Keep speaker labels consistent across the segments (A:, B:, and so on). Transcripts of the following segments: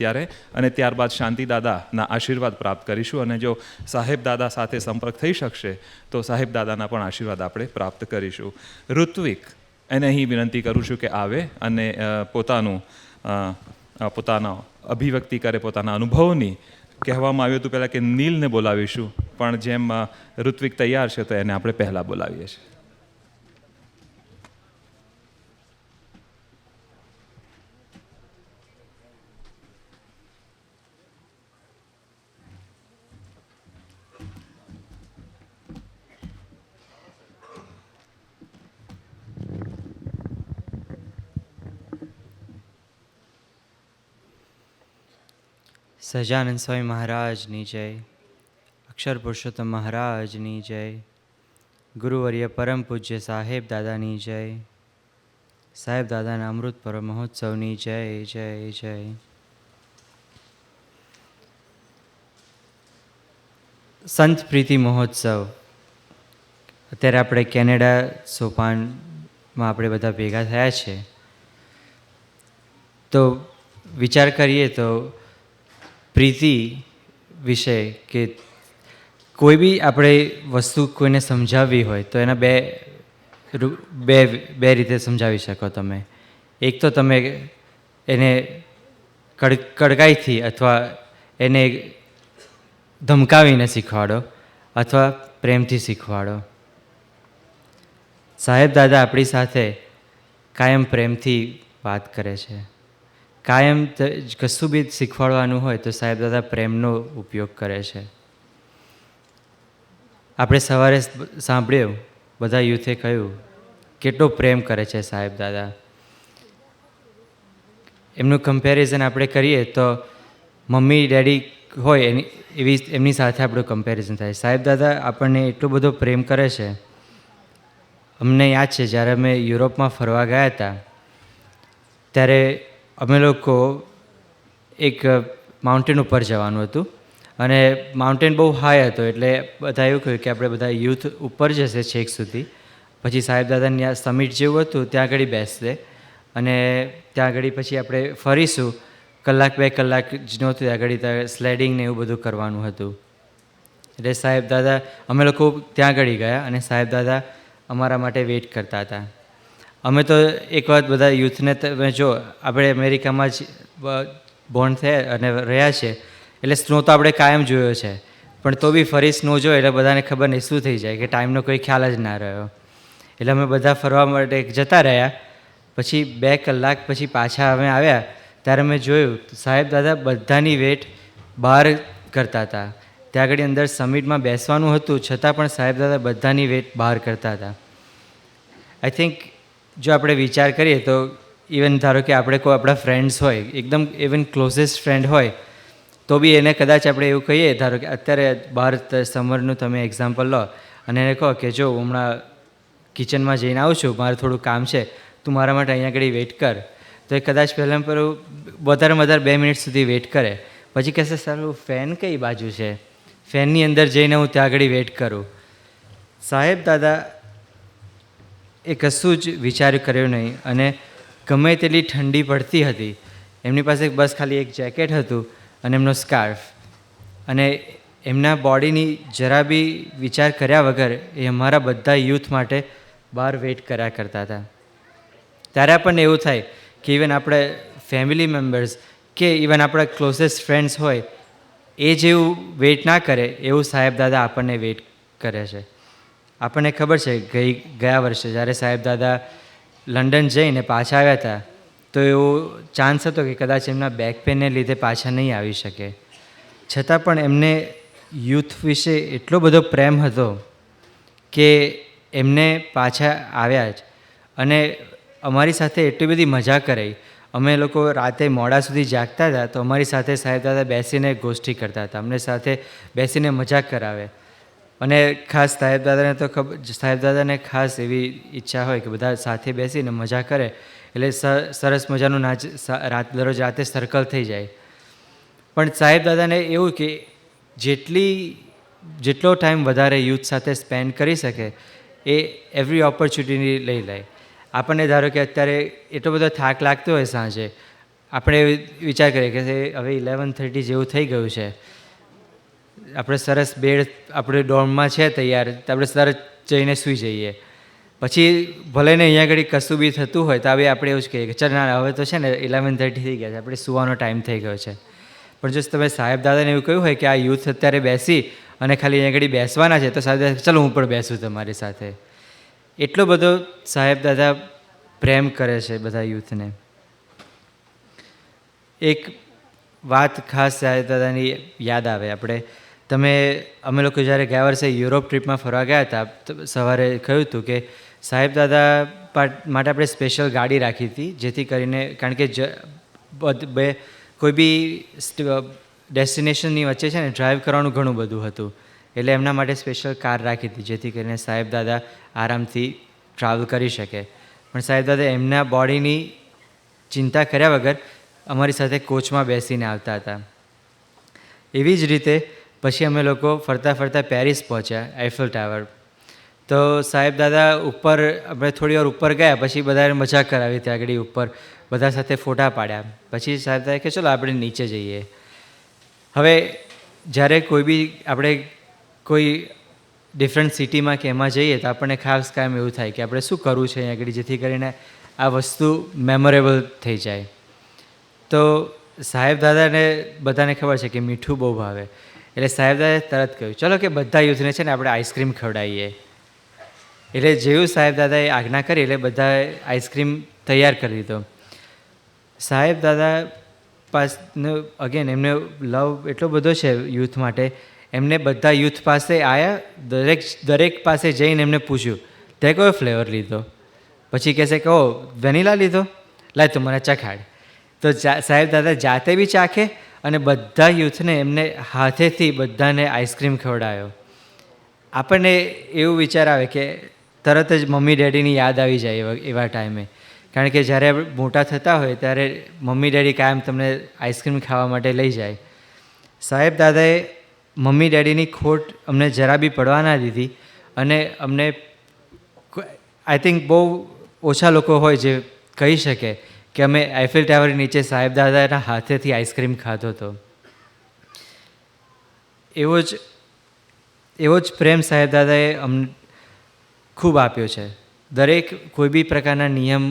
A: ત્યારે અને ત્યારબાદ શાંતિદાદાના આશીર્વાદ પ્રાપ્ત કરીશું. અને જો સાહેબ દાદા સાથે સંપર્ક થઈ શકશે તો સાહેબ દાદાના પણ આશીર્વાદ આપણે પ્રાપ્ત કરીશું. ઋત્વિક, એને અહીં વિનંતી કરું છું કે આવે અને પોતાના અભિવ્યક્તિ કરે, પોતાના અનુભવોની. કહેવામાં આવ્યું હતું પહેલાં કે નીલને બોલાવીશું, પણ જેમ ઋત્વિક તૈયાર છે તો એને આપણે પહેલાં બોલાવીએ છીએ.
B: સહજાનંદ સ્વામી મહારાજની જય, અક્ષર પુરુષોત્તમ મહારાજની જય, ગુરુવર્ય પરમ પૂજ્ય સાહેબ દાદાની જય, સાહેબ દાદાના અમૃત પર્વ મહોત્સવની જય જય જય. સંત પ્રીતિ મહોત્સવ. અત્યારે આપણે કેનેડા સોપાનમાં આપણે બધા ભેગા થયા છે, તો વિચાર કરીએ તો પ્રીતિ વિશે કે કોઈ બી આપણે વસ્તુ કોઈને સમજાવવી હોય તો એના બે રીતે સમજાવી શકો તમે. એક તો તમે એને કડકાઈથી અથવા એને ધમકાવીને શીખવાડો અથવા પ્રેમથી શીખવાડો. સાહેબ દાદા આપણી સાથે કાયમ પ્રેમથી વાત કરે છે. કાયમ કશું બી શીખવાડવાનું હોય તો સાહેબ દાદા પ્રેમનો ઉપયોગ કરે છે. આપણે સવારે સાંભળ્યું, બધા યુથે કહ્યું કેટલો પ્રેમ કરે છે સાહેબ દાદા. એમનું કમ્પેરિઝન આપણે કરીએ તો મમ્મી ડેડી હોય એમની સાથે આપણું કમ્પેરિઝન થાય. સાહેબ દાદા આપણને એટલો બધો પ્રેમ કરે છે. અમને યાદ છે જ્યારે અમે યુરોપમાં ફરવા ગયા હતા ત્યારે અમે લોકો એક માઉન્ટેન ઉપર જવાનું હતું અને માઉન્ટેન બહુ હાઈ હતો, એટલે બધા એવું કહ્યું કે આપણે બધા યુથ ઉપર જશે છેક સુધી, પછી સાહેબ દાદાની સમિટ જેવું હતું ત્યાં આગળ બેસશે અને ત્યાં આગળ પછી આપણે ફરીશું. કલાક 2 કલાક જ નહોતું, ત્યાં આગળ ત્યાં સ્લેડિંગ ને એવું બધું કરવાનું હતું. એટલે સાહેબ દાદા, અમે લોકો ત્યાં આગળ ગયા અને સાહેબ દાદા અમારા માટે વેઇટ કરતા હતા. અમે તો એક વાત બધા યુથને તમે જો, આપણે અમેરિકામાં જ બોર્ન થયા અને રહ્યા છે એટલે સ્નો તો આપણે કાયમ જોયો છે, પણ તો બી ફરી સ્નો જોયો એટલે બધાને ખબર નહીં શું થઈ જાય કે ટાઈમનો કોઈ ખ્યાલ જ ના રહ્યો. એટલે અમે બધા ફરવા માટે જતા રહ્યા. પછી 2 કલાક પછી પાછા અમે આવ્યા ત્યારે મેં જોયું સાહેબ દાદા બધાની વેટ બહાર કરતા હતા. ત્યાં આગળ અંદર સમિટમાં બેસવાનું હતું છતાં પણ સાહેબ દાદા બધાની વેટ બહાર કરતા હતા. આઈ થિંક જો આપણે વિચાર કરીએ તો ઇવન ધારો કે આપણે કોઈ આપણા ફ્રેન્ડ્સ હોય, એકદમ ઇવન ક્લોઝેસ્ટ ફ્રેન્ડ હોય, તો બી એને કદાચ આપણે એવું કહીએ, ધારો કે અત્યારે બહાર સમરનું તમે એક્ઝામ્પલ લો અને એને કહો કે જો હમણાં કિચનમાં જઈને આવું છું, મારે થોડું કામ છે, તું મારા માટે અહીંયા આગળ વેઇટ કર, તો એ કદાચ પહેલાં પર વધારે 2 મિનિટ સુધી વેઇટ કરે. પછી કહેશે સારું ફેન કઈ બાજુ છે, ફેનની અંદર જઈને હું ત્યાં આગળ વેઇટ કરું. સાહેબ દાદા એ કશું જ વિચાર કર્યો નહીં અને ગમે તેટલી ઠંડી પડતી હતી, એમની પાસે બસ ખાલી એક જેકેટ હતું અને એમનો સ્કાર્ફ, અને એમના બોડીની જરા બી વિચાર કર્યા વગર એ અમારા બધા યુથ માટે બહાર વેઇટ કર્યા કરતા હતા. ત્યારે આપણને એવું થાય કે ઇવન આપણે ફેમિલી મેમ્બર્સ કે ઇવન આપણા ક્લોઝેસ્ટ ફ્રેન્ડ્સ હોય એ જેવું વેઇટ ના કરે એવું સાહેબ દાદા આપણને વેઇટ કરે છે. આપણને ખબર છે ગયા વર્ષે જ્યારે સાહેબ દાદા લંડન જઈને પાછા આવ્યા હતા તો એવો ચાન્સ હતો કે કદાચ એમના બેક પેનને લીધે પાછા નહીં આવી શકે, છતાં પણ એમને યુથ વિશે એટલો બધો પ્રેમ હતો કે એમને પાછા આવ્યા જ અને અમારી સાથે એટલી બધી મજા કરાઈ. અમે લોકો રાતે મોડા સુધી જાગતા હતા તો અમારી સાથે સાહેબ દાદા બેસીને ગોષ્ઠી કરતા હતા, અમને સાથે બેસીને મજાક કરાવે. અને ખાસ સાહેબ દાદાને તો ખબર, સાહેબ દાદાને ખાસ એવી ઈચ્છા હોય કે બધા સાથે બેસીને મજા કરે એટલે સરસ મજાનું દરરોજ રાતે સર્કલ થઈ જાય. પણ સાહેબ દાદાને એવું કે જેટલો ટાઈમ વધારે યુથ સાથે સ્પેન્ડ કરી શકે એ એવરી ઓપોર્ચ્યુનિટી લઈ લે. આપણને ધારો કે અત્યારે એટલો બધો થાક લાગતો હોય સાંજે આપણે વિચાર કરીએ કે હવે 11:30 જેવું થઈ ગયું છે, આપણે સરસ બેડ આપણે ડોર્મમાં છે તૈયાર, તો આપણે સરસ જઈને સૂઈ જઈએ. પછી ભલે ને અહીંયા આગળ કશું બી થતું હોય તો હવે આપણે એવું જ કહીએ કે ચાલ ના હવે તો છે ને 11:30 થઈ ગયા છે, આપણે સૂવાનો ટાઈમ થઈ ગયો છે. પણ જો તમે સાહેબ દાદાને એવું કહ્યું હોય કે આ યુથ અત્યારે બેસી અને ખાલી અહીંયા આગળ બેસવાના છે, તો સાહેબ દાદા ચાલો હું પણ બેસું તમારી સાથે. એટલો બધો સાહેબ દાદા પ્રેમ કરે છે બધા યુથને. એક વાત ખાસ સાહેબ દાદાની યાદ આવે અમે લોકો જ્યારે ગયા વર્ષે યુરોપ ટ્રીપમાં ફરવા ગયા હતા, તો સવારે કહ્યું હતું કે સાહેબ દાદા માટે આપણે સ્પેશિયલ ગાડી રાખી હતી, જેથી કરીને કારણ કે કોઈ બી ડેસ્ટિનેશનની વચ્ચે છે ને ડ્રાઈવ કરવાનું ઘણું બધું હતું, એટલે એમના માટે સ્પેશિયલ કાર રાખી હતી, જેથી કરીને સાહેબ દાદા આરામથી ટ્રાવેલ કરી શકે. પણ સાહેબ દાદા એમના બોડીની ચિંતા કર્યા વગર અમારી સાથે કોચમાં બેસીને આવતા હતા. એવી જ રીતે પછી અમે લોકો ફરતા ફરતા પેરિસ પહોંચ્યા, આઈફલ ટાવર. તો સાહેબ દાદા ઉપર આપણે થોડી વાર ઉપર ગયા, પછી બધાને મજાક કરાવી ત્યાં આગળ ઉપર બધા સાથે ફોટા પાડ્યા. પછી સાહેબ દાદા કે ચલો આપણે નીચે જઈએ. હવે જ્યારે કોઈ બી આપણે કોઈ ડિફરન્ટ સિટીમાં કે એમાં જઈએ તો આપણને ખાસ કામ એવું થાય કે આપણે શું કરવું છે અહીંયા આગળ, જેથી કરીને આ વસ્તુ મેમોરેબલ થઈ જાય. તો સાહેબ દાદાને બધાને ખબર છે કે મીઠું બહુ ભાવે, એટલે સાહેબ દાદાએ તરત કહ્યું ચલો કે બધા યુથને છે ને આપણે આઈસ્ક્રીમ ખવડાવીએ. એટલે જેવું સાહેબ દાદાએ આજ્ઞા કરી એટલે બધાએ આઈસ્ક્રીમ તૈયાર કરી દીધો. સાહેબ દાદા પાસનો અગેન એમને લવ એટલો બધો છે યુથ માટે, એમને બધા યુથ પાસે આવ્યા, દરેક પાસે જઈને એમને પૂછ્યું તે કયો ફ્લેવર લીધો, પછી કહેશે કે ઓ વેનીલા લીધો, લાય તું મને ચખાડ. તો સાહેબ દાદા જાતે બી ચાખે અને બધા યુથને એમને હાથેથી બધાને આઈસ્ક્રીમ ખવડાવ્યો. આપણને એવું વિચાર આવે કે તરત જ મમ્મી ડેડીની યાદ આવી જાય એવા ટાઈમે, કારણ કે જ્યારે મોટા થતા હોય ત્યારે મમ્મી ડેડી કાયમ તમને આઈસ્ક્રીમ ખાવા માટે લઈ જાય. સાહેબ દાદાએ મમ્મી ડેડીની ખોટ અમને જરા બી પડવા ના દીધી, અને અમને આઈ થિંક બહુ ઓછા લોકો હોય જે કહી શકે કે અમે આઈફેલ ટાવર નીચે સાહેબ દાદાના હાથેથી આઈસ્ક્રીમ ખાધો હતો. એવો જ પ્રેમ સાહેબ દાદાએ અમને ખૂબ આપ્યો છે. દરેક કોઈ બી પ્રકારના નિયમ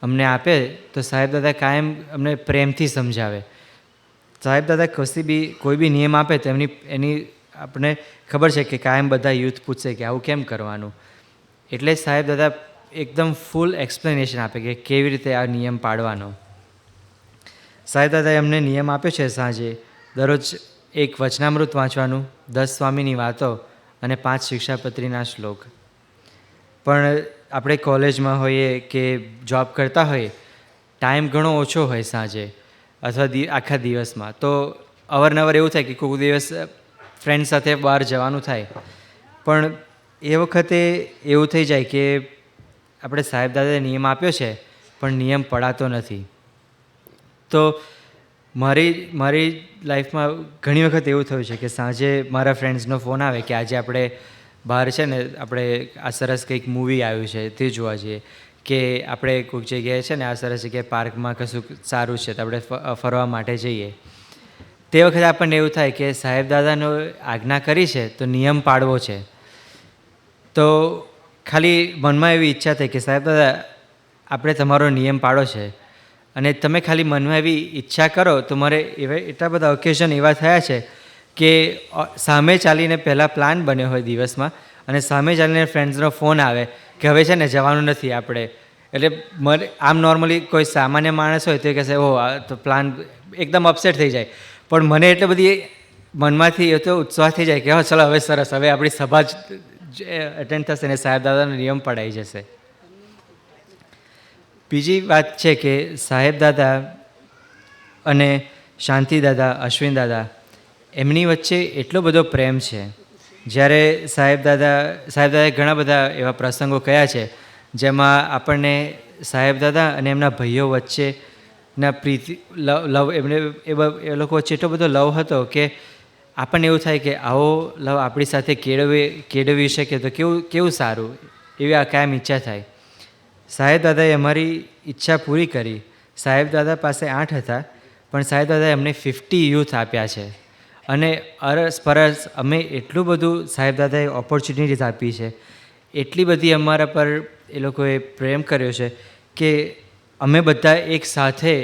B: અમને આપે તો સાહેબ દાદા કાયમ અમને પ્રેમથી સમજાવે. સાહેબ દાદા કોઈ બી નિયમ આપે તો એની આપણે ખબર છે કે કાયમ બધા યુથ પૂછશે કે આવું કેમ કરવાનું, એટલે સાહેબ દાદા એકદમ ફૂલ એક્સપ્લેનેશન આપે કે કેવી રીતે આ નિયમ પાડવાનો. સાહેબ દાદાએ અમને નિયમ આપ્યો છે સાંજે દરરોજ એક વચનામૃત વાંચવાનું, 10 સ્વામીની વાતો અને 5 શિક્ષાપત્રીના શ્લોક. પણ આપણે કોલેજમાં હોઈએ કે જોબ કરતા હોઈએ, ટાઈમ ઘણો ઓછો હોય સાંજે અથવા આખા દિવસમાં, તો અવારનવાર એવું થાય કે કોઈ દિવસ ફ્રેન્ડ સાથે બહાર જવાનું થાય, પણ એ વખતે એવું થઈ જાય કે આપણે સાહેબ દાદાએ નિયમ આપ્યો છે પણ નિયમ પડાતો નથી. તો મારી લાઈફમાં ઘણી વખત એવું થયું છે કે સાંજે મારા ફ્રેન્ડ્સનો ફોન આવે કે આજે આપણે બહાર છે ને આપણે આ સરસ કંઈક મૂવી આવ્યું છે તે જોવા જઈએ, કે આપણે કોઈક જગ્યાએ છે ને આ સરસ જગ્યાએ પાર્કમાં કશું સારું છે તો આપણે ફરવા માટે જઈએ. તે વખતે આપણને એવું થાય કે સાહેબ દાદાનો આજ્ઞા કરી છે તો નિયમ પાડવો છે. તો ખાલી મનમાં એવી ઈચ્છા થઈ કે સાહેબ દાદા આપણે તમારો નિયમ પાડો છે, અને તમે ખાલી મનમાં એવી ઈચ્છા કરો તો મારે એટલા બધા ઓકેઝન એવા થયા છે કે સામે ચાલીને પહેલાં પ્લાન બન્યો હોય દિવસમાં, અને સામે ચાલીને ફ્રેન્ડ્સનો ફોન આવે કે હવે છે ને જવાનું નથી આપણે. એટલે આમ નોર્મલી કોઈ સામાન્ય માણસ હોય તો એ કહેશે ઓહ આ તો પ્લાન એકદમ અપસેટ થઈ જાય, પણ મને એટલે બધી મનમાંથી એ તો ઉત્સાહ થઈ જાય કે હા ચલો હવે સરસ, હવે આપણી સભા જ એટેન્ડ થશે ને સાહેબ દાદાનો નિયમ પડાઈ જશે. બીજી વાત છે કે સાહેબ દાદા અને શાંતિ દાદા, અશ્વિન દાદા, એમની વચ્ચે એટલો બધો પ્રેમ છે. જ્યારે સાહેબ દાદાએ ઘણા બધા એવા પ્રસંગો કયા છે જેમાં આપણને સાહેબ દાદા અને એમના ભાઈઓ વચ્ચેના પ્રીતિ લવ એ લોકો વચ્ચે એટલો બધો લવ હતો કે આપણને એવું થાય કે આવો લવ આપણી સાથે કેળવી શકે તો કેવું સારું, એવી આ કાયમ ઈચ્છા થાય. સાહેબ દાદાએ અમારી ઈચ્છા પૂરી કરી. સાહેબ દાદા પાસે 8 હતા, પણ સાહેબ દાદાએ અમને 50 યુથ આપ્યા છે. અને અરસપરસ અમે એટલું બધું સાહેબ દાદાએ ઓપોર્ચ્યુનિટીઝ આપી છે, એટલી બધી અમારા પર એ લોકોએ પ્રેમ કર્યો છે કે અમે બધા એક સાથે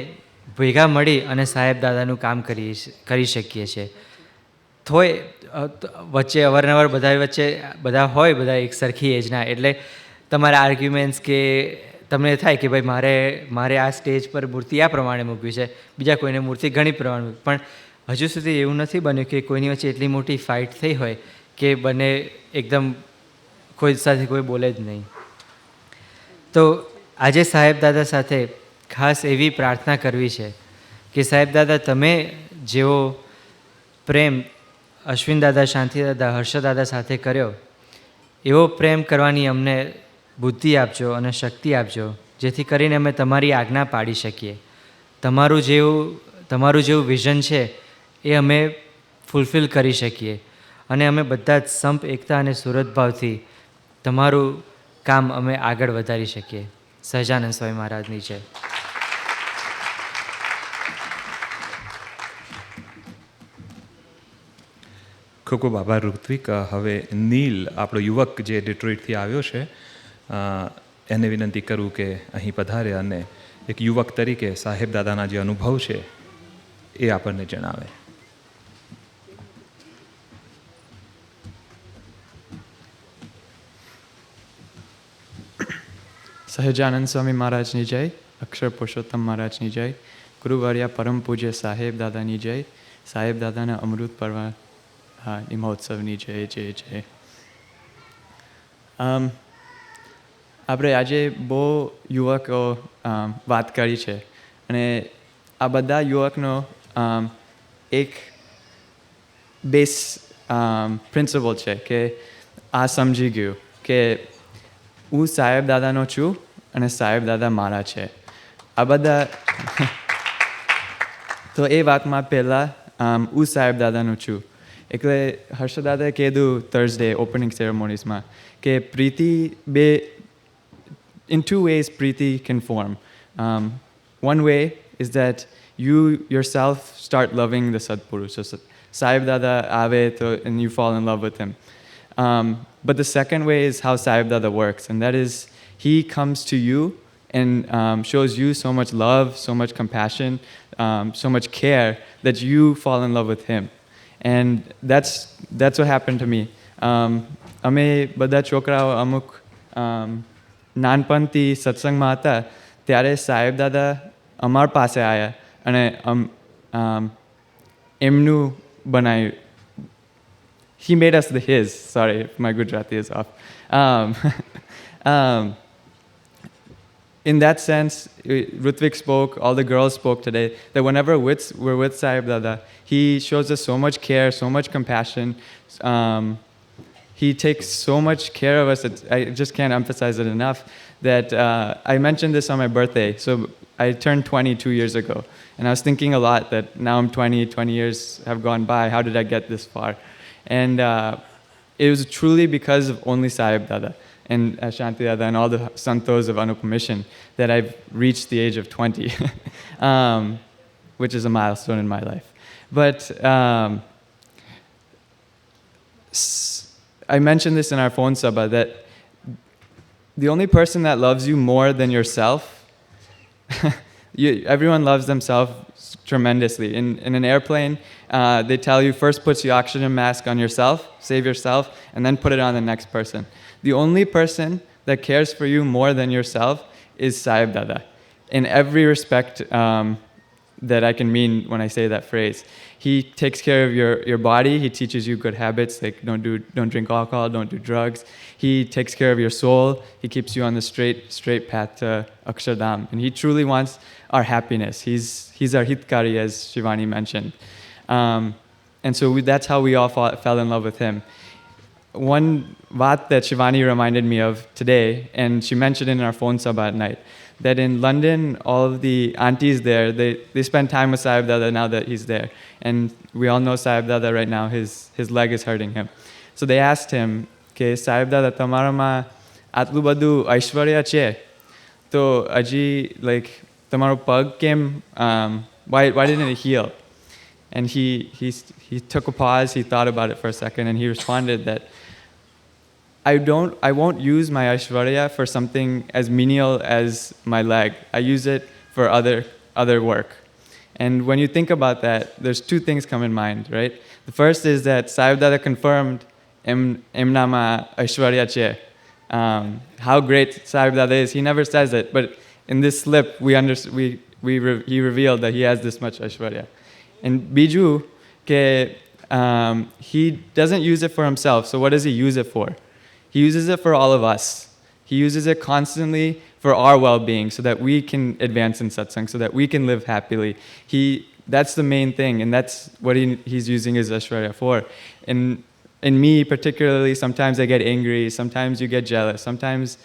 B: ભેગા મળી અને સાહેબ દાદાનું કામ કરી શકીએ છીએ. વચ્ચે અવારનવાર બધા હોય, બધા એક સરખી એજના, એટલે તમારા આર્ગ્યુમેન્ટ્સ કે તમને થાય કે ભાઈ મારે આ સ્ટેજ પર મૂર્તિ આ પ્રમાણે મૂકવી છે, બીજા કોઈને મૂર્તિ ઘણી પ્રમાણે, પણ હજુ સુધી એવું નથી બન્યું કે કોઈની વચ્ચે એટલી મોટી ફાઇટ થઈ હોય કે બંને એકદમ કોઈ સાથે કોઈ બોલે જ નહીં. તો આજે સાહેબ દાદા સાથે ખાસ એવી પ્રાર્થના કરવી છે કે સાહેબ દાદા, તમે જેવો પ્રેમ અશ્વિન દાદા, શાંતિ દાદા, હર્ષ દાદા સાથે કર્યો, એવો પ્રેમ કરવાની અમને બુદ્ધિ આપજો અને શક્તિ આપજો, જેથી કરીને અમે તમારી આજ્ઞા પાડી શકીએ. તમારું જેવું વિઝન છે એ અમે ફૂલફિલ કરી શકીએ અને અમે બધા જ સંપ, એકતા અને સુરતભાવથી તમારું કામ અમે આગળ વધારી શકીએ. સહજાનંદ સ્વામી મહારાજની જય.
A: ખૂબ ખૂબ આભાર ઋત્વિક. હવે નીલ, આપણો યુવક જે ડિટ્રોઇટથી આવ્યો છે, એને વિનંતી કરું કે અહીં પધારે અને એક યુવક તરીકે સાહેબ દાદાના જે અનુભવ છે એ આપણને જણાવે.
C: સહજાનંદ સ્વામી મહારાજની જય, અક્ષર પુરુષોત્તમ મહારાજની જય, ગુરુવર્યા પરમ પૂજ્ય સાહેબ દાદાની જય, સાહેબ દાદાના અમૃત પર્વ મહોત્સવની જય જય જય. આપણે આજે બહુ યુવકો વાત કરી છે અને આ બધા યુવકનો એક બેઝ પ્રિન્સિપલ છે કે આ સમજી ગયું કે હું સાહેબ દાદાનો છું અને સાહેબ દાદા મારા છે. આ બધા તો એ વાતમાં પહેલાં હું સાહેબ દાદાનું છું. એટલે હર્ષદાદાએ કીધું થર્સડે ઓપનિંગ સેરેમોનીઝમાં કે પ્રીતિ in two ways Preeti can form. One way is that you yourself start loving the Sadguru. So Sahib Dada aave and you fall in love with him. But the second way is how Sahib Dada works, and that is he comes to you and shows you so much love, so much compassion, so much care that you fall in love with him. And that's what happened to me. અમે બધા છોકરાઓ અમુક નાનપણથી સત્સંગમાં હતા ત્યારે સાહેબ દાદા અમાર પાસે આવ્યા અને એમનું બનાવ્યું. He made us his. Sorry if my Gujarati is off. In that sense, Rutvik spoke, all the girls spoke today, that whenever we're with Sahib Dada, he shows us so much care, so much compassion. He takes so much care of us. I just can't emphasize it enough that I mentioned this on my birthday. So I turned 20 2 years ago. And I was thinking a lot that now I'm 20 years have gone by. How did I get this far? And it was truly because of only Sahib Dada and Shanti Dada and all the santos of Anupa Mission that I've reached the age of 20, which is a milestone in my life. But I mentioned this in our phone sabha that the only person that loves you more than yourself, everyone loves themselves tremendously. In an airplane, they tell you first put your oxygen mask on yourself, save yourself, and then put it on the next person. The only person that cares for you more than yourself is Sahib Dada. In every respect that I can mean when I say that phrase. He takes care of your body. He teaches you good habits like don't drink alcohol, don't do drugs. He takes care of your soul. He keeps you on the straight path to Akshardham. And he truly wants our happiness. He's our hitkari, as Shivani mentioned. And so that's how we all fell in love with him. One vaat that Shivani reminded me of today, and she mentioned it in our phone sabha at night, that in London, all of the aunties there, they spend time with Sahib Dada now that he's there. And we all know Sahib Dada right now, his leg is hurting him. So they asked him, કે સાહેબ દાદા તમારામાં આટલું બધું ઐશ્વર્ય છે તો હજી Tamaro pug came, why didn't it heal? And he took a pause, he thought about it for a second, and he responded that I won't use my Aishwarya for something as menial as my leg. I use it for other work. And when you think about that, there's two things come in mind, right? The first is that Sahib Dada confirmed Emnama Aishwarya Che. How great Sahib Dada is. He never says it, but in this slip, he revealed that he has this much Aishwarya. And Biju, he doesn't use it for himself, so what does he use it for? He uses it for all of us. He uses it constantly for our well-being so that we can advance in satsang, so that we can live happily. That's the main thing, and that's what he's using his Aishwarya for. And in me particularly, sometimes I get angry, sometimes you get jealous, sometimes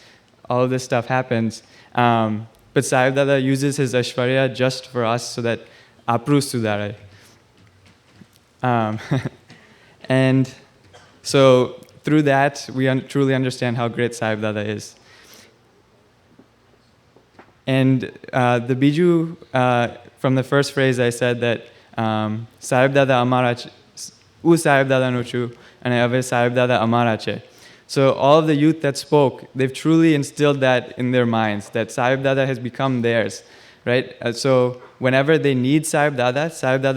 C: all of this stuff happens. But Sahib Dada uses his Aishwarya just for us so that Apru Sudare. And so through that, we truly understand how great Sahib Dada is. And the Biju, from the first phrase I said that Sahib Dada Amara, U Sahib Dada Nuchu, and Ave Sahib Dada Amarache. So all of the youth that spoke, they've truly instilled that in their minds, that Sahib Dada has become theirs, right? So whenever they need Sahib Dada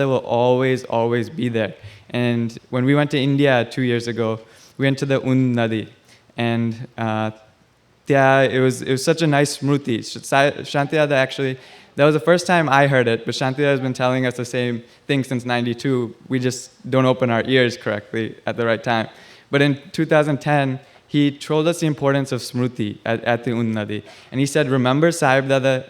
C: will always, always be there. And when we went to India 2 years ago, we went to the Und Nadi, and it was such a nice smruti. Shanti Dada actually, that was the first time I heard it, but Shanti Dada has been telling us the same thing since '92. We just don't open our ears correctly at the right time. But in 2010, he told us the importance of smruti at the Und Nadi. And he said, remember Sahib Dada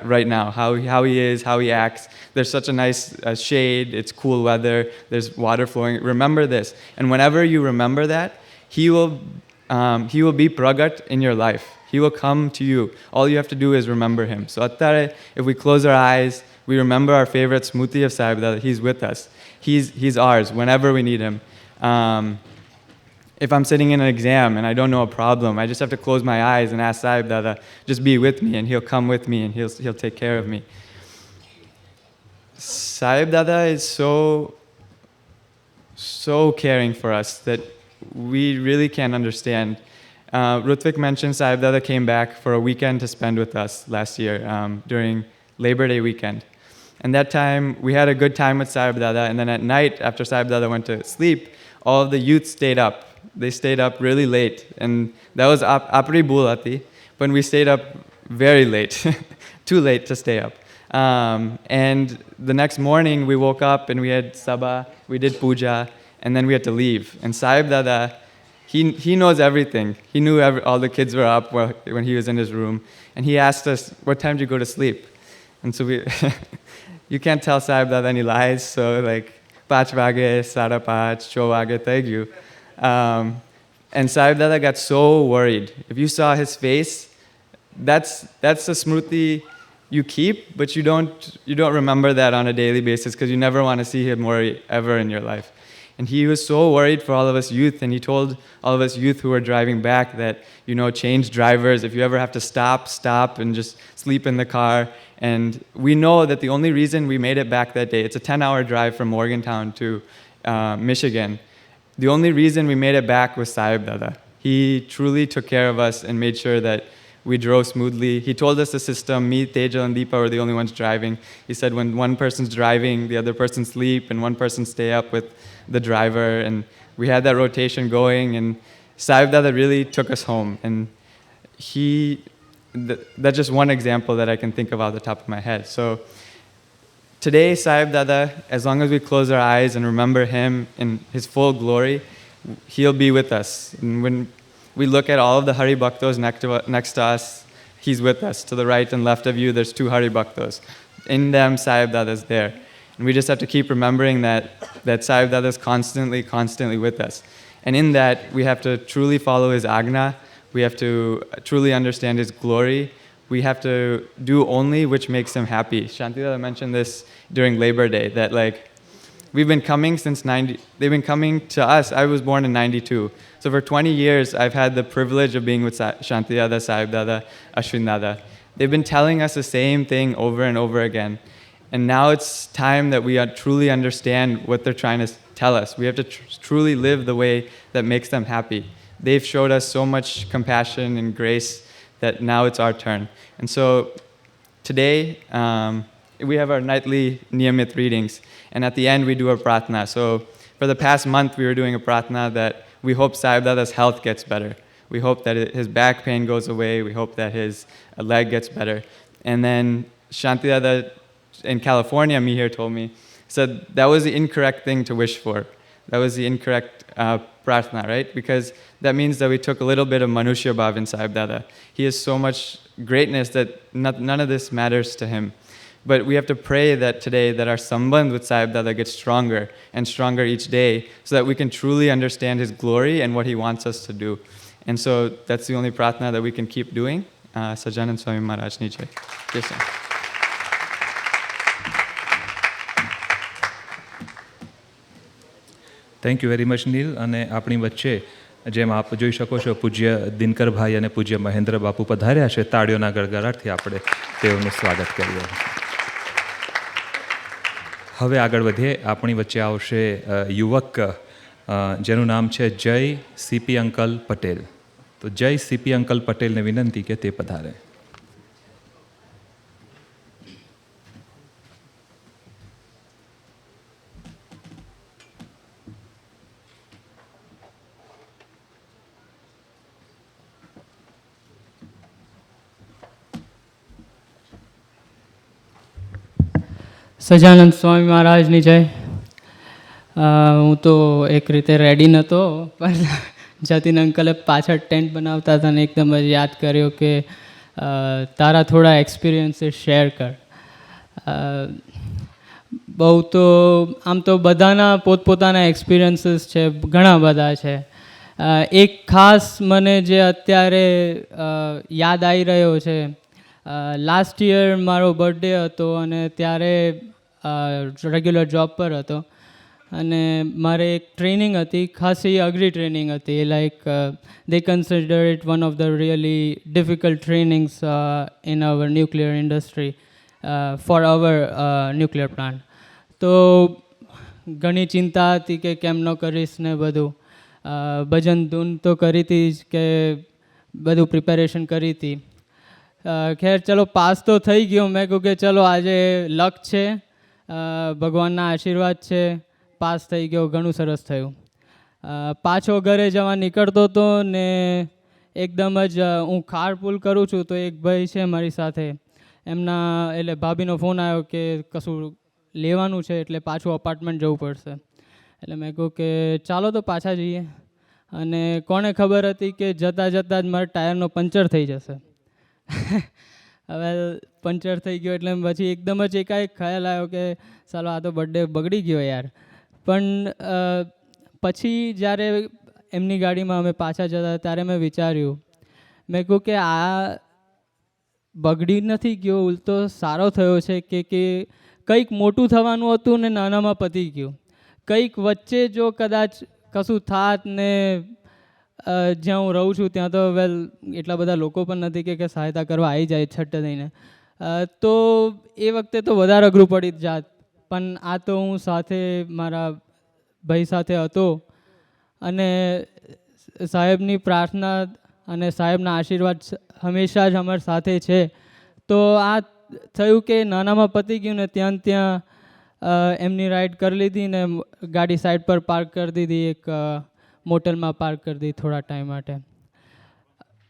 C: right now, how he is, how he acts. There's such a nice shade, it's cool weather, there's water flowing. Remember this. And whenever you remember that, he will be pragat in your life. He will come to you. All you have to do is remember him. So attare, if we close our eyes, we remember our favorite smruti of Sahib Dada. He's with us. He's ours whenever we need him. If I'm sitting in an exam and I don't know a problem, I just have to close my eyes and ask Sahib Dada, just be with me, and he'll come with me and he'll take care of me. Sahib Dada is so caring for us that we really can't understand. Rutvik mentioned Sahib Dada came back for a weekend to spend with us last year during Labor Day weekend. And that time, we had a good time with Sahib Dada, and then at night, after Sahib Dada went to sleep, all of the youth stayed up. They stayed up really late, and that was apri bulati, but we stayed up very late, too late to stay up. And the next morning, we woke up and we had sabha, we did puja, and then we had to leave. And Sahib Dada, he knows everything. He knew all the kids were up when he was in his room, and he asked us, what time did you go to sleep? And so you can't tell Sahib Dada any lies, so like, 5 vage, sada 5, 6 vage, thank you. And Sahib Dada got so worried. If you saw his face, that's a smruti you keep, but you don't remember that on a daily basis because you never want to see him worry ever in your life. And he was so worried for all of us youth, and he told all of us youth who were driving back that, change drivers. If you ever have to stop and just sleep in the car. And we know that the only reason we made it back that day, it's a 10-hour drive from Morgantown to Michigan. The only reason we made it back was Sahib Dada. He truly took care of us and made sure that we drove smoothly. He told us the system, me, Tejal, and Deepa were the only ones driving. He said when one person's driving, the other person sleep, and one person stay up with the driver. And we had that rotation going, and Sahib Dada really took us home. And that's just one example that I can think of off the top of my head. So today, Sahib Dada, as long as we close our eyes and remember him in his full glory, he'll be with us. And when we look at all of the Hari Bhaktos next to us, he's with us. To the right and left of you, there's 2 Hari Bhaktos. In them, Sahib Dada is there. And we just have to keep remembering that Sahib Dada is constantly, constantly with us. And in that, we have to truly follow his agna. We have to truly understand his glory. We have to do only which makes him happy. Shanti Dada mentioned this during Labor Day, that we've been coming since they've been coming to us. I was born in 92. So for 20 years, I've had the privilege of being with Shanti Dada, Sahib Dada, Ashwin Dada. They've been telling us the same thing over and over again. And now it's time that we truly understand what they're trying to tell us. We have to truly live the way that makes them happy. They've showed us so much compassion and grace that now it's our turn. And so today, we have our nightly Niyamit readings. And at the end, we do a pratna. So for the past month, we were doing a pratna that we hope Sahib Dada's health gets better. We hope that his back pain goes away. We hope that his leg gets better. And then Shanti Dada in California, Mihir told me, said that was the incorrect thing to wish for. That was the incorrect pratna, right? Because that means that we took a little bit of Manushya Bhav in Sahib Dada. He has so much greatness that none of this matters to him. But we have to pray that today that our sambandh with Sahib Dada gets stronger and stronger each day so that we can truly understand his glory and what he wants us to do. And so that's the only pratna that we can keep doing. Sajanand Swami Maharaj Ni Jai. Krishna.
A: Thank you very much Neel. અને આપણી વચ્ચે જેમ આપ જોઈ શકો છો પૂજ્ય દિનકરભાઈ અને પૂજ્ય મહેન્દ્ર બાપુ પધાર્યા છે. તાળીઓના ગડગડાટથી આપણે તેઓનું સ્વાગત કરીએ. હવે આગળ વધીએ. આપણી વચ્ચે આવશે યુવક જેનું નામ છે જય સીપી અંકલ પટેલ. તો જય સીપી અંકલ પટેલને વિનંતી કે તે પધારે.
D: સજાનંદ સ્વામી મહારાજની જય. હું તો એક રીતે રેડી નહોતો, પણ જતીન અંકલે પાછળ ટેન્ટ બનાવતા હતા ને એકદમ જ યાદ કર્યો કે તારા થોડા એક્સપિરિયન્સીસ શેર કર. બહુ તો આમ તો બધાના પોતપોતાના એક્સપિરિયન્સીસ છે, ઘણા બધા છે. એક ખાસ મને જે અત્યારે યાદ આવી રહ્યો છે, લાસ્ટ યર મારો બર્થડે હતો અને ત્યારે રેગ્યુલર જોબ પર હતો અને મારે એક ટ્રેનિંગ હતી, ખાસી અઘરી ટ્રેનિંગ હતી. Like they consider it one of the really difficult trainings in our nuclear industry for our nuclear plant. તો ઘણી ચિંતા હતી કે કેમ ન કરીશ ને બધું. ભજન ધૂન તો કરી હતી જ કે બધું પ્રિપેરેશન કરી હતી. ખેર ચલો પાસ તો થઈ ગયો. મેં કહ્યું કે ચલો આજે લક છે, ભગવાનના આશીર્વાદ છે, પાસ થઈ ગયો, ઘણું સરસ થયું. પાછો ઘરે જવા નીકળતો હતો ને એકદમ જ હું કાર પુલ કરું છું તો એક ભાઈ છે મારી સાથે, એમના એટલે ભાભીનો ફોન આવ્યો કે કશું લેવાનું છે એટલે પાછું અપાર્ટમેન્ટ જવું પડશે. એટલે મેં કહ્યું કે ચાલો તો પાછા જઈએ. અને કોને ખબર હતી કે જતાં જતાં જ મારા ટાયરનો પંચર થઈ જશે. હવે પંચર થઈ ગયો એટલે પછી એકદમ જ એકાએક ખ્યાલ આવ્યો કે ચાલો આ તો બર્થડે બગડી ગયો યાર. પણ પછી જ્યારે એમની ગાડીમાં અમે પાછા જતા ત્યારે મેં વિચાર્યું, મેં કહ્યું કે આ બગડી નથી ગયો, ઉલટો સારો થયો છે કે કંઈક મોટું થવાનું હતું ને નાનામાં પતી ગયું. કંઈક વચ્ચે જો કદાચ કશું થાત ને જ્યાં હું રહું છું ત્યાં તો વેલ એટલા બધા લોકો પણ નથી કે સહાયતા કરવા આવી જાય છઠ્ઠે થઈને, તો એ વખતે તો વધારે અઘરું પડી જાત. પણ આ તો હું સાથે મારા ભાઈ સાથે હતો અને સાહેબની પ્રાર્થના અને સાહેબના આશીર્વાદ હંમેશા જ અમારી સાથે છે. તો આ થયું કે નાનામાં પતી ગયું ને ત્યાં એમની રાઈડ કરી લીધી ને ગાડી સાઈડ પર પાર્ક કરી દીધી, એક મોટલમાં પાર્ક કરી દીધી થોડા ટાઈમ માટે.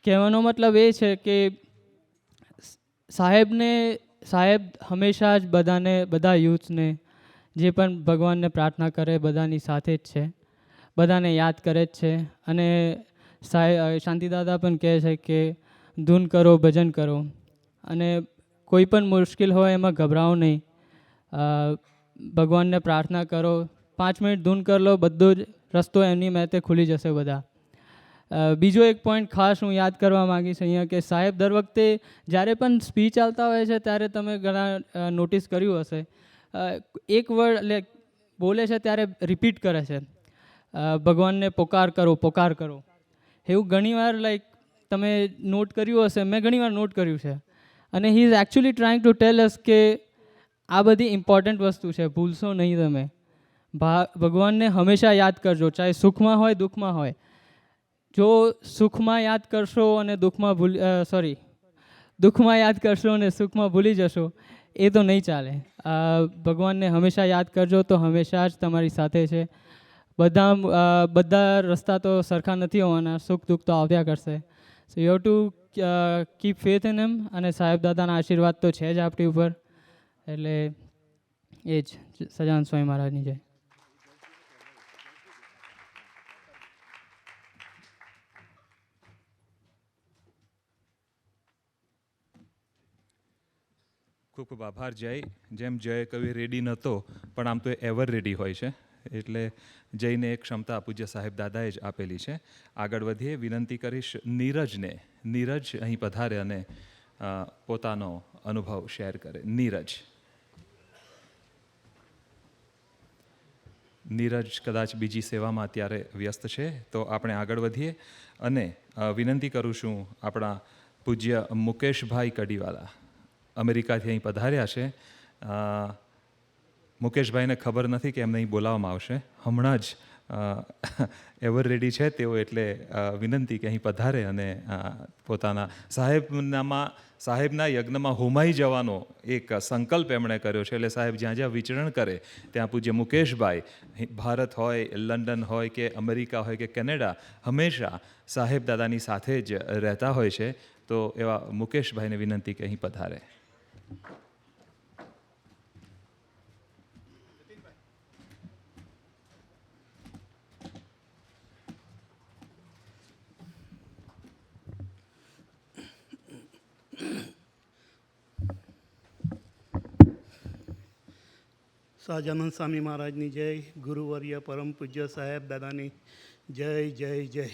D: કહેવાનો મતલબ એ છે કે સાહેબ હંમેશા જ બધા યુથને જે પણ ભગવાનને પ્રાર્થના કરે બધાની સાથે જ છે, બધાને યાદ કરે જ છે. અને શાંતિદાદા પણ કહે છે કે ધૂન કરો, ભજન કરો અને કોઈ પણ મુશ્કેલ હોય એમાં ગભરાઓ નહીં. ભગવાનને પ્રાર્થના કરો, 5 મિનિટ ધૂન કરી લો, બધો જ રસ્તો એમની મહેતે ખુલી જશે બધા. બીજો એક પોઈન્ટ ખાસ હું યાદ કરવા માગીશ અહીંયા કે સાહેબ દર વખતે જ્યારે પણ સ્પીચ ચાલતા હોય છે ત્યારે તમે ઘણા નોટિસ કર્યું હશે, એક વર્ડ બોલે છે ત્યારે રિપીટ કરે છે, ભગવાનને પોકાર કરો, પોકાર કરો. એવું ઘણીવાર તમે નોટ કર્યું હશે, મેં ઘણીવાર નોટ કર્યું છે. અને he is actually trying to tell us કે આ બધી ઇમ્પોર્ટન્ટ વસ્તુ છે, ભૂલશો નહીં તમે. ભગવાનને હંમેશા યાદ કરજો, ચાહે સુખમાં હોય દુઃખમાં હોય. જો સુખમાં યાદ કરશો અને દુઃખમાં યાદ કરશો અને સુખમાં ભૂલી જશો, એ તો નહીં ચાલે. ભગવાનને હંમેશા યાદ કરજો તો હંમેશા જ તમારી સાથે છે. બધા રસ્તા તો સરખા નથી હોવાના, સુખ દુઃખ તો આવ્યા કરશે. So you have to keep faith in હિમ. અને સાહેબ દાદાના આશીર્વાદ તો છે જ આપણી ઉપર. એટલે એ જ સજાનંદ સ્વામી મહારાજની જય.
A: ખૂબ ખૂબ આભાર જય. જેમ જય કવિ રેડી નહોતો, પણ આમ તો એવર રેડી હોય છે. એટલે જયને એક ક્ષમતા પૂજ્ય સાહેબ દાદાએ જ આપેલી છે. આગળ વધીએ, વિનંતી કરીશ નીરજને. નીરજ અહીં પધારે અને પોતાનો અનુભવ શેર કરે. નીરજ કદાચ બીજી સેવામાં અત્યારે વ્યસ્ત છે, તો આપણે આગળ વધીએ અને વિનંતી કરું છું આપણા પૂજ્ય મુકેશભાઈ કડીવાલા અમેરિકાથી અહીં પધાર્યા છે. મુકેશભાઈને ખબર નથી કે એમને અહીં બોલાવવામાં આવશે. હમણાં જ એવર રેડી છે તેઓ, એટલે વિનંતી કે અહીં પધારે અને પોતાના સાહેબના યજ્ઞમાં હોમાઈ જવાનો એક સંકલ્પ એમણે કર્યો છે. એટલે સાહેબ જ્યાં જ્યાં વિચરણ કરે ત્યાં પૂજ્ય મુકેશભાઈ, ભારત હોય, લંડન હોય કે અમેરિકા હોય કે કેનેડા, હંમેશા સાહેબ દાદાની સાથે જ રહેતા હોય છે. તો એવા મુકેશભાઈને વિનંતી કે અહીં પધારે.
E: સહજાનંદ સ્વામી મહારાજની જય. ગુરુવર્ય પરમ પૂજ્ય સાહેબ દાદાની જય જય જય.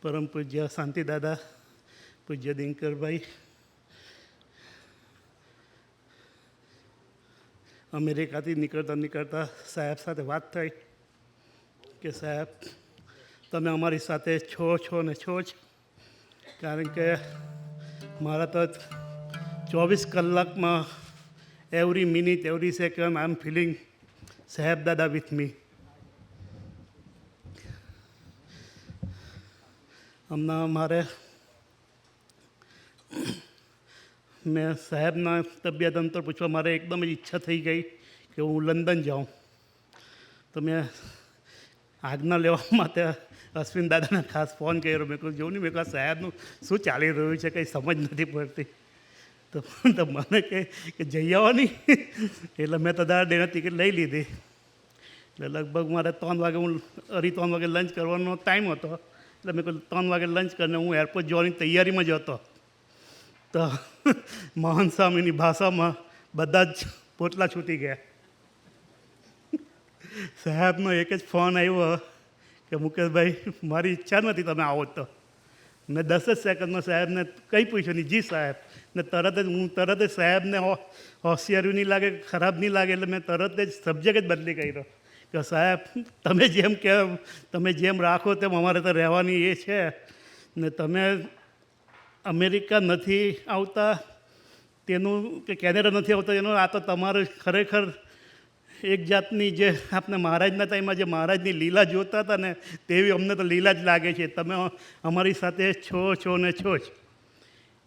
E: પરમ પૂજ્ય શાંતિ દાદા, પૂજ્ય દિનકરભાઈ, અમેરિકાથી નીકળતા સાહેબ સાથે વાત થઈ કે સાહેબ તમે અમારી સાથે છો ને છો જ. કારણ કે મારા તો 24 કલાકમાં every minute, every second, I'm feeling Sahib Dada with me. હમણાં મેં સાહેબના તબિયત અંતર પૂછવા મારે એકદમ જ ઈચ્છા થઈ ગઈ કે હું લંડન જાઉં. તો મેં આજ્ઞા લેવા માટે અશ્વિન દાદાને ખાસ ફોન કર્યો. મેં કહ્યું જોઉં નહીં, મેં કહ્યું સાહેબનું શું ચાલી રહ્યું છે, કંઈ સમજ નથી પડતી. તો મને કે જઈ આવવાની. એટલે મેં તો દાદાને ટિકિટ લઈ લીધી. એટલે લગભગ મારે 3 વાગે 3 વાગે લંચ કરવાનો ટાઈમ હતો. એટલે મેં કહ્યું 3 વાગે લંચ કરીને હું એરપોર્ટ જવાની તૈયારીમાં જ હતો. તો મહાન સ્વામીની ભાષામાં બધા જ પોટલા છૂટી ગયા. સાહેબનો એક જ ફોન આવ્યો કે મુકેશભાઈ મારી ઈચ્છા નથી તમે આવો. તો મેં 10 જ સેકન્ડમાં સાહેબને કંઈ પૂછ્યું નહીં, જી સાહેબ. ને તરત જ સાહેબને હોશિયારી નહીં લાગે, ખરાબ નહીં લાગે, એટલે મેં તરત જ સબ્જેક્ટ જ બદલી કર્યો કે સાહેબ તમે જેમ રાખો તેમ અમારે તો રહેવાની એ છે. ને તમે અમેરિકા નથી આવતા તેનું કે કેનેડા નથી આવતા એનું, આ તો તમારું ખરેખર એક જાતની જે આપણે મહારાજના ટાઈમમાં જે મહારાજની લીલા જોતા હતા ને તેવી અમને તો લીલા જ લાગે છે. તમે અમારી સાથે છો ને છો જ.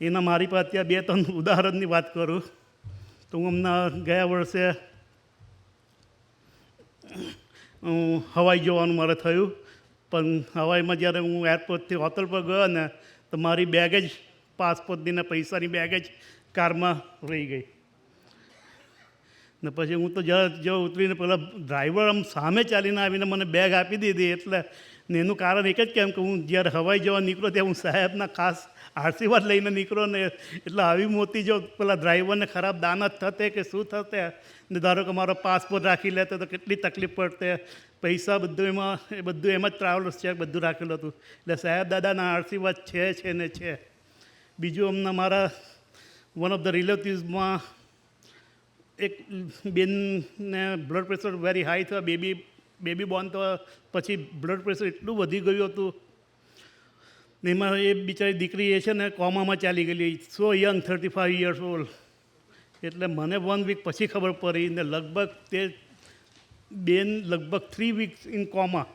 E: એના મારી પાસે ત્યાં 2-3 ઉદાહરણની વાત કરું તો હું હમણાં ગયા વર્ષે હવાઈ જવાનું મારે થયું. પણ હવાઈમાં જ્યારે હું એરપોર્ટથી હોટલ પર ગયો ને તો મારી બેગેજ, પાસપોર્ટની ને પૈસાની બેગેજ કારમાં રહી ગઈ. ને પછી હું તો જો ઉતરીને પહેલાં ડ્રાઈવર આમ સામે ચાલીને આવીને મને બેગ આપી દીધી. એટલે ને એનું કારણ એક જ કેમ કે હું જ્યારે હવાઈ જવા નીકળો ત્યાં હું સાહેબના ખાસ આશીર્વાદ લઈને નીકળો ને. એટલે આવી મોટી જો પેલા ડ્રાઈવરને ખરાબ દાનત થતે કે શું થતે, ને ધારો કે મારો પાસપોર્ટ રાખી લેતો તો કેટલી તકલીફ પડતે. પૈસા બધું એમ જ ટ્રાવેલર્સ ચેક બધું રાખેલું હતું. એટલે સાહેબ દાદાના આશીર્વાદ છે ને છે. બીજું હમણાં મારા વન ઓફ ધ રિલેટિવ્સમાં એક બેનને બ્લડ પ્રેશર વેરી હાઈ થયો. બેબી બોર્ન તો પછી બ્લડ પ્રેશર એટલું વધી ગયું હતું. ને એમાં એ બિચારી દીકરી એ છે ને કોમામાં ચાલી ગયેલી, સો યંગ 35 યર્સ ઓલ્ડ. એટલે મને 1 વીક પછી ખબર પડી ને લગભગ તે બેન લગભગ 3 વીક્સ ઇન કોમા.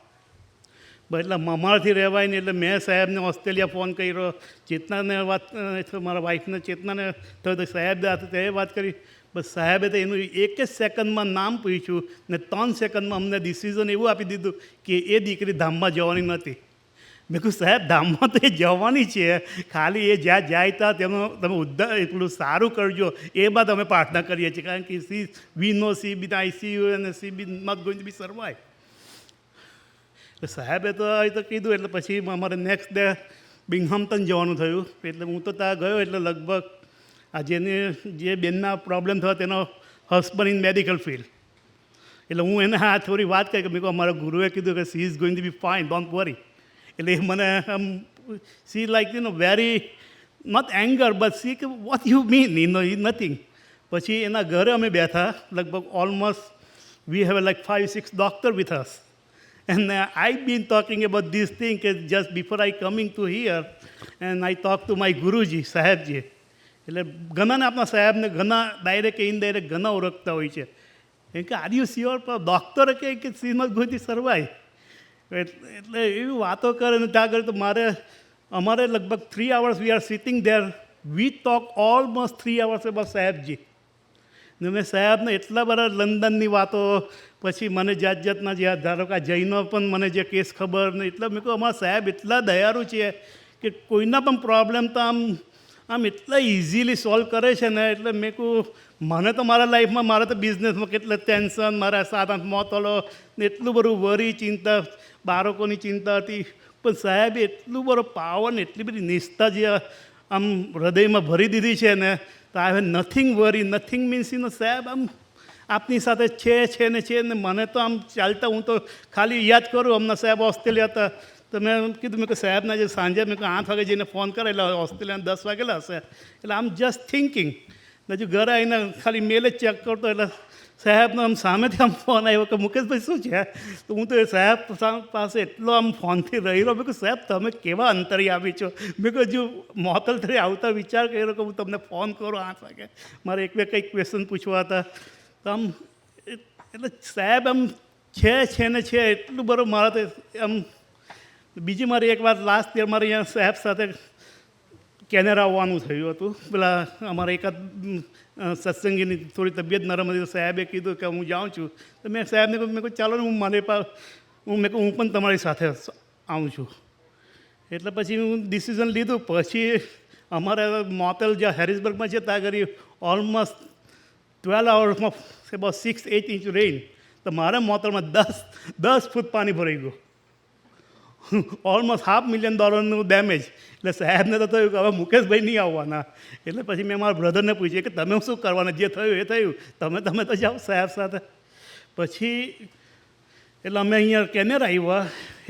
E: એટલે અમારાથી રહેવાય નહીં. એટલે મેં સાહેબને ઓસ્ટ્રેલિયા ફોન કર્યો, ચેતનાને વાત, મારા વાઈફને ચેતનાને થયું તો સાહેબ તે વાત કરી. બસ સાહેબે તો એનું એક જ સેકન્ડમાં નામ પૂછ્યું ને 3 સેકન્ડમાં અમને ડિસિઝન એવું આપી દીધું કે એ દીકરી ધામમાં જવાની નથી. મેં કહ્યું સાહેબ ધામમાં તો એ જવાની છે, ખાલી એ જ્યાં જાય ત્યાં તેનો તમે ઉદ્ધાર એટલું સારું કરજો એ બાદ અમે પ્રાર્થના કરીએ છીએ. કારણ કે we know she be ICU અને she be not going to be survive. એટલે સાહેબે તો એ તો કીધું. એટલે પછી અમારે નેક્સ્ટ ડે બિંગહામ્પટન જવાનું થયું. એટલે હું તો ત્યાં ગયો. એટલે લગભગ આ જે બેનના પ્રોબ્લેમ થયો તેનો હસબન્ડ ઇન મેડિકલ ફિલ્ડ. એટલે હું એને આ થોડી વાત કરી કે મેં કહું અમારા ગુરુએ કીધું કે she is going to be fine, don't worry. એટલે એ મને આમ she like very not anger but she કે વોટ યુ મીન નથિંગ. પછી એના ઘરે અમે બેઠા. લગભગ almost we have like 5-6 doctor with us. And I've been talking about this thing just before I coming to here, and I talked to my Guruji, સાહેબજી. એટલે ઘણાને આપણા સાહેબને ઘણા ડાયરેક્ટ કે ઇનડાયરેક્ટ ઘણા ઓળખતા હોય છે. કેમ કે આર યુ શ્યોર? પણ ડૉક્ટરે કહે કે C must go to survive. એટલે એવી વાતો કરે ને ત્યાં આગળ તો અમારે લગભગ 3 hours we are sitting there. We talk almost 3 hours about સાહેબજી. ને મેં સાહેબને એટલા બધા લંડનની વાતો, પછી મને જાત જાતના જે ધારો કે જૈનો પણ મને જે કેસ ખબર ને, એટલે મેં કહું અમારા સાહેબ એટલા દયાળુ છે કે કોઈના પણ પ્રોબ્લેમ તો આમ એટલા ઇઝીલી સોલ્વ કરે છે ને. એટલે મેં કહું મને તો મારા લાઈફમાં મારે તો બિઝનેસમાં કેટલા ટેન્શન, મારા 7-8 મોતલો ને એટલું બધું વરી ચિંતા, બાળકોની ચિંતા હતી. પણ સાહેબે એટલું બધો પાવર ને એટલી બધી નિષ્ઠા જે આમ હૃદયમાં ભરી દીધી છે ને, તો I have nothing worry. Nothing means સાહેબ આમ આપની સાથે છે ને મને તો આમ ચાલતા હું તો ખાલી યાદ કરું. હમણાં સાહેબ ઓસ્ટ્રેલિયા હતા તો મેં કીધું મેં કે સાહેબના જે સાંજે મેં 8 વાગે જઈને ફોન કરે એટલે ઓસ્ટ્રેલિયાના 10 વાગેલા હશે. એટલે આમ જસ્ટ થિંકિંગ. હજુ ઘરે આવીને ખાલી મેલ જ ચેક કરતો. એટલે સાહેબનો આમ સામેથી આમ ફોન આવ્યો કે મુકેશભાઈ શું છે? તો હું તો એ સાહેબ પાસે એટલો આમ ફોનથી રહ્યો. મેં કહ્યું સાહેબ તમે કેવા અંતરી આવી છો? મેં કહ્યું હજુ મોતલ થઈ આવતા વિચાર કર્યો કે હું તમને ફોન કરું 8 વાગે, મારે એક બે કંઈક ક્વેશ્ચન પૂછવા હતા. તો આમ એટલે સાહેબ આમ છે ને એટલું બરાબર. મારા તો આમ બીજી મારી એક વાત લાસ્ટ યર મારે અહીંયા સાહેબ સાથે કેનેડા આવવાનું થયું હતું. પેલા અમારા એકાદ સત્સંગીની થોડી તબિયત નરમ હતી તો સાહેબે કીધું કે હું જાઉં છું. તો મેં સાહેબને કહ્યું મેં કહ્યું ચાલો ને હું પણ તમારી સાથે આવું છું. એટલે પછી હું ડિસિઝન લીધું. પછી અમારે મોતલ જ્યાં હેરિસબર્ગમાં છે ત્યાં આગળ almost 12 hours about 6-8 inch rain. તો મારા મોતલમાં 10 ફૂટ પાણી ભરાઈ ગયું. Almost $500,000 damage. એટલે સાહેબને તો થયું કે હવે મુકેશભાઈ નહીં આવવાના. એટલે પછી મેં મારા બ્રધરને પૂછ્યું કે તમે શું કરવાના? જે થયું એ થયું, તમે તો જાઓ સાહેબ સાથે. પછી એટલે અમે અહીંયા કેનેડા આવ્યા.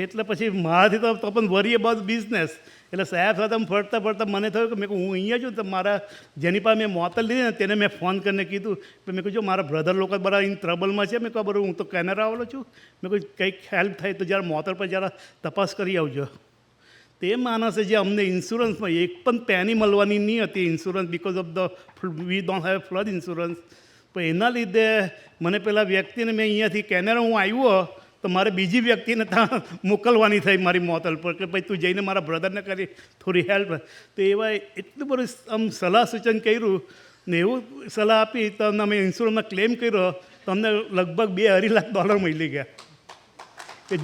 E: એટલે પછી મારાથી તો પણ વરી અબાઉટ બિઝનેસ. એટલે સાહેબ સાથે ફરતા મને થયું કે મેં હું અહીંયા છું. તો મારા જેની પાસે મેં મોતલ લીધી ને તેને મેં ફોન કરીને કીધું કે મેં કહ્યું જો મારા બ્રધર લોકો બધા ઇન ટ્રબલમાં છે. મેં કહું બરાબર હું તો કેનેડા આવેલો છું. મેં કહ્યું કંઈક હેલ્પ થાય તો જ્યારે મોતલ પર જરા તપાસ કરી આવજો. તે માણસે જે અમને ઇન્સ્યોરન્સમાં એક પણ પેની મળવાની નહીં હતી insurance, because of we don't have flood insurance. પણ એના લીધે મને પેલા વ્યક્તિને મેં અહીંયાથી કેનેડા હું આવ્યો તો મારે બીજી વ્યક્તિને ત્યાં મોકલવાની થઈ મારી મોતલ પર કે ભાઈ તું જઈને મારા બ્રધરને કરી થોડી હેલ્પ. તો એવા એટલું બધું આમ સલાહ સૂચન કર્યું ને એવું સલાહ આપી તો અમે ઇન્સ્યોરન્સમાં ક્લેમ કર્યો તો અમને લગભગ $2-2.5 લાખ મળી ગયા. કે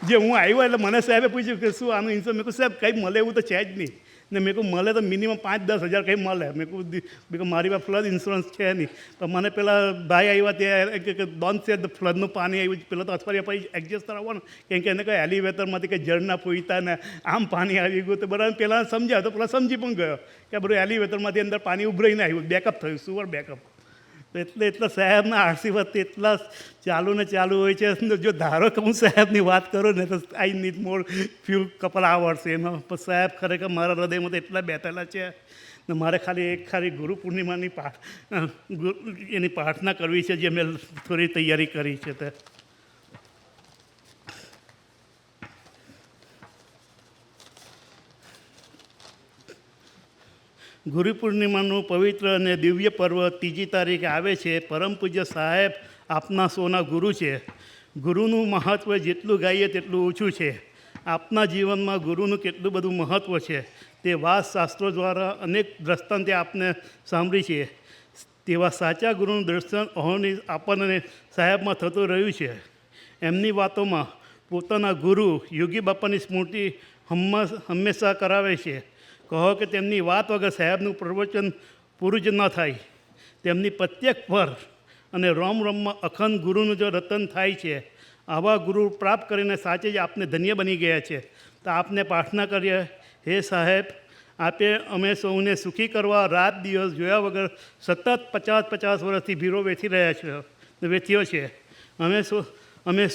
E: જે હું આવ્યો એટલે મને સાહેબે પૂછ્યું કે શું આનું ઇન્સ્યોરન્સ? મેં કહું સાહેબ કંઈ મળે એવું તો છે જ નહીં. ને મેં કહું મળે તો મિનિમમ 5-10 હજાર કંઈ મળે. મેં કહું મારી પાસે ફ્લડ ઇન્સ્યોરન્સ છે નહીં. પણ મને પેલા ભાઈ આવ્યા ત્યાં ડોન્ટ સે ફ્લડનું પાણી આવ્યું પેલા તો અઠવાડિયા પછી એડજસ્ટ કરાવવાનું. કેમ કે એને કંઈ એલિવેટરમાંથી કંઈ ઝરના પૂછતા ને આમ પાણી આવી ગયું. તો બરાબર પહેલાં સમજ્યા તો પેલા સમજી પણ ગયો કે બધું એલિવેટરમાંથી અંદર પાણી ઉભરાઈને આવ્યું, બેકઅપ થયું, સુવર બેકઅપ. એટલે સાહેબના આશીર્વાદ એટલા ચાલુ હોય છે. જો ધારો કે હું સાહેબની વાત કરું ને તો I need more few couple hours એનો. પણ સાહેબ ખરેખર મારા હૃદયમાં તો એટલા બેઠેલા છે ને મારે ખાલી ગુરુ પૂર્ણિમાની એની પ્રાર્થના કરવી છે જે મેં થોડી તૈયારી કરી છે. તે ગુરુ પૂર્ણિમાનું પવિત્ર અને દિવ્ય પર્વ ત્રીજી તારીખે આવે છે. પરમ પૂજ્ય સાહેબ આપના સૌના ગુરુ છે. ગુરુનું મહત્ત્વ જેટલું ગાઈએ તેટલું ઓછું છે. આપના જીવનમાં ગુરુનું કેટલું બધું મહત્ત્વ છે તે વાત શાસ્ત્રો દ્વારા અનેક દ્રષ્ટાંતે આપને સાંભળી છે. તેવા સાચા ગુરુનું દર્શન અહોની આપણને સાહેબમાં થતું રહ્યું છે. એમની વાતોમાં પોતાના ગુરુ યોગી બાપાની સ્મૃતિ હંમેશા કરાવે છે. કહો કે તેમની વાત વગર સાહેબનું પ્રવચન પૂરું જ ન થાય. તેમની પ્રત્યેક પર અને રોમ રોમમાં અખંડ ગુરુનું જો રતન થાય છે. આવા ગુરુ પ્રાપ્ત કરીને સાચે જ આપને ધન્ય બની ગયા છે. તો આપને પ્રાર્થના કરીએ, હે સાહેબ, આપે અમે સૌને સુખી કરવા રાત દિવસ જોયા વગર સતત 50 વર્ષથી ભીરો વેચી રહ્યા છે, વેચ્યો છે. અમે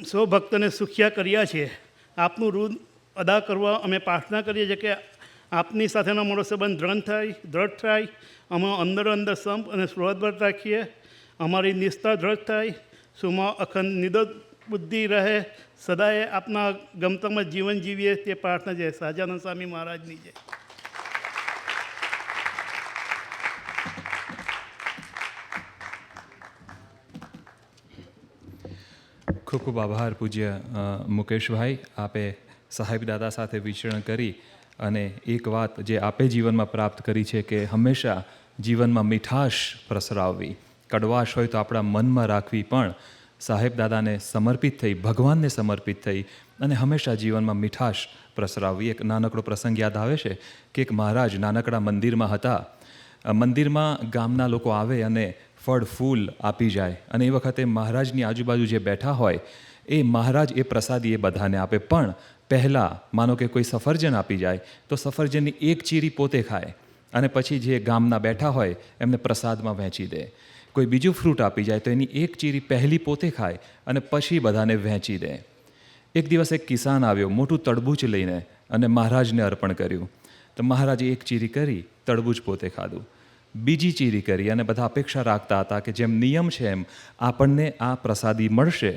E: સૌ ભક્તને સુખ્યા કર્યા છે. આપનું ઋણ અદા કરવા અમે પ્રાર્થના કરીએ છીએ કે આપની સાથેનો અમારો સંબંધ દ્રઢ થાય. અમે અંદર સંપ અને સ્વર્ધવત રાખીએ. અમારી નિષ્ઠા દ્રઢ થાય. સુમાં અખંડ નિડર બુદ્ધિ રહે. સદાય આપના ગમતામાં જીવન જીવીએ તે પ્રાર્થના છે. સહજાનંદ સ્વામી મહારાજની જય.
A: ખૂબ ખૂબ આભાર પૂજ્ય મુકેશભાઈ. આપે સાહેબ દાદા સાથે વિચરણ કરી અને એક વાત જે આપે જીવનમાં પ્રાપ્ત કરી છે કે હંમેશા જીવનમાં મીઠાશ પ્રસરાવવી, કડવાશ હોય તો આપણા મનમાં રાખવી, પણ સાહેબ દાદાને સમર્પિત થઈ, ભગવાનને સમર્પિત થઈ અને હંમેશા જીવનમાં મીઠાશ પ્રસરાવવી. એક નાનકડો પ્રસંગ યાદ આવે છે કે એક મહારાજ નાનકડા મંદિરમાં હતા. મંદિરમાં ગામના લોકો આવે અને ફળ ફૂલ આપી જાય અને એ વખતે મહારાજની આજુબાજુ જે બેઠા હોય એ મહારાજ એ પ્રસાદી એ બધાને આપે. પણ પહેલાં માનો કે કોઈ સફરજન આપી જાય તો સફરજનની એક ચીરી પોતે ખાય અને પછી જે ગામના બેઠા હોય એમને પ્રસાદમાં વહેંચી દે. કોઈ બીજું ફ્રૂટ આપી જાય તો એની એક ચીરી પહેલી પોતે ખાય અને પછી બધાને વહેંચી દે. એક દિવસ એક કિસાન આવ્યો મોટું તડબૂચ લઈને અને મહારાજને અર્પણ કર્યું. તો મહારાજે એક ચીરી કરી, તડબૂચ પોતે ખાધું. બીજી ચીરી કરી અને બધા અપેક્ષા રાખતા હતા કે જેમ નિયમ છે એમ આપણને આ પ્રસાદી મળશે,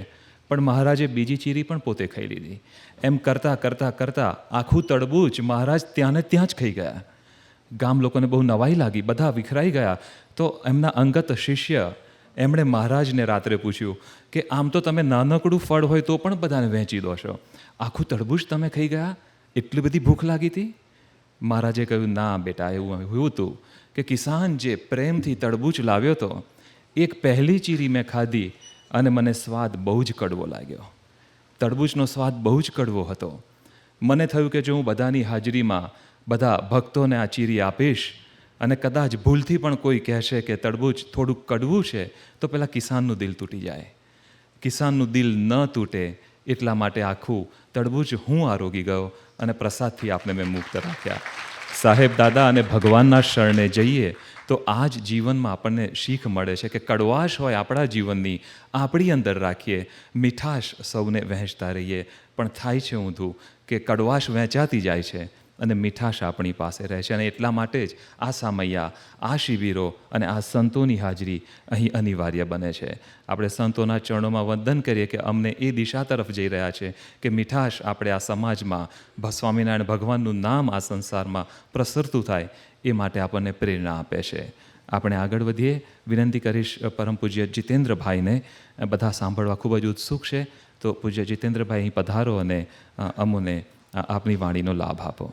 A: પણ મહારાજે બીજી ચીરી પણ પોતે ખાઈ લીધી. એમ કરતાં કરતાં કરતાં આખું તડબૂચ મહારાજ ત્યાં ને ત્યાં જ ખાઈ ગયા. ગામ લોકોને બહુ નવાઈ લાગી, બધા વિખરાઈ ગયા. તો એમના અંગત શિષ્ય એમણે મહારાજને રાત્રે પૂછ્યું કે આમ તો તમે નાનકડું ફળ હોય તો પણ બધાને વહેંચી દો છો, આખું તડબૂચ તમે ખાઈ ગયા, એટલી બધી ભૂખ લાગી હતી? મહારાજે કહ્યું, ના બેટા, એવું હતું કે કિસાન જે પ્રેમથી તડબૂચ લાવ્યો હતો, એક પહેલી ચીરી મેં ખાધી અને મને સ્વાદ બહુ જ કડવો લાગ્યો. તડબૂચનો સ્વાદ બહુ જ કડવો હતો. મને થયું કે જો હું બધાની હાજરીમાં બધા ભક્તોને આ ચીરી આપીશ અને કદાચ ભૂલથી પણ કોઈ કહેશે કે તડબૂચ થોડુંક કડવું છે તો પેલા કિસાનનું દિલ તૂટી જાય. કિસાનનું દિલ ન તૂટે એટલા માટે આખું તડબૂચ હું આરોગી ગયો અને પ્રસાદથી આપને મેં મુક્ત રાખ્યા. સાહેબ દાદા અને ભગવાનના શરણે જઈએ તો આ જ જીવનમાં આપણને શીખ મળે છે કે કડવાશ હોય આપણા જીવનની, આપણી અંદર રાખીએ, મીઠાશ સૌને વહેંચતા રહીએ. પણ થાય છે ઊંધું કે કડવાશ વહેંચાતી જાય છે અને મીઠાશ આપણી પાસે રહે છે. અને એટલા માટે જ આ સામૈયા, આ શિબિરો અને આ સંતોની હાજરી અહીં અનિવાર્ય બને છે. આપણે સંતોના ચરણોમાં વંદન કરીએ કે અમને એ દિશા તરફ જઈ રહ્યા છે કે મીઠાશ આપણે આ સમાજમાં, સ્વામિનારાયણ ભગવાનનું નામ આ સંસારમાં પ્રસરતું થાય, એ માટે આપણને પ્રેરણા આપે છે. આપણે આગળ વધીએ. વિનંતી કરીશ પરમ પૂજ્ય જીતેન્દ્રભાઈને, બધા સાંભળવા ખૂબ જ ઉત્સુક છે. તો પૂજ્ય જીતેન્દ્રભાઈ અહીં પધારો અને અમોને આપની વાણીનો લાભ આપો.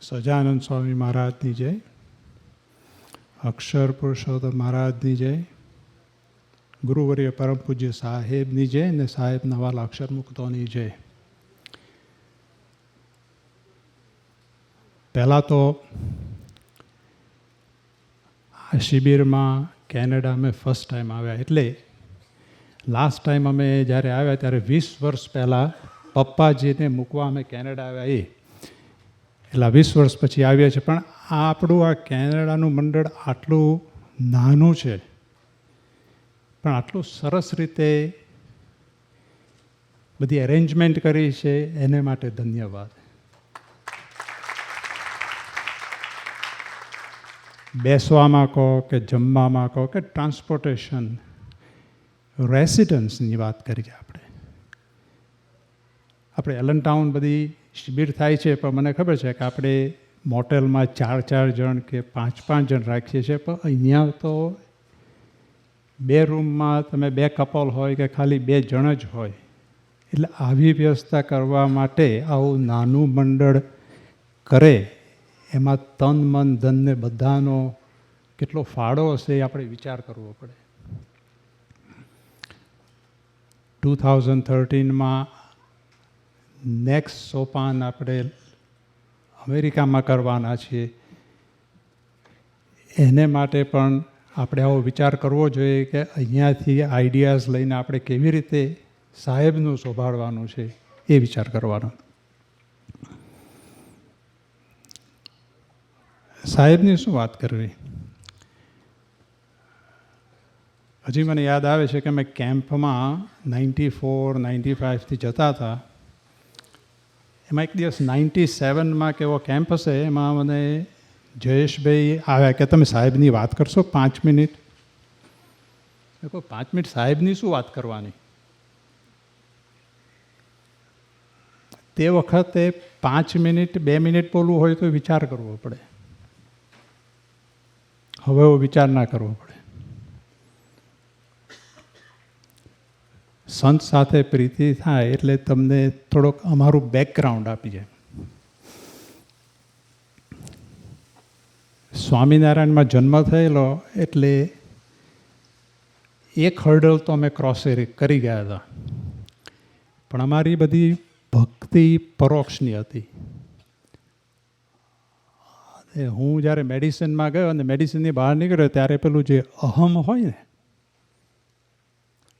F: સહજાનંદ સ્વામી મહારાજની જય, અક્ષર પુરુષોત્તમ મહારાજની જય, ગુરુવર્ય પરમ પૂજ્ય સાહેબની જય અને સાહેબના વાલા અક્ષર મુક્તોની જય. પહેલાં તો આ શિબિરમાં કેનેડા અમે ફર્સ્ટ ટાઈમ આવ્યા. એટલે લાસ્ટ ટાઈમ અમે જ્યારે આવ્યા ત્યારે 20 વર્ષ પહેલાં પપ્પાજીને મૂકવા અમે કેનેડા આવ્યા. એટલા 20 વર્ષ પછી આવ્યા છે, પણ આપણું આ કેનેડાનું મંડળ આટલું નાનું છે, પણ આટલું સરસ રીતે બધી અરેન્જમેન્ટ કરી છે, એને માટે ધન્યવાદ. બેસવામાં કહો કે જમવામાં કહો કે ટ્રાન્સપોર્ટેશન, રેસિડન્સની વાત કરીએ આપણે એલનટાઉન બધી શિબિર થાય છે, પણ મને ખબર છે કે આપણે મોટેલમાં 4 જણ કે 5 જણ રાખીએ છીએ, પણ અહીંયા તો 2 રૂમમાં તમે 2 કપલ હોય કે ખાલી 2 જણ જ હોય, એટલે આવી વ્યવસ્થા કરવા માટે આવું નાનું મંડળ કરે, એમાં તન મન ધનને બધાનો કેટલો ફાળો હશે એ આપણે વિચાર કરવો પડે. 2013માં નેક્સ્ટ સોપાન આપણે અમેરિકામાં કરવાના છીએ, એને માટે પણ આપણે આવો વિચાર કરવો જોઈએ કે અહીંયાથી આઈડિયાઝ લઈને આપણે કેવી રીતે સાહેબનું સંભાળવાનું છે એ વિચાર કરવાનો. સાહેબની શું વાત કરવી, હજી મને યાદ આવે છે કે મેં કેમ્પમાં 94-95થી જતા હતા, એમાં એક દિવસ 97માં કે એવો કેમ્પ હશે, એમાં મને જયેશભાઈ આવ્યા કે તમે સાહેબની વાત કરશો 5 મિનિટ. મેં કહું 5 મિનિટ સાહેબની શું વાત કરવાની. તે વખતે 5 મિનિટ 2 મિનિટ બોલવું હોય તો વિચાર કરવો પડે, હવે એવો વિચાર ના કરવો પડે. સંત સાથે પ્રીતિ થાય એટલે તમને થોડોક અમારું બેકગ્રાઉન્ડ આપી જાય. સ્વામિનારાયણમાં જન્મ થયેલો એટલે એક હર્ડલ તો અમે ક્રોસ કરી ગયા હતા, પણ અમારી બધી ભક્તિ પરોક્ષની હતી. હું જ્યારે મેડિસિનમાં ગયો અને મેડિસિનની બહાર નીકળ્યો ત્યારે પેલું જે અહમ હોય ને,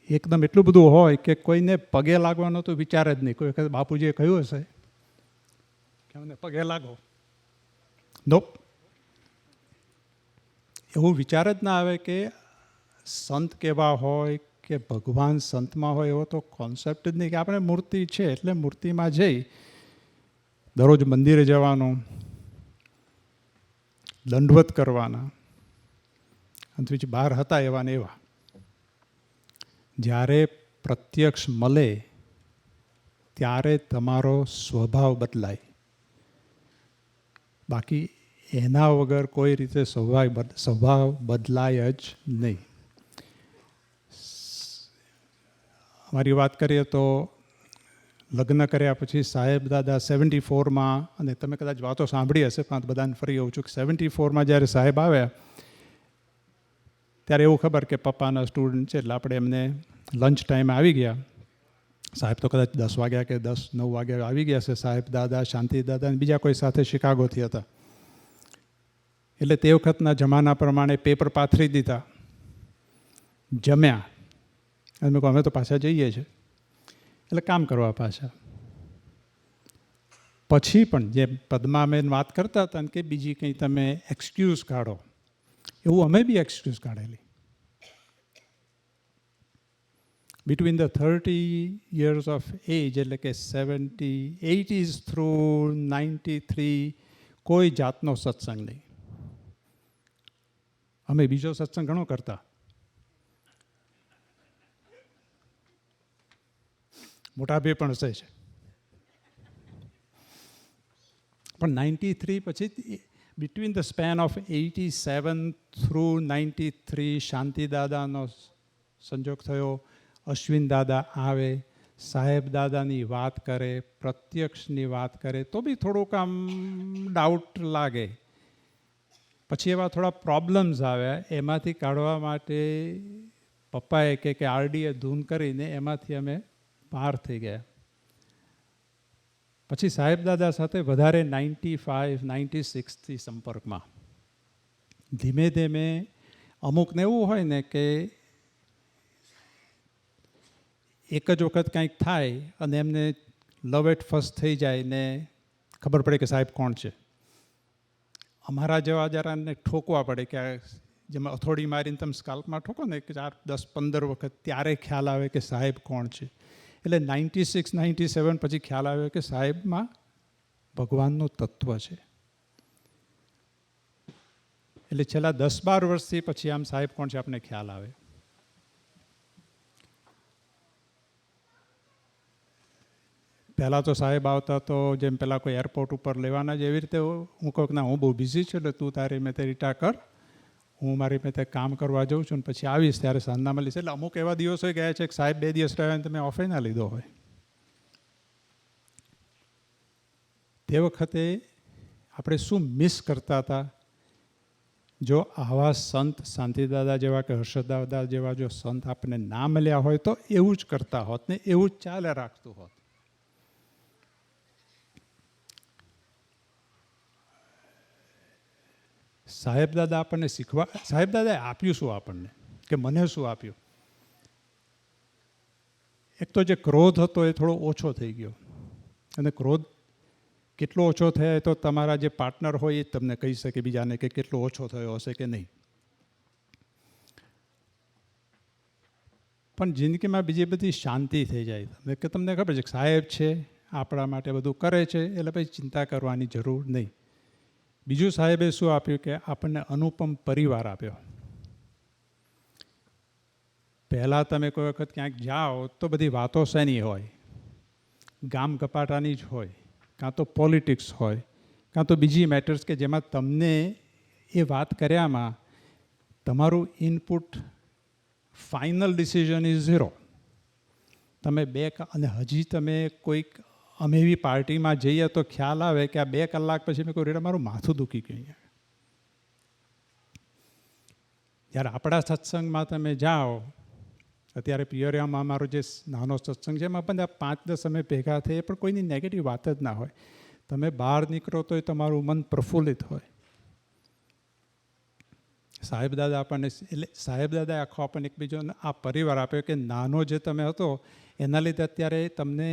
F: એકદમ એટલું બધું હોય કે કોઈને પગે લાગવાનો તો વિચાર જ નહીં. કોઈ વખત બાપુજીએ કહ્યું હશે કે મને પગે લાગો, નો, એવું વિચાર જ ના આવે કે સંત કેવા હોય કે ભગવાન સંતમાં હોય, એવો તો કોન્સેપ્ટ જ નહીં. કે આપણે મૂર્તિ છે એટલે મૂર્તિમાં જઈ દરરોજ મંદિરે જવાનું, દંડવત કરવાના, અને પછી બહાર હતા એવા ને એવા. જ્યારે પ્રત્યક્ષ મળે ત્યારે તમારો સ્વભાવ બદલાય, બાકી એના વગર કોઈ રીતે સ્વભાવ બદલાય જ નહીં. અમારી વાત કરીએ તો લગ્ન કર્યા પછી સાહેબ દાદા 74માં, અને તમે કદાચ વાતો સાંભળી હશે પણ બધાને ફરી કહું છું કે 74માં જ્યારે સાહેબ આવ્યા ત્યારે એવું ખબર કે પપ્પાના સ્ટુડન્ટ છે એટલે આપણે એમને લંચ ટાઈમે આવી ગયા. સાહેબ તો કદાચ 10 વાગ્યા કે 10-9 વાગ્યા આવી ગયા છે. સાહેબ દાદા, શાંતિ દાદા અને બીજા કોઈ સાથે શિકાગોથી હતા. એટલે તે વખતના જમાના પ્રમાણે પેપર પાથરી દીધા, જમ્યા, અને મેં કહું અમે તો પાછા જઈએ છીએ, એટલે કામ કરવા પાછા. પછી પણ જે પદ્માબેન વાત કરતા હતા કે બીજી કંઈ તમે એક્સક્યુઝ કાઢો, એવું અમે બી એક્સક્યુઝ કાઢેલી. Between the 30 years of age, એટલે કે 80s થ્રુ 93, કોઈ જાતનો સત્સંગ નહીં. અમે બીજો સત્સંગ ઘણો કરતા, મોટા ભાઈ પણ હશે છે, પણ 93 પછી between the span of 87 through 93 શાંતિ દાદાનો સંજોગ થયો. અશ્વિન દાદા આવે, સાહેબ દાદાની વાત કરે, પ્રત્યક્ષની વાત કરે તો બી થોડુંક આમ ડાઉટ લાગે. પછી એવા થોડા પ્રોબ્લેમ્સ આવ્યા, એમાંથી કાઢવા માટે પપ્પાએ કે આરડીએ ધૂન કરીને એમાંથી અમે બહાર થઈ ગયા. પછી સાહેબ દાદા સાથે વધારે 95-96થી સંપર્કમાં. ધીમે ધીમે અમુકને એવું હોય ને કે એક જ વખત કંઈક થાય અને એમને લવ એટ ફર્સ્ટ થઈ જાય ને ખબર પડે કે સાહેબ કોણ છે, અમારા જેવાજરાને ઠોકવા પડે કે જેમાં હથોડી મારીને તમે સ્કાલ્પમાં ઠોકો ને કે 4, 10, 15 વખત, ત્યારે ખ્યાલ આવે કે સાહેબ કોણ છે. એટલે 96, 97 પછી ખ્યાલ આવ્યો કે સાહેબમાં ભગવાનનું તત્વ છે. એટલે છેલ્લા 10-12 વર્ષથી પછી આમ સાહેબ કોણ છે આપણને ખ્યાલ આવે. પહેલાં તો સાહેબ આવતા તો જેમ પહેલાં કોઈ એરપોર્ટ ઉપર લેવાના જ, એવી રીતે હું કહું કે ના હું બહુ બિઝી છું એટલે તું તારી મેં તે રીટા કર, હું મારી મેં તે કામ કરવા જાઉં છું ને પછી આવીશ ત્યારે સાંજના મળીશ. એટલે અમુક એવા દિવસો ગયા છે કે સાહેબ 2 દિવસ રહ્યા ને તમે ઓફે ના લીધો હોય. તે વખતે આપણે શું મિસ કરતા હતા? જો આવા સંત શાંતિદાદા જેવા કે હર્ષદાદા જેવા જો સંત આપણને ના મળ્યા હોય તો એવું જ કરતા હોત ને એવું જ ચાલે રાખતું હોત. સાહેબદાદા આપણને શીખવા, સાહેબદાદાએ આપ્યું શું આપણને, કે મને શું આપ્યું? એક તો જે ક્રોધ હતો એ થોડો ઓછો થઈ ગયો. અને ક્રોધ કેટલો ઓછો થયો તો તમારા જે પાર્ટનર હોય એ તમને કહી શકે બીજાને કે કેટલો ઓછો થયો હશે કે નહીં. પણ જિંદગીમાં બીજી બધી શાંતિ થઈ જાય કે તમને ખબર છે કે સાહેબ છે આપણા માટે બધું કરે છે એટલે પછી ચિંતા કરવાની જરૂર નહીં. બીજું સાહેબે શું આપ્યું કે આપણને અનુપમ પરિવાર આપ્યો. પહેલાં તમે કોઈ વખત ક્યાંક જાઓ તો બધી વાતો શેની હોય? ગામ કપાટાની જ હોય, કાં તો પોલિટિક્સ હોય, કાં તો બીજી મેટર્સ કે જેમાં તમને એ વાત કર્યામાં તમારું ઇનપુટ, ફાઇનલ ડિસિઝન ઇઝ 0. તમે અને હજી તમે કોઈક અમે એવી પાર્ટીમાં જઈએ તો ખ્યાલ આવે કે આ 2 કલાક પછી મેં કહ્યું રેડા મારું માથું દુખી ગયું. જ્યારે આપણા સત્સંગમાં તમે જાઓ, અત્યારે પિયરિયામાં અમારો જે નાનો સત્સંગ છે એમાં બધા 5-10 અમે ભેગા થઈએ પણ કોઈની નેગેટિવ વાત જ ના હોય. તમે બહાર નીકળો તો તમારું મન પ્રફુલ્લિત હોય. સાહેબદાદા આપણને, એટલે સાહેબદાદાએ આખો આપણને એક બીજો આ પરિવાર આપ્યો કે નાનો જે તમે હતો એના લીધે અત્યારે તમને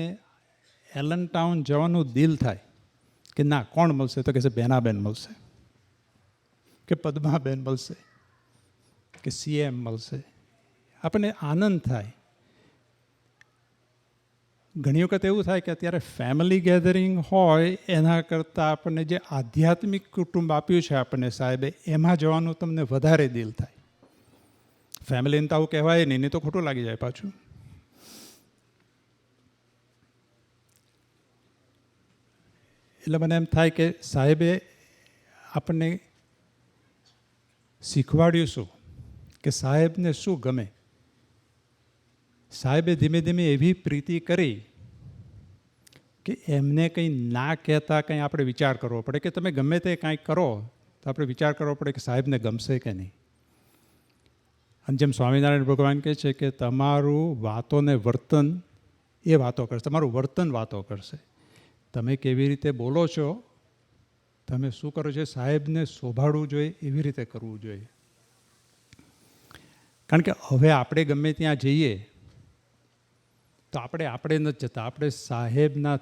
F: એલન ટાઉન જવાનું દિલ થાય કે ના કોણ મળશે, તો કે બેનાબેન મળશે, કે પદ્માબેન મળશે, કે CM મળશે. આપણને આનંદ થાય. ઘણી વખત એવું થાય કે અત્યારે ફેમિલી ગેધરિંગ હોય એના કરતાં આપણને જે આધ્યાત્મિક કુટુંબ આપ્યું છે આપણને સાહેબે, એમાં જવાનું તમને વધારે દિલ થાય. ફેમિલીને તો આવું કહેવાય નહીં તો ખોટું લાગી જાય પાછું. એટલે મને એમ થાય કે સાહેબે આપણને શીખવાડ્યું શું, કે સાહેબને શું ગમે. સાહેબે ધીમે ધીમે એવી પ્રીતિ કરી કે એમને કંઈ ના કહેતા કંઈ આપણે વિચાર કરવો પડે કે તમે ગમે તે કાંઈક કરો તો આપણે વિચાર કરવો પડે કે સાહેબને ગમશે કે નહીં. અને જેમ સ્વામિનારાયણ ભગવાન કહે છે કે તમારું વાતોને વર્તન એ વાતો કરશે, તમારું વર્તન વાતો કરશે. તમે કેવી રીતે બોલો છો, તમે શું કરો છો, સાહેબને શોભાડવું જોઈએ એવી રીતે કરવું જોઈએ. કારણ કે હવે આપણે ગમે ત્યાં જઈએ તો આપણે નથી જતા, આપણે સાહેબના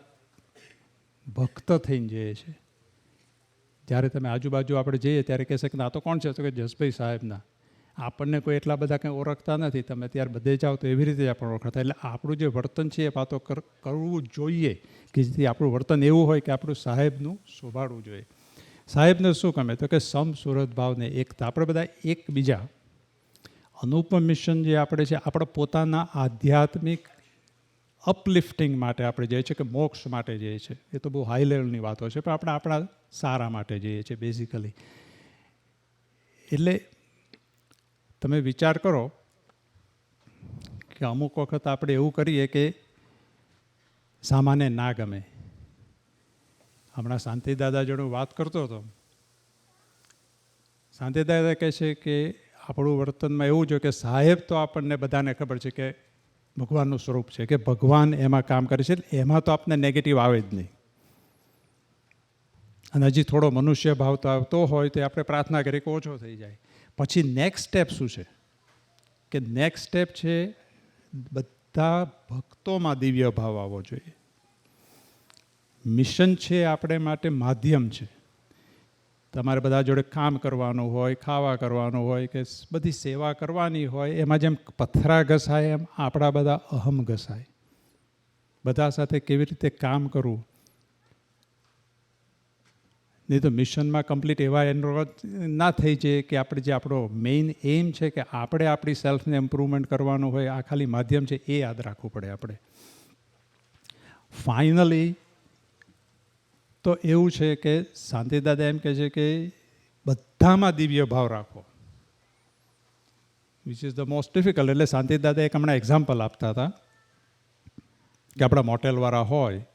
F: ભક્ત થઈને જઈએ છીએ. જ્યારે તમે આજુબાજુ આપણે જઈએ ત્યારે કહેશે કે આ તો કોણ છે, તો કે જસભાઈ સાહેબના. આપણને કોઈ એટલા બધા કંઈ ઓળખતા નથી, તમે ત્યારે બધે જાઓ તો એવી રીતે જ આપણે ઓળખતા. એટલે આપણું જે વર્તન છે એ વાતો કરવું જોઈએ કે જેથી આપણું વર્તન એવું હોય કે આપણું સાહેબનું શોભાડવું જોઈએ. સાહેબને શું ગમે તો કે સમ સુરત ભાવને એકતા. આપણે બધા એકબીજા અનુપમ મિશન જે આપણે છે આપણા પોતાના આધ્યાત્મિક અપલિફ્ટિંગ માટે આપણે જઈએ છીએ, કે મોક્ષ માટે જઈએ છીએ. એ તો બહુ હાઈ લેવલની વાતો છે પણ આપણે આપણા સારા માટે જઈએ છીએ બેઝિકલી. એટલે તમે વિચાર કરો કે અમુક વખત આપણે એવું કરીએ કે સામાન્ય ના ગમે. હમણાં શાંતિદાદા જોડે હું વાત કરતો હતો. શાંતિદાદા કહે છે કે આપણું વર્તનમાં એવું જોઈએ કે સાહેબ તો આપણને બધાને ખબર છે કે ભગવાનનું સ્વરૂપ છે, કે ભગવાન એમાં કામ કરે છે, એમાં તો આપણને નેગેટિવ આવે જ નહીં. અને હજી થોડો મનુષ્ય ભાવ તો આવતો હોય તો આપણે પ્રાર્થના કરીએ કે ઓછો થઈ જાય. પછી નેક્સ્ટ સ્ટેપ શું છે, કે નેક્સ્ટ સ્ટેપ છે બધા ભક્તોમાં દિવ્ય ભાવ આવવો જોઈએ. મિશન છે આપણે માટે માધ્યમ છે. તમારે બધા જોડે કામ કરવાનું હોય, ખાવા કરવાનું હોય કે બધી સેવા કરવાની હોય, એમાં જેમ પથરા ઘસાય એમ આપણા બધા અહમ ઘસાય. બધા સાથે કેવી રીતે કામ કરવું, નહીં તો મિશનમાં કમ્પ્લીટ એવા એનરોલ ના થઈ જાય કે આપણે જે આપણો મેઇન એમ છે કે આપણે આપણી સેલ્ફને ઇમ્પ્રુવમેન્ટ કરવાનું હોય, આ ખાલી માધ્યમ છે એ યાદ રાખવું પડે આપણે. ફાઇનલી તો એવું છે કે શાંતિદાદા એમ કહે છે કે બધામાં દિવ્ય ભાવ રાખો, which is the most difficult. એટલે શાંતિદાદા એક હમણાં એક્ઝામ્પલ આપતા હતા કે આપણા મોટેલવાળા હોય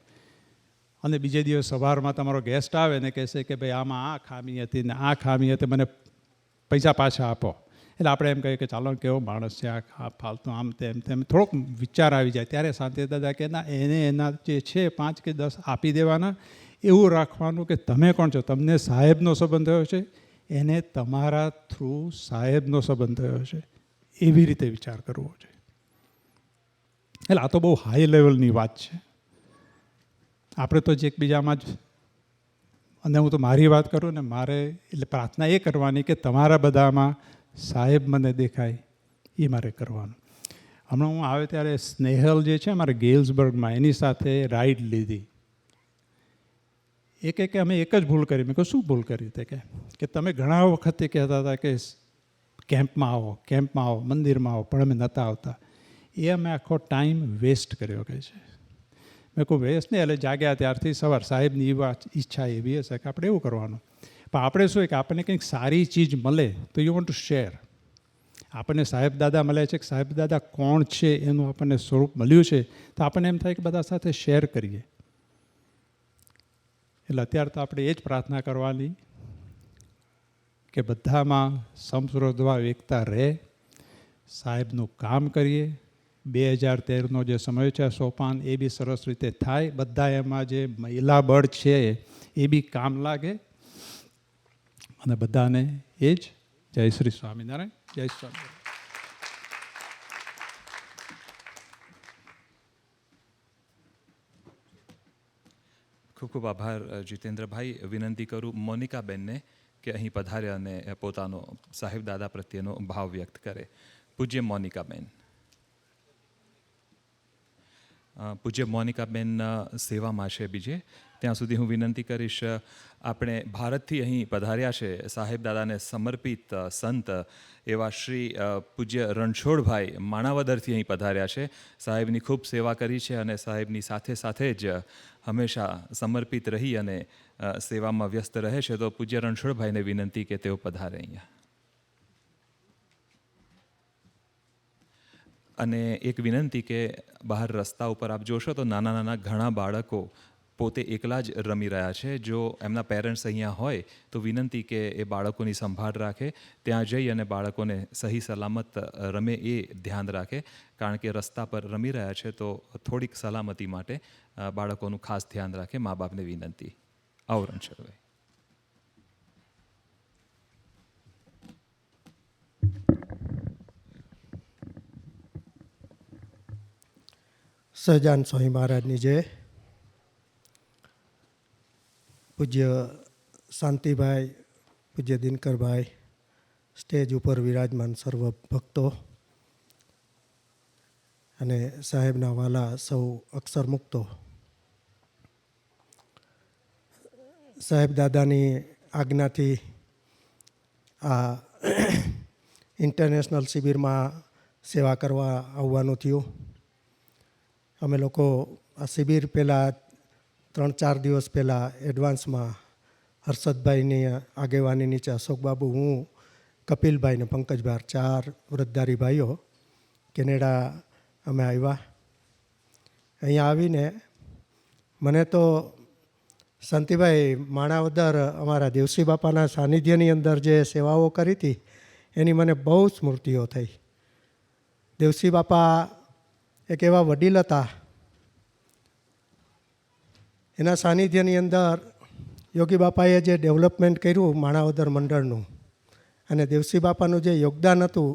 F: અને બીજે દિવસ સવારમાં તમારો ગેસ્ટ આવે ને કહેશે કે ભાઈ આમાં આ ખામી હતી ને આ ખામી હતી, મને પૈસા પાછા આપો. એટલે આપણે એમ કહીએ કે ચાલો કેવો માણસ છે, આ ફાલતુ આમ તેમ થોડોક વિચાર આવી જાય. ત્યારે શાંતિદાદા કે ના, એને એના જે છે 5 કે 10 આપી દેવાના. એવું રાખવાનું કે તમે કોણ છો, તમને સાહેબનો સંબંધ થયો છે, એને તમારા થ્રુ સાહેબનો સંબંધ થયો છે, એવી રીતે વિચાર કરવો છે. એટલે આ તો બહુ હાઈ લેવલની વાત છે. આપણે તો જે એકબીજામાં જ, અને હું તો મારી વાત કરું ને, મારે એટલે પ્રાર્થના એ કરવાની કે તમારા બધામાં સાહેબ મને દેખાય, એ મારે કરવાનું. હમણાં હું આવે ત્યારે સ્નેહલ જે છે અમારે ગેલ્સબર્ગમાં, એની સાથે રાઈડ લીધી. એ કે અમે એક જ ભૂલ કરી. મેં કહ્યું શું ભૂલ કરી? તે કે તમે ઘણા વખતે કહેતા હતા કે કેમ્પમાં આવો, મંદિરમાં આવો, પણ અમે નહોતા આવતા. એ અમે આખો ટાઈમ વેસ્ટ કર્યો કહે છે. મેં કહું વેસ્ટ નહીં, એટલે જાગ્યા ત્યારથી સવાર સાહેબની ઈચ્છા એવી હશે કે આપણે એવું કરવાનું. પણ આપણે શું કે આપણને કંઈક સારી ચીજ મળે તો યુ વોન્ટ ટુ શેર. આપણને સાહેબ દાદા મળે છે કે સાહેબ દાદા કોણ છે એનું આપણને સ્વરૂપ મળ્યું છે, તો આપણને એમ થાય કે બધા સાથે શેર કરીએ. એટલે અત્યારે તો આપણે એ જ પ્રાર્થના કરવાની કે બધામાં સમસ્રોધવા એકતા રહે, સાહેબનું કામ કરીએ. 2013નો જે સમય છે સોપાન, એ બી સરસ રીતે થાય. બધા એમાં જે મહિલા બળ છે એ બી કામ લાગે. અને બધાને એ જ જય શ્રી સ્વામિનારાયણ. જય સ્વામિનારાયણ.
A: ખૂબ ખૂબ આભાર જીતેન્દ્રભાઈ. વિનંતી કરું મોનિકાબેનને કે અહીં પધારે અને પોતાનો સાહેબ દાદા પ્રત્યેનો ભાવ વ્યક્ત કરે. પૂજ્ય મોનિકાબેન. પૂજ્ય મોનિકાબેન સેવામાં છે બીજે. ત્યાં સુધી હું વિનંતી કરીશ, આપણે ભારતથી અહીં પધાર્યા છે સાહેબ દાદાને સમર્પિત સંત એવા શ્રી પૂજ્ય રણછોડભાઈ માણાવદરથી અહીં પધાર્યા છે. સાહેબની ખૂબ સેવા કરી છે અને સાહેબની સાથે સાથે જ હંમેશા સમર્પિત રહી અને સેવામાં વ્યસ્ત રહે છે. તો પૂજ્ય રણછોડભાઈને વિનંતી કે તેઓ પધારે અહીંયા. અને એક વિનંતી કે બહાર રસ્તા ઉપર આપ જોશો તો નાના નાના ઘણા બાળકો પોતે એકલા જ રમી રહ્યા છે. જો એમના પેરેન્ટ્સ અહીંયા હોય તો વિનંતી કે એ બાળકોની સંભાળ રાખે, ત્યાં જઈ અને બાળકોને સહી સલામત રમે એ ધ્યાન રાખે. કારણ કે રસ્તા પર રમી રહ્યા છે તો થોડીક સલામતી માટે બાળકોનું ખાસ ધ્યાન રાખે. મા બાપને વિનંતી. આવો રણછોડભાઈ.
G: સહજાન સ્વામી મહારાજની જય. પૂજ્ય શાંતિભાઈ, પૂજ્ય દિનકરભાઈ, સ્ટેજ ઉપર વિરાજમાન સર્વ ભક્તો અને સાહેબના વાલા સૌ અક્ષર મુક્તો. સાહેબ દાદાની આજ્ઞાથી આ ઇન્ટરનેશનલ શિબિરમાં સેવા કરવા આવવાનું થયું. અમે લોકો આ શિબિર પહેલાં 3-4 દિવસ પહેલાં એડવાન્સમાં હર્ષદભાઈની આગેવાની નીચે અશોકબાબુ, હું, કપિલભાઈ ને પંકજભાઈ, 4 વ્રતધારી ભાઈઓ કેનેડા અમે આવ્યા. અહીંયા આવીને મને તો શાંતિભાઈ માણાવદર અમારા દેવસી બાપાના સાનિધ્યની અંદર જે સેવાઓ કરી હતી એની મને બહુ સ્મૃતિઓ થઈ. દેવસી બાપા એક એવા વડીલ હતા, એના સાનિધ્યની અંદર યોગી બાપાએ જે ડેવલપમેન્ટ કર્યું માણાવદર મંડળનું, અને દેવસી બાપાનું જે યોગદાન હતું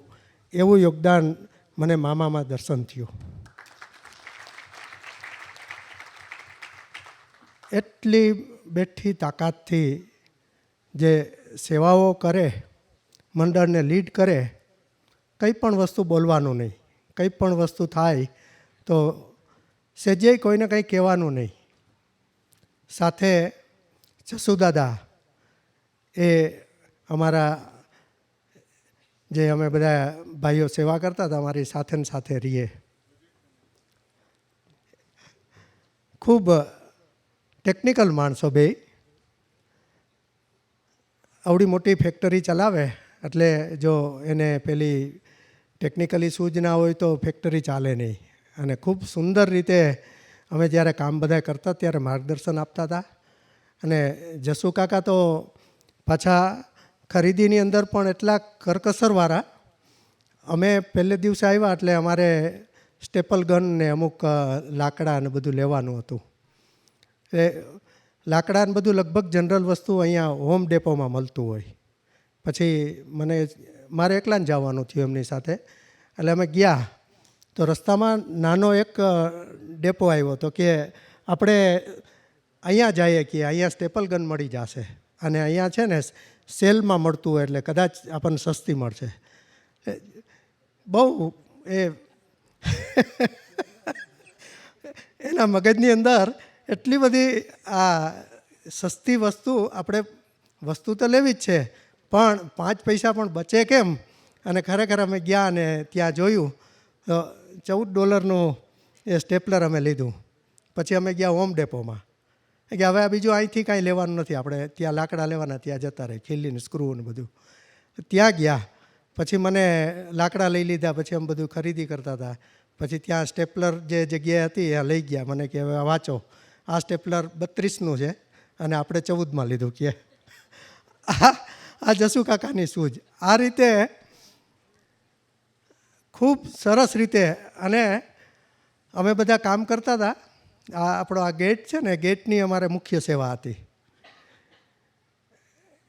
G: એવું યોગદાન મને મામામાં દર્શન થયું. એટલી બેઠી તાકાતથી જે સેવાઓ કરે, મંડળને લીડ કરે, કંઈ પણ વસ્તુ બોલવાનું નહીં, કંઈ પણ વસ્તુ થાય તો સહેજે કોઈને કંઈ કહેવાનું નહીં. સાથે જસુદાદા એ અમારા જે અમે બધા ભાઈઓ સેવા કરતા હતા અમારી સાથે ને સાથે રહીએ. ખૂબ ટેકનિકલ માણસો બે, આવડી મોટી ફેક્ટરી ચલાવે એટલે જો એને પેલી ટેકનિકલી સૂઝ ના હોય તો ફેક્ટરી ચાલે નહીં. અને ખૂબ સુંદર રીતે અમે જ્યારે કામ બધા કરતા ત્યારે માર્ગદર્શન આપતા હતા. અને જસુ કાકા તો પાછા ખરીદીની અંદર પણ એટલા કરકસરવાળા. અમે પહેલે દિવસે આવ્યા એટલે અમારે સ્ટેપલ ગન ને અમુક લાકડા ને બધું લેવાનું હતું. એ લાકડા ને બધું લગભગ જનરલ વસ્તુ અહીંયા હોમ ડેપોમાં મળતું હોય. પછી મારે એકલાને જવાનું થયું એમની સાથે. એટલે અમે ગયા તો રસ્તામાં નાનો એક ડેપો આવ્યો હતો કે આપણે અહીંયા જઈએ કે અહીંયા સ્ટેપલ ગન મળી જશે અને અહીંયા છે ને સેલમાં મળતું હોય એટલે કદાચ આપણને સસ્તી મળશે. બહુ એ એના મગજની અંદર એટલી બધી આ સસ્તી વસ્તુ, આપણે વસ્તુ તો લેવી જ છે પણ 5 પૈસા પણ બચે કેમ. અને ખરેખર અમે ગયા અને ત્યાં જોયું તો $14 એ સ્ટેપલર અમે લીધું. પછી અમે ગયા હોમ ડેપોમાં કે હવે આ બીજું અહીંથી કાંઈ લેવાનું નથી, આપણે ત્યાં લાકડા લેવાના, ત્યાં જતા રહે, ખીલીને સ્ક્રૂ ને બધું. ત્યાં ગયા પછી મને લાકડા લઈ લીધા. પછી અમે બધું ખરીદી કરતા હતા. પછી ત્યાં સ્ટેપલર જે જગ્યાએ હતી એ લઈ ગયા. મને કે હવે વાંચો, આ સ્ટેપલર 32નું છે અને આપણે 14માં લીધું કે આ જસુ કાકાની સૂઝ. આ રીતે ખૂબ સરસ રીતે અને અમે બધા કામ કરતા હતા. આપણો આ ગેટ છે ને, ગેટની અમારે મુખ્ય સેવા હતી.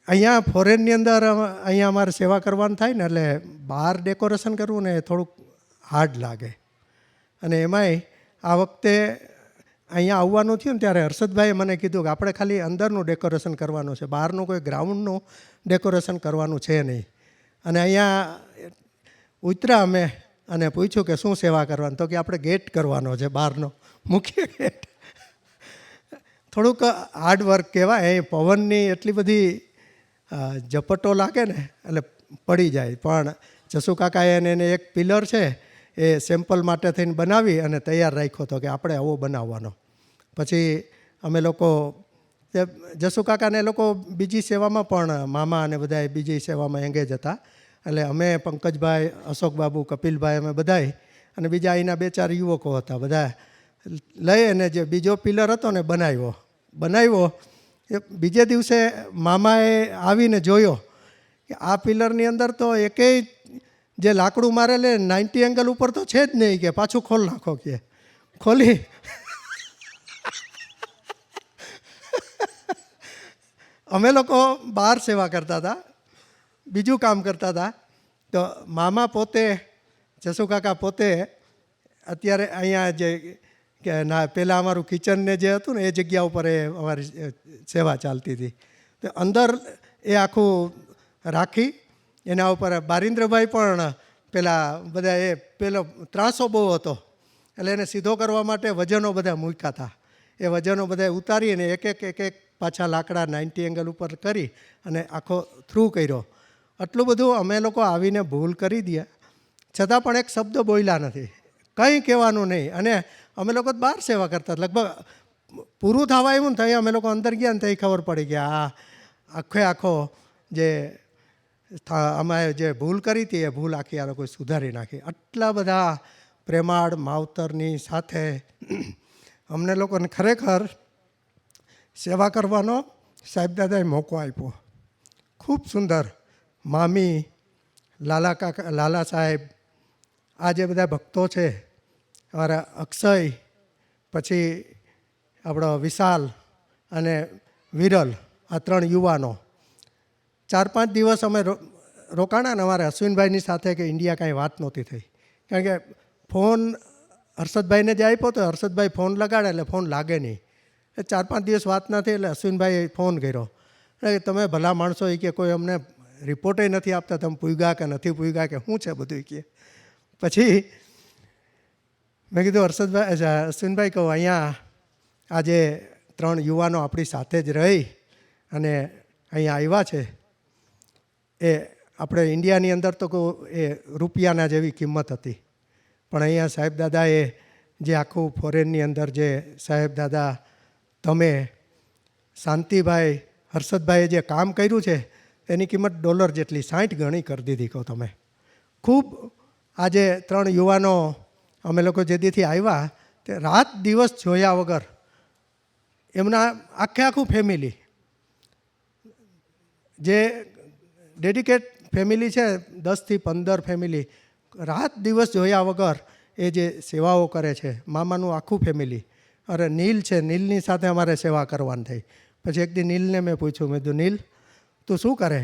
G: અહીંયા ફોરેનની અંદર અહીંયા અમારે સેવા કરવાનું થાય ને એટલે બહાર ડેકોરેશન કરવું ને થોડુંક હાર્ડ લાગે. અને એમાંય આ વખતે અહીંયા આવવાનું થયું ને ત્યારે હર્ષદભાઈએ મને કીધું કે આપણે ખાલી અંદરનું ડેકોરેશન કરવાનું છે, બહારનું કોઈ ગ્રાઉન્ડનું ડેકોરેશન કરવાનું છે નહીં. અને અહીંયા ઉતર્યા અમે અને પૂછ્યું કે શું સેવા કરવાની, તો કે આપણે ગેટ કરવાનો છે, બહારનો મુખ્ય ગેટ. થોડુંક હાર્ડ વર્ક કહેવાય. એ પવનની એટલી બધી ઝપટો લાગે ને એટલે પડી જાય. પણ જસુ કાકાએ એને એક પિલર છે એ સેમ્પલ માટે થઈને બનાવી અને તૈયાર રાખ્યો હતો કે આપણે આવો બનાવવાનો. પછી અમે લોકો જસુ કાકાને લોકો બીજી સેવામાં પણ મામા અને બધા બીજી સેવામાં એંગેજ હતા. એટલે અમે પંકજભાઈ, અશોકબાબુ, કપિલભાઈ અમે બધાય અને બીજા અહીંના 2-4 યુવકો હતા, બધા લઈ અને જે બીજો પિલર હતો ને બનાવ્યો. એ બીજે દિવસે મામાએ આવીને જોયો કે આ પિલરની અંદર તો એકેય જે લાકડું મારેલે 90 એંગલ ઉપર તો છે જ નહીં, કે પાછું ખોલ નાખો કે ખોલી અમે લોકો બહાર સેવા કરતા હતા, બીજું કામ કરતા હતા. તો મામા પોતે, જસુ કાકા પોતે અત્યારે અહીંયા જે કે ના પહેલાં અમારું કિચનને જે હતું ને એ જગ્યા ઉપર એ અમારી સેવા ચાલતી હતી. તો અંદર એ આખું રાખી એના ઉપર બારિન્દ્રભાઈ પણ પેલા બધા એ પેલો ત્રાસો બહુ હતો એટલે એને સીધો કરવા માટે વજનો બધા મૂક્યા હતા. એ વજનો બધા ઉતારી અને એક એક પાછા લાકડા 90 એંગલ ઉપર કરી અને આખો થ્રુ કર્યો. આટલું બધું અમે લોકો આવીને ભૂલ કરી દઈએ છતાં પણ એક શબ્દ બોલ્યા નથી, કંઈ કહેવાનું નહીં. અને અમે લોકો બહાર સેવા કરતા, લગભગ પૂરું થવા આવ્યું ને ત્યાં અમે લોકો અંદર ગયા ને ત્યાં ખબર પડી કે આ આખો જે અમે જે ભૂલ કરી હતી એ ભૂલ આખી આ લોકોએ સુધારી નાખી. આટલા બધા પ્રેમાળ માવતરની સાથે અમને લોકોને ખરેખર સેવા કરવાનો સાહેબ દાદાએ મોકો આપ્યો. ખૂબ સુંદર. મામી, લાલા કાકા, લાલા સાહેબ, આ જે બધા ભક્તો છે, અમારા અક્ષય, પછી આપણો વિશાલ અને વિરલ, આ 3 યુવાનો 4-5 દિવસ અમે રોકાણા ને અમારે અશ્વિનભાઈની સાથે કે ઇન્ડિયા કાંઈ વાત નહોતી થઈ. કારણ કે ફોન હર્ષદભાઈને જે આપ્યો તો હર્ષદભાઈ ફોન લગાડે એટલે ફોન લાગે નહીં. 4-5 દિવસ વાત ન થઈ એટલે અશ્વિનભાઈએ ફોન કર્યો કે તમે ભલા માણસો એ કે કોઈ અમને રિપોર્ટે નથી આપતા, તમે પૂગ્યા કે નથી પૂગ્યા કે શું છે બધું કહે. પછી મેં કીધું અશ્વિનભાઈ કહું અહીંયા આજે 3 યુવાનો આપણી સાથે જ રહી અને અહીંયા આવ્યા છે. એ આપણે ઇન્ડિયાની અંદર તો એ રૂપિયાના જેવી કિંમત હતી, પણ અહીંયા સાહેબ દાદાએ જે આખું ફોરેનની અંદર જે સાહેબ દાદા તમે શાંતિભાઈ હર્ષદભાઈએ જે કામ કર્યું છે એની કિંમત ડોલર જેટલી 60 ગણી કરી દીધી કહો તમે. ખૂબ આજે 3 યુવાનો અમે લોકો જેદીથી આવ્યા તે રાત દિવસ જોયા વગર એમના આખું ફેમિલી જે ડેડિકેટ ફેમિલી છે 10 થી 15 ફેમિલી રાત દિવસ જોયા વગર એ જે સેવાઓ કરે છે. મામાનું આખું ફેમિલી. અરે નીલ છે, નીલની સાથે અમારે સેવા કરવાની થઈ. પછી એક દી નીલને મેં પૂછ્યું, મેં કીધું નીલ તું શું કરે?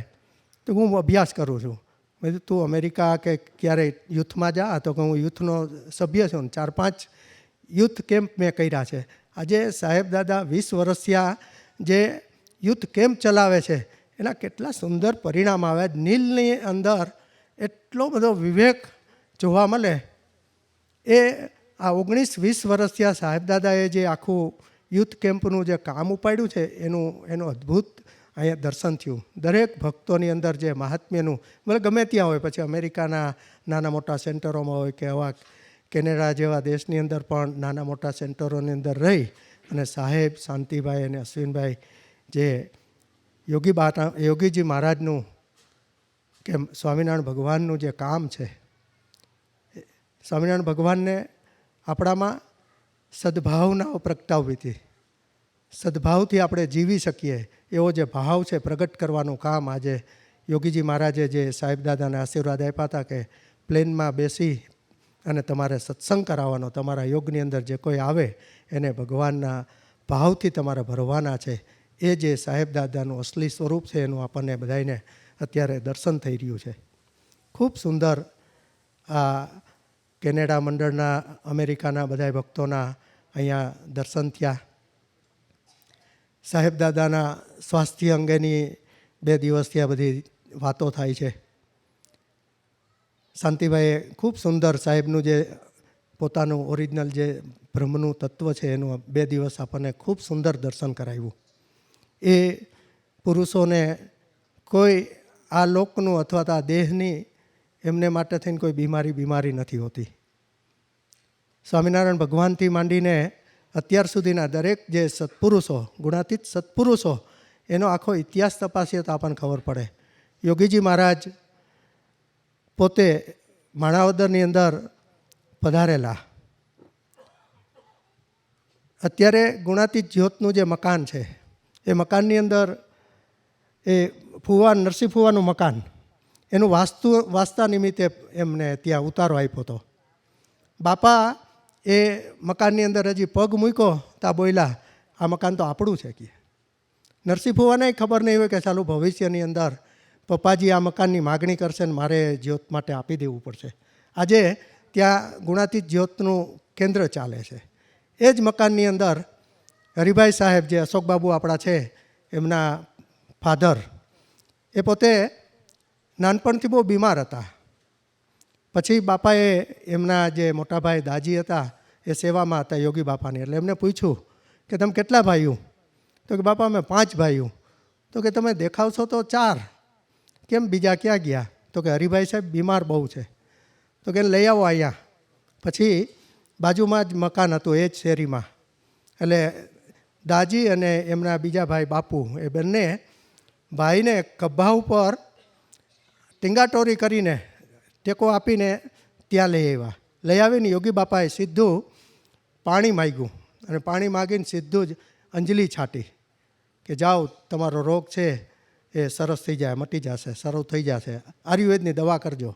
G: તો હું અભ્યાસ કરું છું. મેં કીધું તું અમેરિકા કે ક્યારેય યુથમાં જા? તો કે હું યુથનો સભ્ય છું ને 4-5 યુથ કેમ્પ મેં કર્યા છે. આજે સાહેબ દાદા 20 વર્ષ થયા જે યુથ કેમ્પ ચલાવે છે એના કેટલા સુંદર પરિણામ આવે. નીલની અંદર એટલો બધો વિવેક જોવા મળે. એ આ 19-20 વર્ષ થયા સાહેબ દાદાએ જે આખું યુથ કેમ્પનું જે કામ ઉપાડ્યું છે એનું અદ્ભુત અહીંયા દર્શન થયું. દરેક ભક્તોની અંદર જે મહાત્મ્યનું મતલબ ગમે ત્યાં હોય, પછી અમેરિકાના નાના મોટા સેન્ટરોમાં હોય કે આવા કેનેડા જેવા દેશની અંદર પણ નાના મોટા સેન્ટરોની અંદર રહી અને સાહેબ શાંતિભાઈ અને અશ્વિનભાઈ જે યોગીજી મહારાજનું કે સ્વામિનારાયણ ભગવાનનું જે કામ છે, સ્વામિનારાયણ ભગવાનને આપણામાં સદભાવનાઓ પ્રગટાવવી હતી. સદભાવથી આપણે જીવી શકીએ એવો જે ભાવ છે પ્રગટ કરવાનું કામ આજે યોગીજી મહારાજે જે સાહેબ દાદાને આશીર્વાદ આપ્યા હતા કે પ્લેનમાં બેસી અને તમારે સત્સંગ કરાવવાનો, તમારા યોગની અંદર જે કોઈ આવે એને ભગવાનના ભાવથી તમારે ભરવાના છે. એ જે સાહેબ દાદાનું અસલી સ્વરૂપ છે એનું આપણને બધાને અત્યારે દર્શન થઈ રહ્યું છે. ખૂબ સુંદર આ કેનેડા મંડળના અમેરિકાના બધા ભક્તોના અહીંયા દર્શન થયા. સાહેબ દાદાના સ્વાસ્થ્ય અંગેની 2 દિવસથી આ બધી વાતો થાય છે. શાંતિભાઈએ ખૂબ સુંદર સાહેબનું જે પોતાનું ઓરિજિનલ જે બ્રહ્મનું તત્વ છે એનું 2 દિવસ આપણને ખૂબ સુંદર દર્શન કરાવ્યું. એ પુરુષોને કોઈ આ લોકનું અથવા તો આ દેહની એમને માટે થઈને કોઈ બીમારી નથી હોતી. સ્વામિનારાયણ ભગવાનથી માંડીને અત્યાર સુધીના દરેક જે સત્પુરુષો, ગુણાતીત સત્પુરુષો, એનો આખો ઇતિહાસ તપાસીએ તો આપણને ખબર પડે. યોગીજી મહારાજ પોતે માણાવદરની અંદર પધારેલા. અત્યારે ગુણાતીત જ્યોતનું જે મકાન છે એ મકાનની અંદર એ નરસિંહ ફુવાનું મકાન એનું વાસ્તા નિમિત્તે એમને ત્યાં ઉતારો આપ્યો હતો. બાપા એ મકાનની અંદર હજી પગ મૂક્યો ત્યાં બોલ્યા આ મકાન તો આપણું છે કે. નરસિંહ ફુવાને ખબર નહીં હોય કે ચાલુ ભવિષ્યની અંદર પપ્પાજી આ મકાનની માગણી કરશે ને મારે જ્યોત માટે આપી દેવું પડશે. આજે ત્યાં ગુણાતીત જ્યોતનું કેન્દ્ર ચાલે છે. એ જ મકાનની અંદર હરિભાઈ સાહેબ જે અશોકબાબુ આપણા છે એમના ફાધર, એ પોતે નાનપણથી બહુ બીમાર હતા. પછી બાપાએ એમના જે મોટાભાઈ દાજી હતા એ સેવામાં હતા યોગી બાપાની. એટલે એમને પૂછ્યું કે તમે કેટલા ભાઈઓ? તો કે બાપા અમે 5 ભાઈઓ. તો કે તમે દેખાવશો તો 4, કેમ બીજા ક્યાં ગયા? તો કે હરિભાઈ સાહેબ બીમાર બહુ છે. તો કે લઈ આવો અહીંયા. પછી બાજુમાં જ મકાન હતું એ જ શેરીમાં. એટલે દાજી અને એમના બીજા ભાઈ બાપુ એ બંને ભાઈને ખભા ઉપર ટીંગાટોરી કરીને ટેકો આપીને ત્યાં લઈ આવ્યા. લઈ આવીને યોગી બાપાએ સીધું પાણી માગ્યું અને પાણી માગીને સીધું જ અંજલિ છાંટી કે જાઓ તમારો રોગ છે એ સરસ થઈ જાય, મટી જશે, સારું થઈ જશે, આયુર્વેદની દવા કરજો.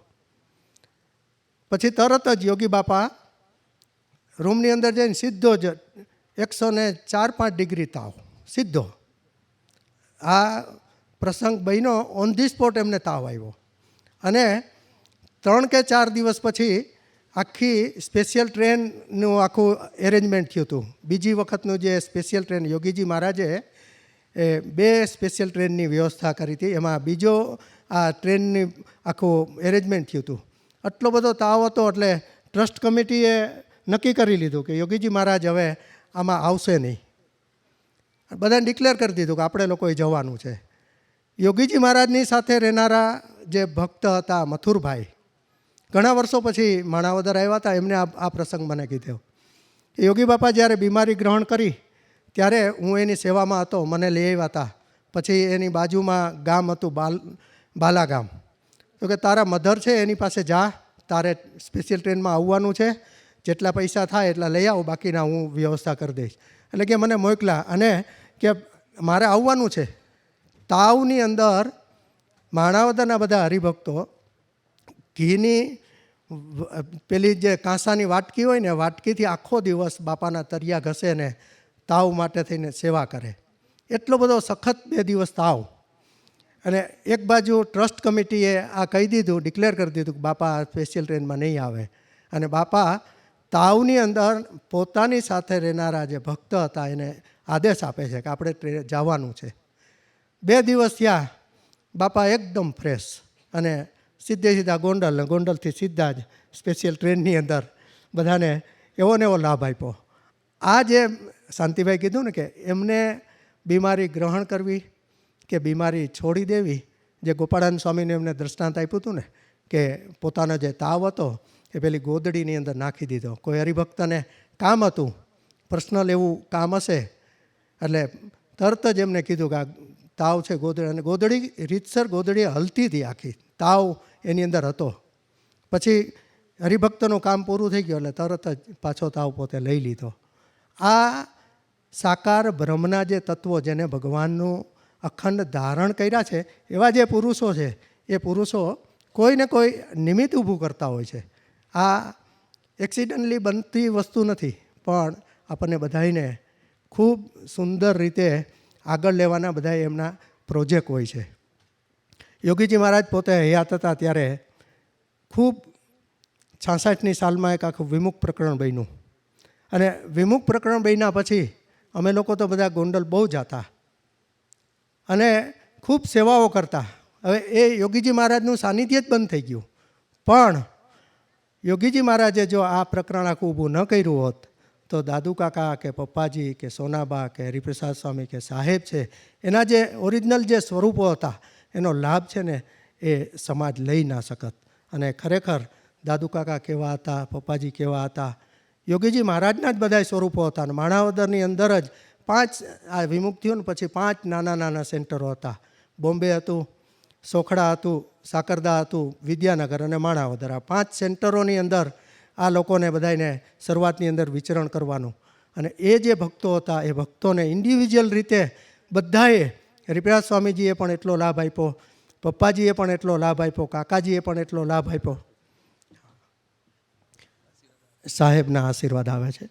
G: પછી તરત જ યોગી બાપા રૂમની અંદર જઈને સીધો જ 104-5 ડિગ્રી તાવ સીધો. આ પ્રસંગ બન્યો ઓન ધી સ્પોટ એમને તાવ આવ્યો. અને 3 કે 4 દિવસ પછી આખી સ્પેશિયલ ટ્રેનનું આખું એરેન્જમેન્ટ થયું હતું. બીજી વખતનું જે સ્પેશિયલ ટ્રેન યોગીજી મહારાજે એ 2 સ્પેશિયલ ટ્રેનની વ્યવસ્થા કરી હતી. એમાં બીજો આ ટ્રેનની આખું એરેન્જમેન્ટ થયું હતું. આટલો બધો તાવ હતો એટલે ટ્રસ્ટ કમિટીએ નક્કી કરી લીધું કે યોગીજી મહારાજ હવે આમાં આવશે નહીં. બધાને ડિક્લેર કરી દીધું કે આપણે લોકોએ જવાનું છે. યોગીજી મહારાજની સાથે રહેનારા જે ભક્ત હતા મથુરભાઈ, ઘણા વર્ષો પછી માણાવદર આવ્યા હતા, એમને આ પ્રસંગ મને કીધો કે યોગી બાપા જ્યારે બીમારી ગ્રહણ કરી ત્યારે હું એની સેવામાં હતો, મને લઈ આવ્યા હતા. પછી એની બાજુમાં ગામ હતું બાલા ગામ, તો કે તારા મધર છે એની પાસે જા, તારે સ્પેશિયલ ટ્રેનમાં આવવાનું છે, જેટલા પૈસા થાય એટલા લઈ આવો, બાકીના હું વ્યવસ્થા કરી દઈશ. એટલે કે મને મોકલા અને કે મારે આવવાનું છે. તાવની અંદર માણાવદરના બધા હરિભક્તો ઘીની પેલી જે કાંસાની વાટકી હોય ને, વાટકીથી આખો દિવસ બાપાના તરિયા ઘસે ને તાવ માટે થઈને સેવા કરે. એટલો બધો સખત 2 દિવસ તાવ. અને એક બાજુ ટ્રસ્ટ કમિટીએ આ કહી દીધું, ડિક્લેર કરી દીધું કે બાપા સ્પેશિયલ ટ્રેનમાં નહીં આવે. અને બાપા તાવની અંદર પોતાની સાથે રહેનારા જે ભક્ત હતા એને આદેશ આપે છે કે આપણે જવાનું છે. 2 દિવસ થયા, બાપા એકદમ ફ્રેશ અને સીધા ગોંડલ, ને ગોંડલથી સીધા જ સ્પેશિયલ ટ્રેનની અંદર બધાને એવો ને એવો લાભ આપ્યો. આ જે શાંતિભાઈ કીધું ને કે એમને બીમારી ગ્રહણ કરવી કે બીમારી છોડી દેવી, જે ગોપાળાનંદ સ્વામીને એમને દૃષ્ટાંત આપ્યું હતું ને કે પોતાનો જે તાવ હતો એ પેલી ગોદડીની અંદર નાખી દીધો. કોઈ હરિભક્તને કામ હતું, પર્સનલ એવું કામ હશે, એટલે તરત જ એમને કીધું કે આ તાવ છે ગોદડી, અને ગોદડી રીતસર ગોદડી હલતી હતી આખી, તાવ એની અંદર હતો. પછી હરિભક્તનું કામ પૂરું થઈ ગયું એટલે તરત જ પાછો તાવ પોતે લઈ લીધો. આ સાકાર બ્રહ્મના જે તત્વો જેને ભગવાનનું અખંડ ધારણ કર્યા છે, એવા જે પુરુષો છે એ પુરુષો કોઈને કોઈ નિમિત્ત ઊભું કરતા હોય છે. આ એક્સિડન્ટલી બનતી વસ્તુ નથી, પણ આપણને બધાને ખૂબ સુંદર રીતે આગળ લેવાના બધા એમના પ્રોજેક્ટ હોય છે. યોગીજી મહારાજ પોતે હયાત હતા ત્યારે ખૂબ 66ની સાલમાં એક આખું વિમુખ પ્રકરણ બન્યું. અને વિમુખ પ્રકરણ બન્યા પછી અમે લોકો તો બધા ગોંડલ બહુ જતા અને ખૂબ સેવાઓ કરતા. હવે એ યોગીજી મહારાજનું સાનિધ્ય જ બંધ થઈ ગયું. પણ યોગીજી મહારાજે જો આ પ્રકરણ આખું ઊભું ન કર્યું હોત તો દાદુ કાકા કે પપ્પાજી કે સોનાબા કે હરિપ્રસાદ સ્વામી કે સાહેબ છે, એના જે ઓરિજિનલ જે સ્વરૂપો હતા એનો લાભ છે ને એ સમાજ લઈ ના શકત. અને ખરેખર દાદુ કાકા કેવા હતા, પપ્પાજી કેવા હતા, યોગીજી મહારાજના જ બધા સ્વરૂપો હતા. અને માણાવદરની અંદર જ 5 આ વિમુખ થયું ને પછી 5 નાના નાના સેન્ટરો હતા. બોમ્બે હતું, સોખડા હતું, સાકરદા હતું, વિદ્યાનગર અને માણાવદર. આ 5 સેન્ટરોની અંદર આ લોકોને બધાને શરૂઆતની અંદર વિચરણ કરવાનું. અને એ જે ભક્તો હતા એ ભક્તોને ઇન્ડિવિજ્યુઅલ રીતે બધાએ, હરિપ્રસાદ સ્વામીજીએ પણ એટલો લાભ આપ્યો, પપ્પાજીએ પણ એટલો લાભ આપ્યો, કાકાજીએ પણ એટલો લાભ આપ્યો. સાહેબના આશીર્વાદ આવે છે.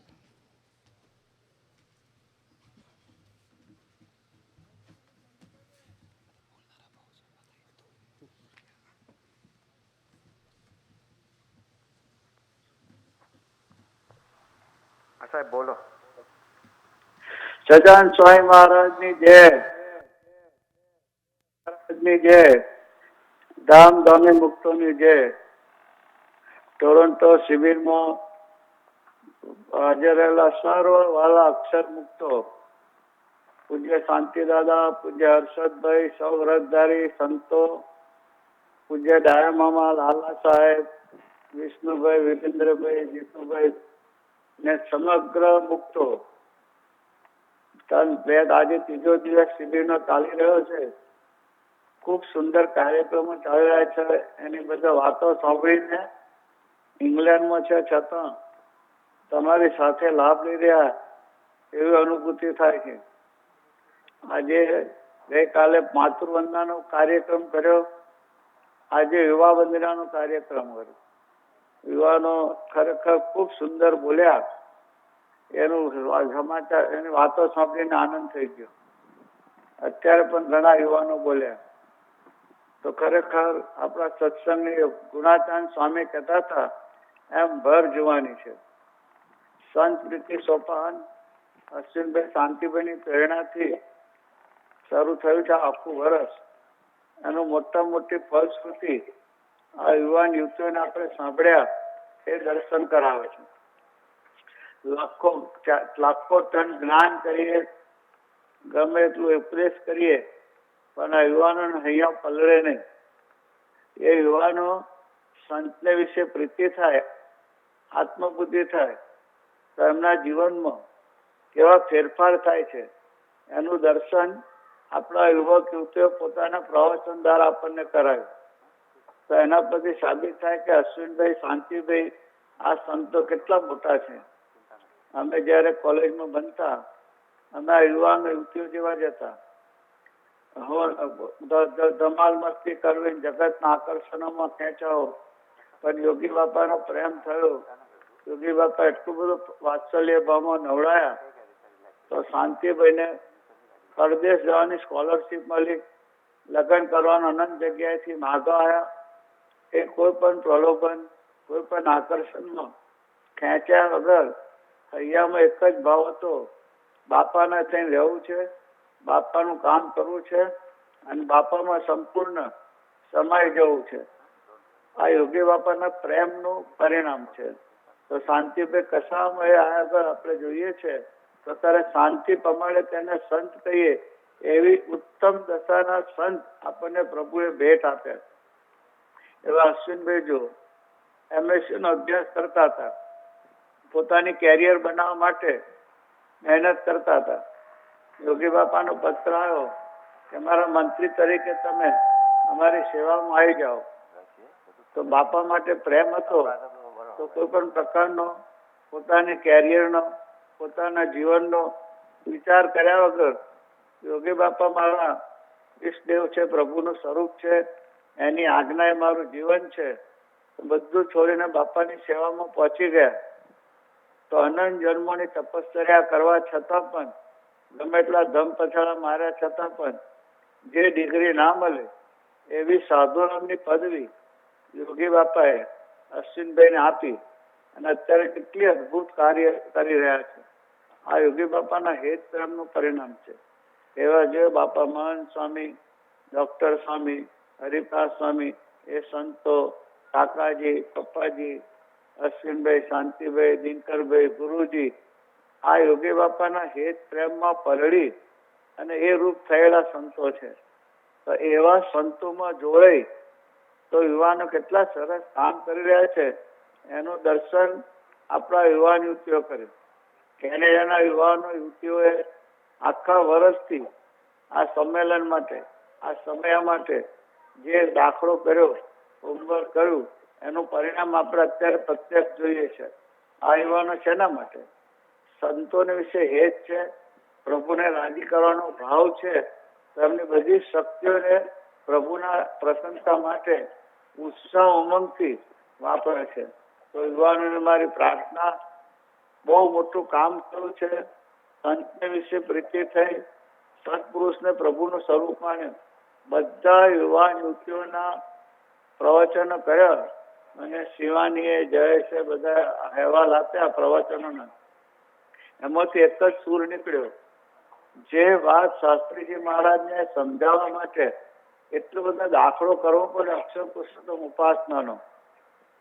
H: સાહેબ બોલો. સજાન સ્વામી મહારાજની જય, મહારાજની જય, ધામધની મુક્તોની જય. ટોરન્ટો શિબિરમાં હાજર રહેલા સર્વ વાલા અક્ષર મુક્તો, પૂજ્ય શાંતિદાદા, પૂજ્ય હર્ષદભાઈ, સૌ વ્રતધારી સંતો, પૂજ્ય ડાયા મામા, લાલા સાહેબ, વિષ્ણુભાઈ, વિરેન્દ્રભાઈ, જીતુભાઈ ને સમગ્ર મુક્તો. આજે 3જો દિવસ શિબિરનો ચાલી રહ્યો છે. ખૂબ સુંદર કાર્યક્રમો ચાલી રહ્યા છે. એની બધા વાતો સાંભળીને ઇંગ્લેન્ડમાં છે છતાં તમારી સાથે લાભ લઈ રહ્યા એવી અનુભૂતિ થાય છે. આજે ગઈકાલે માતૃવંદનાનો કાર્યક્રમ કર્યો, આજે યુવા વંદનાનો કાર્યક્રમ કર્યો. યુવાનો ખરેખર ખૂબ સુંદર બોલ્યા. એનું સમાચાર, એની વાતો સાંભળીને આનંદ થઈ ગયો. અત્યારે પણ ઘણા યુવાનો બોલ્યા. તો ખરેખર આપણા સત્સંગની ગુણાચાંદ સ્વામી કહેતા હતા એમ ભર જુવાની છે. સંત પ્રીતિ સોપાન, અશ્વિનભાઈ શાંતિભાઈની પ્રેરણાથી શરૂ થયું છે આખું વર્ષ, એનું મોટામાં મોટી ફલશ્રુતિ આ યુવાન યુવતીઓને આપણે સાંભળ્યા એ દર્શન કરાવે છે. લાખો ટન જ્ઞાન કરીએ, ગમે એટલું ઉપદેશ કરીએ, પણ આ યુવાનોને અહીંયા પલળે નહીં. એ યુવાનો સંતને વિશે પ્રીતિ થાય, આત્મબુદ્ધિ થાય, તો એમના જીવનમાં કેવા ફેરફાર થાય છે એનું દર્શન આપણા યુવક યુવતીઓ પોતાના પ્રવચન દ્વારા આપણને કરાવ્યું. તો એના પરથી સાબિત થાય કે અશ્વિનભાઈ, શાંતિભાઈ આ સંતો કેટલા મોટા છે. અમે જ્યારે કોલેજમાં બનતા, અમે આ યુવાન યુવતીઓ જેવા જ હતા. ધમાલ મસ્તી કરવી, જગતના આકર્ષણોમાં ખેંચાવો, પણ યોગી બાપાનો પ્રેમ થયો. યોગી બાપા એટલું બધું વાત્સલ્ય ભાવમાં નવડાયા તો શાંતિભાઈને પરદેશ જવાની સ્કોલરશીપ મળી, લગ્ન કરવાનો અનંત જગ્યાએથી માગો આવ્યા. એ કોઈ પણ પ્રલોભન, કોઈ પણ આકર્ષણમાં ખેંચ્યા વગર હૈયામાં એક જ ભાવ હતો, બાપાના થઈને રહેવું છે, બાપાનું કામ કરવું છે અને બાપામાં સંપૂર્ણ સમાઈ જવું છે. આ યોગી બાપાના પ્રેમનું પરિણામ છે. તો શાંતિભાઈ કસામાં એ આગળ આપણે જોઈએ છે તો ત્યારે શાંતિ પ્રમાણે તેને સંત કહીએ એવી ઉત્તમ દશાના સંત આપણને પ્રભુએ ભેટ આપ્યા. એવા અશ્વિનભાઈ જો MSc નો અભ્યાસ કરતા હતા, પોતાની કેરિયર બનાવવા માટે મહેનત કરતા હતા. યોગી બાપાનો પત્ર આવ્યો કે મારા મંત્રી તરીકે તમે અમારી સેવામાં આવી જાઓ. તો બાપા માટે પ્રેમ હતો તો કોઈ પણ પ્રકારનો પોતાની કેરિયરનો, પોતાના જીવનનો વિચાર કર્યા વગર યોગી બાપા મારા ઈષ્ટદેવ છે, પ્રભુનું સ્વરૂપ છે, એની આજ્ઞા એ મારું જીવન છે, બધું છોડીને બાપાની સેવામાં પહોંચી ગયા. તો અનંત જન્મોની તપશ્ચર્યા કરવા છતાં પણ, ગમે એટલા ધમ પછાડા માર્યા છતાં પણ જે ડિગ્રી ના મળે એવી સાધુરામની પદવી યોગી બાપાએ અશ્વિનભાઈને આપી અને અત્યારે કેટલી અદભુત કાર્ય કરી રહ્યા છે. આ યોગી બાપાના હેત પ્રેમનું પરિણામ છે. એવા જે બાપા મહંત સ્વામી, ડોક્ટર સ્વામી, હરિપ્રસાદ સ્વામી, એ સંતો, કાકાજી, પપ્પાજી, અશ્વિનભાઈ, શાંતિભાઈ, દિનકરભાઈ, ગુરુજી, આ યોગી બાપાના હેત પ્રેમમાં પલળી અને એ રૂપ થયેલા સંતો છે. તો એવા સંતોમાં જોડાઈ તો યુવાનો કેટલા સરસ કામ કરી રહ્યા છે એનું દર્શન આપણા યુવાન યુવતીઓ કરે. કેનેડાના યુવાનો યુવતીઓએ આખા વર્ષથી આ સંમેલન માટે, આ સમય માટે જે દાખલો કર્યો, હોમવર્ક કર્યું, એનું પરિણામ આપણે અત્યારે પ્રત્યક્ષ જોઈએ છે. આ યુવાનો શેના માટે? સંતોને વિશે હેત છે, પ્રભુને રાજી કરવાનો ભાવ છે, તો એમની બધી શક્તિઓને પ્રભુના પ્રસન્નતા માટે ઉત્સાહ ઉમંગથી વાપરે છે. તો યુવાનોને મારી પ્રાર્થના, બહુ મોટું કામ થયું છે. સંતને વિશે પ્રીતિ થઈ, સત્પુરુષને પ્રભુનું સ્વરૂપ માન્યું. બધા યુવાન યુવતીઓના પ્રવચનો કર્યા અને શિવાનીએ, જયેશે બધા અહેવાલ આપ્યા પ્રવચનોના. એમાંથી એક જ સૂર નીકળ્યો. જે વાત શાસ્ત્રીજી મહારાજને સમજાવવા માટે એટલો બધો દાખલો કરવો પડે અક્ષર પુરુષોત્તમ ઉપાસનાનો,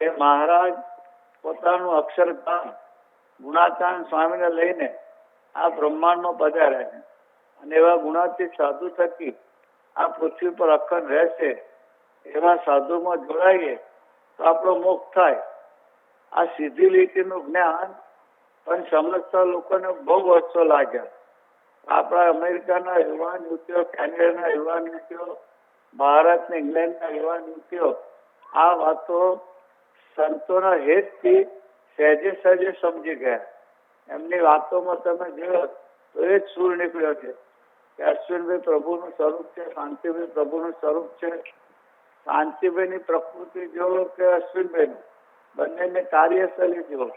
H: એ મહારાજ પોતાનું અક્ષરધામ ગુણાતાન સ્વામીને લઈને આ બ્રહ્માંડમાં પધાર્યા છે. અને એવા ગુણાતીત સાધુ થકી આ પૃથ્વી પર અખંડ રહેશે. એવા સાધુમાં જોડાઈએ તો આપણો મોક્ષ થાય. આ સીધી લીટીનું જ્ઞાન પણ સમજતા લોકોને બહુ વર્ષો લાગ્યા. આપણા અમેરિકાના યુવાન યુવતીઓ, કેનેડાના યુવાન યુવતીઓ, ભારત ને ઇંગ્લેન્ડના યુવાન યુવતીઓ આ વાતો સંતોના હેતથી સહેજે સહેજે સમજી ગયા. એમની વાતોમાં તમે જોયો તો એ જ સૂર નીકળ્યો છે કે અશ્વિનભાઈ પ્રભુનું સ્વરૂપ છે, શાંતિભાઈ પ્રભુનું સ્વરૂપ છે. શાંતિભાઈની પ્રકૃતિ જુઓ કે અશ્વિનભાઈની, બંનેની કાર્યશૈલી જુઓ,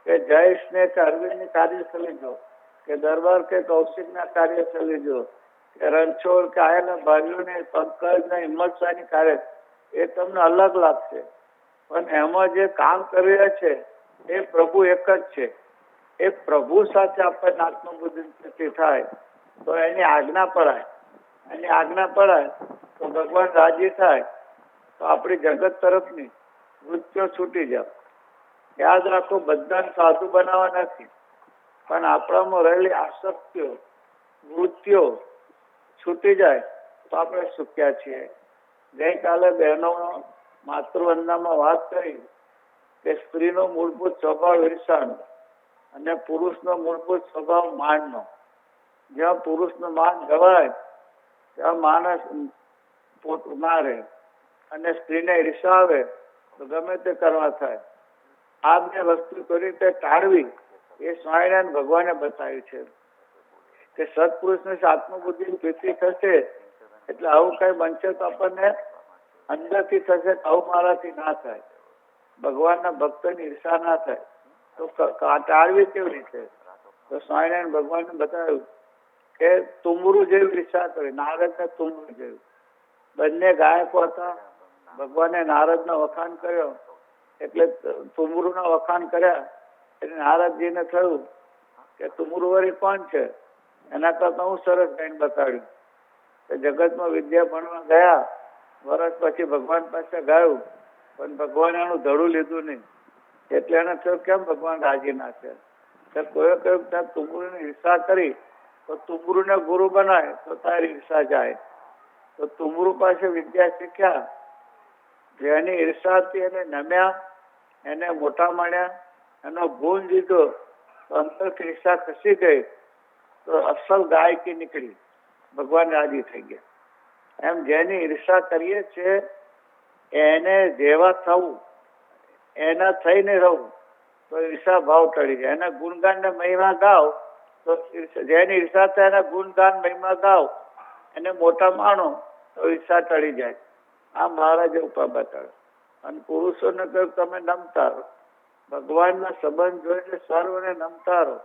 H: કે જયેશને કે અરવિંદની કાર્યશૈલી જુઓ, કે દરબાર કે કૌશિકના કાર્યશૈલી જુઓ, કે રણછોડ કે આયેલા ભાઈઓને, પંકજ ને હિંમતશાહની કાર્ય, એ તમને અલગ લાગશે પણ એમાં જે કામ કરી રહ્યા છે એ પ્રભુ એક જ છે. એ પ્રભુ સાથે આપણને આત્મબુદ્ધિ થાય તો એની આજ્ઞા પડાય એની આજ્ઞા પડાય તો ભગવાન રાજી થાય તો આપણી જગત તરફની વૃત્તિઓ છૂટી જાય. યાદ રાખો, બધાને સાધુ બનાવવા નથી, પણ આપણામાં રહેલી આસક્તિઓ વૃત્તિઓ છૂટી જાય તો આપણે સુખ્યા છીએ. ગઈકાલે બહેનો માતૃવંદનામાં વાત કરી કે સ્ત્રીનો મૂળભૂત સ્વભાવ ઈર્ષાનો અને પુરુષનો મૂળભૂત સ્વભાવ માનનો. જ્યાં પુરુષનું માન ગવાય ત્યાં માણસ ના રહે, અને સ્ત્રીને ઈર્ષા આવે તો ગમે તે કરવા થાય. આ બે વસ્તુ કઈ રીતે ટાળવી એ સ્વામિનારાયણ ભગવાને બતાવ્યું છે કે સત્પુરુષની આત્મબુદ્ધિ પ્રીતિ થશે એટલે આવું કઈ બનશે તો આપણને અંદરથી થશે કે આવું મારાથી ના થાય, ભગવાનના ભક્તની ઈર્ષા ના થાય. તો ટાળવી કેવી રીતે? તો સ્વામિનારાયણ ભગવાને બતાવ્યું કે તુમરું જેવી ઈર્ષા કરી, નારદને તુમરું જેવું. બંને ગાયકો હતા. ભગવાને નારદનો વખાણ કર્યો એટલે તુમરુના વખાણ કર્યા એટલે નારદજીને થયું કે તુમરું વળી કોણ છે, એના કરતા હું સરસ ગાઈને બતાડ્યું. જગતમાં વિદ્યા ભણવા ગયા, વર્ષ પછી ભગવાન પાસે ગાયું, પણ ભગવાને એનું ધડું લીધું નહીં. એટલે એને થયું કેમ ભગવાન રાજી ના છે. કોઈ કહ્યું ત્યાં તુમરુની ઈર્ષા કરી તો તુમરુને ગુરુ બનાય તો તારી ઈર્ષા જાય. તો તુમરુ પાસે વિદ્યા શીખ્યા, જેની ઈર્ષા હતી એને નમ્યા, એને મોટા માન્યા, એનો ગુણ લીધો તો અંતરથી ઈર્ષા ખસી ગઈ તો અસલ ગાયકી નીકળી, ભગવાન રાજી થઈ ગયા. એમ જેની ઈર્ષા કરીએ છીએ એને જેવા થવું, એના થઈને રહું તો ઈર્ષા ભાવ ટળી જાય. એના ગુણગાન ને મહિમા ગાવ તો જેની ઈર્ષા થાય એના ગુણગાન મહિમા ગાવ, એને મોટા માનો તો ઈર્ષા ટળી જાય. આ મહારાજે ઉપર બતાવ્યો. અને પુરુષોને કહ્યું તમે નમતા રહો, ભગવાનના સંબંધ જોઈને સર્વને નમતા રહો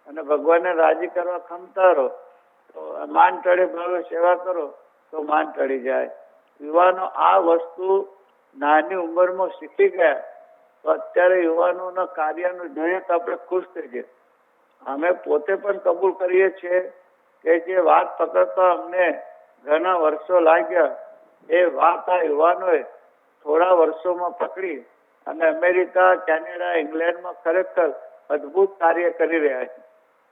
H: અને ભગવાનને રાજી કરવા ખમતા રહો. તો માન ટળે ભાવે સેવા કરો તો માન ટળી જાય. યુવાનો આ વસ્તુ નાની ઉંમરમાં શીખી ગયા તો અત્યારે યુવાનોના કાર્યનું જોઈએ તો આપણે ખુશ થઈ જઈએ. અમે પોતે પણ કબૂલ કરીએ છીએ કે જે વાત પકડતા અમને ઘણા વર્ષો લાગ્યા એ વાત આ યુવાનોએ થોડા વર્ષોમાં પકડી અને અમેરિકા, કેનેડા, ઇંગ્લેન્ડમાં ખરેખર અદભુત કાર્ય કરી રહ્યા છે.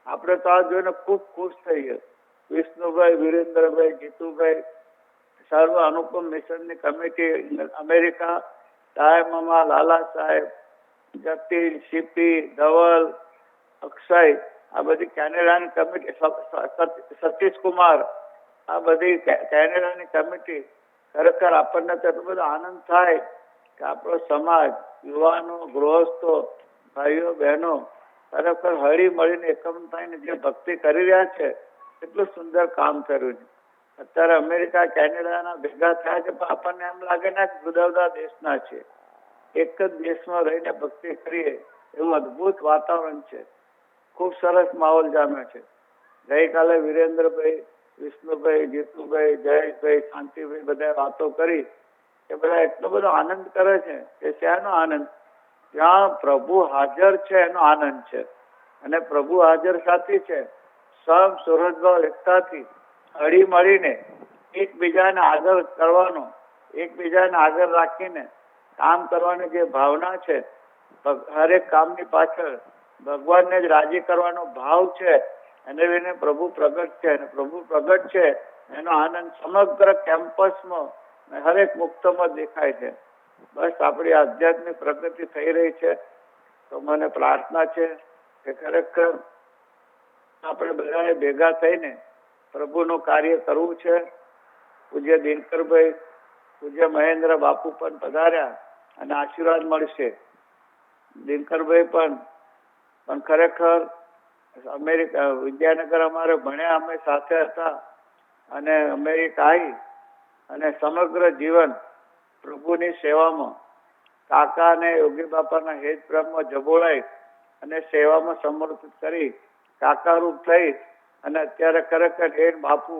H: આપણે તો આ જોઈને ખૂબ ખુશ થઈએ. વિષ્ણુભાઈ, વિરેન્દ્રભાઈ, જીતુભાઈ, સર્વ અનુપમ મિશનની કમિટી અમેરિકા, સાહેબ મામા, લાલા સાહેબ, જતીન, શિપી, ધવલ, અક્ષય, આ બધી કેનેડાની કમિટી, સતીશ કુમાર, આ બધી કેનેડાની કમિટી. ખરેખર આપણને તો એટલો બધો આનંદ થાય કે આપણો સમાજ, યુવાનો, ગૃહસ્થો, ભાઈઓ બહેનો ખરેખર હળી મળીને એકમ થઈને જે ભક્તિ કરી રહ્યા છે એટલું સુંદર કામ કર્યું છે. અત્યારે અમેરિકા, કેનેડાના ભેગા થયા છે પણ આપણને એમ લાગે ને કે જુદા જુદા દેશના છે. એક જ દેશમાં રહીને ભક્તિ કરીએ એવું અદભુત વાતાવરણ છે. ખૂબ સરસ માહોલ જામે છે. ગઈકાલે વિરેન્દ્રભાઈ, વિષ્ણુભાઈ, જીતુભાઈ, જયેશભાઈ, શાંતિભાઈ બધાએ વાતો કરી કે બધા એટલો બધો આનંદ કરે છે કે ત્યાંનો આનંદ, જ્યાં પ્રભુ હાજર છે એનો આનંદ છે. અને પ્રભુ હાજર સાથી છે. સમ સુરજભાવ એકતાથી હળી મળીને એકબીજાને આગળ કરવાનો, એકબીજાને આગળ રાખીને કામ કરવાની જે ભાવના છે, હરેક કામની પાછળ ભગવાનને જ રાજી કરવાનો ભાવ છે, એને લઈને પ્રભુ પ્રગટ છે. અને પ્રભુ પ્રગટ છે એનો આનંદ સમગ્ર કેમ્પસમાં હરેક મુક્તમાં દેખાય છે. બસ આપણી આધ્યાત્મિક પ્રગતિ થઈ રહી છે. તો મને પ્રાર્થના છે કે ખરેખર આપણે બધાએ ભેગા થઈને પ્રભુનું કાર્ય કરવું છે. પૂજ્ય દિનકરભાઈ, પૂજ્ય મહેન્દ્ર બાપુ પણ પધાર્યા અને આશીર્વાદ મળશે. દિનકરભાઈ પણ ખરેખર અમેરિકા, વિદ્યાનગર અમારે ભણ્યા, અમે સાથે હતા અને અમેરિકા આવી અને સમગ્ર જીવન પ્રભુની સેવામાં, કાકા અને યોગી બાપાના હેત પ્રેમમાં જબોળાઈ અને સેવામાં સમર્પિત કરી કાકારૂપ થઈ અને અત્યારે ખરેખર હેત બાપુ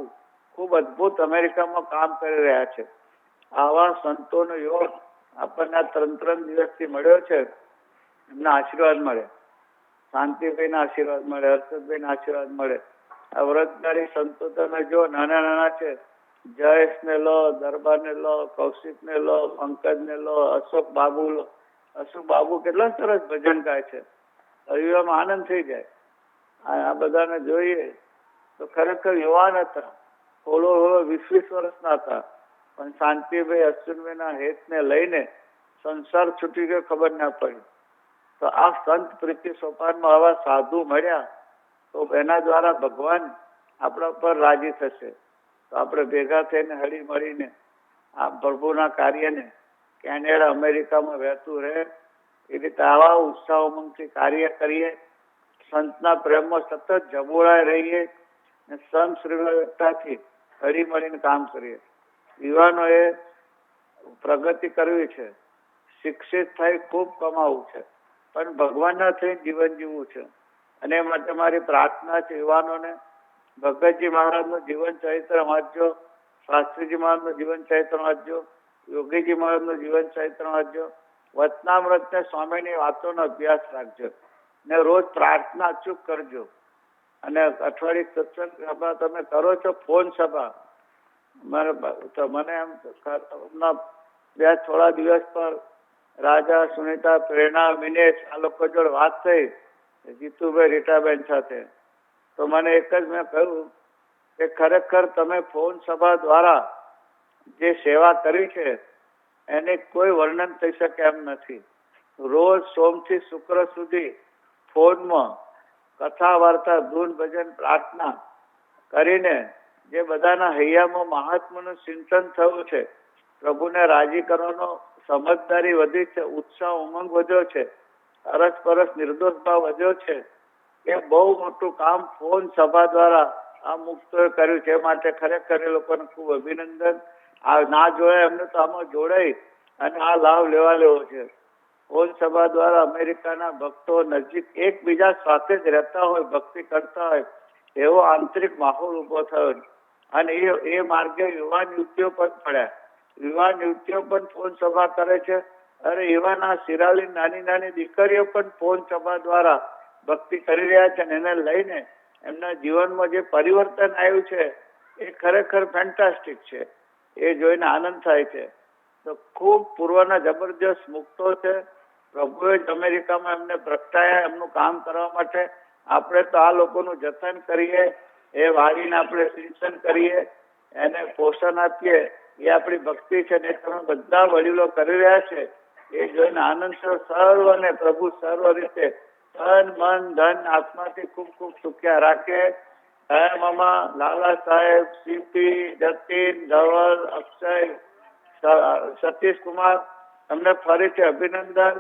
H: ખૂબ અદભુત અમેરિકામાં કામ કરી રહ્યા છે. આવા સંતોનો યોગ આપણને 3 દિવસથી મળ્યો છે. એમના આશીર્વાદ મળે, શાંતિભાઈના આશીર્વાદ મળે, હર્ષદભાઈના આશીર્વાદ મળે. આ વ્રતધારી સંતો તમે જો નાના નાના છે જયેશને લો, દરબારને લો, કૌશિકને લો, પંકજને લો, અશોક બાબુ લો. અશોક બાબુ કેટલા સરસ ભજન ગાય છે. હરિઓમાં આનંદ થઈ જાય. આ બધાને જોઈએ તો ખરેખર યુવાન હતા, હોળો 20-20 વર્ષના હતા, પણ શાંતિભાઈ અશ્વિનભાઈના હેતને લઈને સંસાર છૂટી ગયો, ખબર ના પડી. તો આ સંત પ્રીતિ સોપાનમાં આવા સાધુ મળ્યા તો એના દ્વારા ભગવાન આપણા પર રાજી થશે. તો આપણે ભેગા થઈને હળી મળીને આ પ્રભુના કાર્યને કેનેડા, અમેરિકામાં વહેતું રહે એ રીતે આવા ઉત્સાહ ઉમંગથી કાર્ય કરીએ, સંતના પ્રેમમાં સતત જબોળાઈ રહીએ અને સંત શ્રીમતાથી હળી મળીને કામ કરીએ. યુવાનોએ પ્રગતિ કરવી છે, શિક્ષિત થઈ ખૂબ કમાવું છે, પણ ભગવાનના થઈને જીવન જીવવું છે. અને એ માટે મારી પ્રાર્થના છે યુવાનોને, ભગતજી મહારાજનું જીવન ચરિત્ર વાંચજો, શાસ્ત્રીજી મહારાજનું જીવન ચરિત્ર વાંચજો, યોગીજી મહારાજનું જીવન ચરિત્ર વાંચજો, વચનામૃત ને સ્વામીની વાતોનો અભ્યાસ રાખજો ને રોજ પ્રાર્થના અચૂક કરજો. અને અઠવાડિયે સત્સંગ સભા તમે કરો છો, ફોન સભા, મને એમ થોડા દિવસ પર રાજા, સુનિતા, પ્રેરણા, મિનેશ આ લોકો જોડે વાત થઈ, જીતુભાઈ, રીટાબેન સાથે. તો મને એક જ મેં કહ્યું કે ખરેખર તમે ફોન સભા દ્વારા જે સેવા કરી છે એને કોઈ વર્ણન થઈ શકે એમ નથી. રોજ સોમથી શુક્ર સુધી ફોનમાં કથા, વાર્તા, ધૂન, ભજન, પ્રાર્થના કરીને જે બધાના હૈયામાં મહાત્માનું ચિંતન થયું છે, પ્રભુને રાજી કરવાનો સમજદારી વધી છે, ઉત્સાહ ઉમંગ વધ્યો છે, અરસપરસ નિર્દોષ ભાવ વધ્યો છે. એ બહુ મોટું કામ ફોન સભા દ્વારા આ મુક્તોએ કર્યું છે. એ માટે ખરેખર એ લોકોને ખૂબ અભિનંદન. આ ના જોડાય એમને તો આમાં જોડાઈ અને આ લાભ લેવો છે. ફોન સભા દ્વારા અમેરિકાના ભક્તો નજીક એકબીજા સાથે જ રહેતા હોય, ભક્તિ કરતા હોય એવો આંતરિક માહોલ ઉભો થયો. અને એ માર્ગે યુવાન યુવતીઓ પણ પડ્યા. યુવાન યુવતીઓ પણ ફોન સભા કરે છે. અને યુવાના શિરાલી નાની નાની દીકરીઓ પણ ફોન સભા દ્વારા ભક્તિ કરી રહ્યા છે. અને એને લઈને એમના જીવનમાં જે પરિવર્તન આવ્યું છે એ ખરેખર ફેન્ટાસ્ટિક છે. એ જોઈને આનંદ થાય છે. તો ખૂબ પૂર્વના જબરજસ્ત મુક્તો છે. પ્રભુએ જ અમેરિકામાં એમને પ્રગટાયા એમનું કામ કરવા માટે. આપણે તો આ લોકોનું જતન કરીએ, એ વાળીને આપણે સિંચન કરીએ, એને પોષણ આપીએ, એ આપણી ભક્તિ છે. ને તમે બધા વડીલો કરી રહ્યા છે એ જોઈને આનંદ છે. સર્વને પ્રભુ સર્વ રીતે તન, મન, ધન, આત્માથી ખૂબ ખૂબ સુખ્યા રાખે. મમા, લાલા સાહેબ, સીપી, જતીન, ધવલ, અક્ષય, સતીશ કુમાર, તમને ફરીથી અભિનંદન.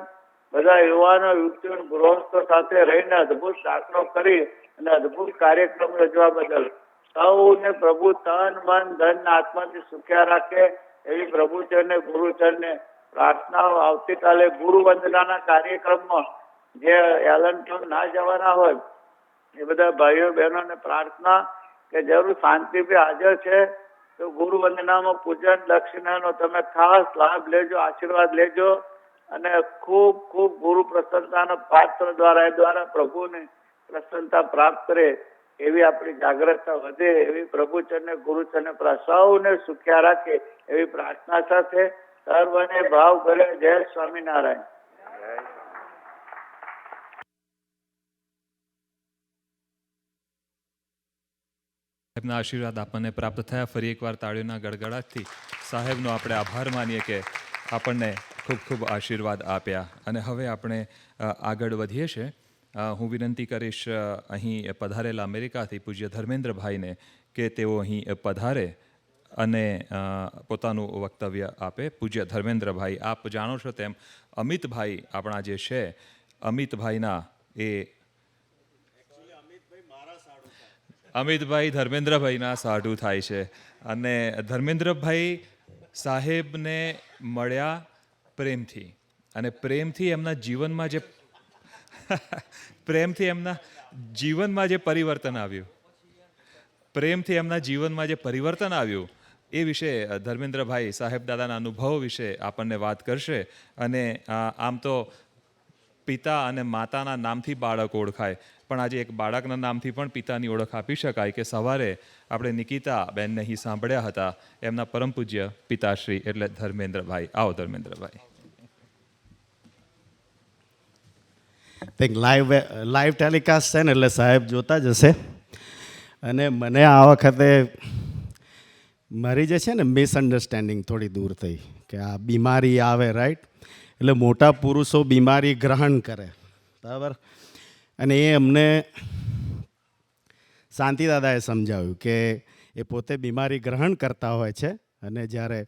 H: બધા યુવાનો, યુવતીઓ, ગૃહસ્થો સાથે રહીને અદભુત દાખલો કરી અને અદભુત કાર્યક્રમ રજવા બદલ સૌને પ્રભુ તન, મન, ધન, આત્માથી સુખ્યા રાખે એવી પ્રભુચરને, ગુરુચરને પ્રાર્થનાઓ. આવતીકાલે ગુરુ વંદનાના કાર્યક્રમમાં જે એલન્ટન ના જવાના હોય એ બધા ભાઈઓ બહેનોને પ્રાર્થના કે જરૂર શાંતિભાઈ હાજર છે તો ગુરુ વંદનામાં પૂજન દક્ષિણાનો તમે ખાસ લાભ લેજો, આશીર્વાદ લેજો. અને ખૂબ ખૂબ ગુરુ પ્રસન્નતાના પાત્ર દ્વારા એ દ્વારા પ્રભુને પ્રસન્નતા પ્રાપ્ત કરે એવી આપણી જાગ્રતતા વધે એવી પ્રભુચરને, ગુરુચરને સૌને સુખ્યા રાખે એવી પ્રાર્થના સાથે સર્વને ભાવ કરે. જય સ્વામિનારાયણ.
A: સાહેબના આશીર્વાદ આપણને પ્રાપ્ત થયા. ફરી એકવાર તાળીઓના ગડગડાટથી સાહેબનો આપણે આભાર માનીએ કે આપણને ખૂબ ખૂબ આશીર્વાદ આપ્યા. અને હવે આપણે આગળ વધીએ છીએ. હું વિનંતી કરીશ અહીં પધારેલા અમેરિકાથી પૂજ્ય ધર્મેન્દ્રભાઈને કે તેઓ અહીં પધારે અને પોતાનું વક્તવ્ય આપે. પૂજ્ય ધર્મેન્દ્રભાઈ, આપ જાણો છો તેમ અમિતભાઈ આપણા જે છે, અમિતભાઈના અમિતભાઈ ધર્મેન્દ્રભાઈના સાઢુ થાય છે. અને ધર્મેન્દ્રભાઈ સાહેબને મળ્યા પ્રેમથી, અને પ્રેમથી એમના જીવનમાં જે પરિવર્તન આવ્યું એ વિશે ધર્મેન્દ્રભાઈ સાહેબ દાદાના અનુભવ વિશે આપણને વાત કરશે. અને આમ તો પિતા અને માતાના નામથી બાળક ઓળખાય, પણ આજે એક બાળકના નામથી પણ પિતાની ઓળખ આપી શકાય કે સવારે આપણે નિકિતા બેનને અહીં સાંભળ્યા હતા, એમના પરમ પૂજ્ય પિતાશ્રી એટલે ધર્મેન્દ્રભાઈ. આવો ધર્મેન્દ્રભાઈ.
I: કંઈક લાઈવ ટેલિકાસ્ટ છે ને એટલે સાહેબ જોતા જ હશે. અને મને આ વખતે મારી જે છે ને મિસઅન્ડરસ્ટેન્ડિંગ થોડી દૂર થઈ કે આ બીમારી આવે, રાઈટ, એટલે મોટા પુરુષો બીમારી ગ્રહણ કરે, બરાબર. અને એ અમને શાંતિદાદાએ સમજાવ્યું કે એ પોતે બીમારી ગ્રહણ કરતા હોય છે. અને જ્યારે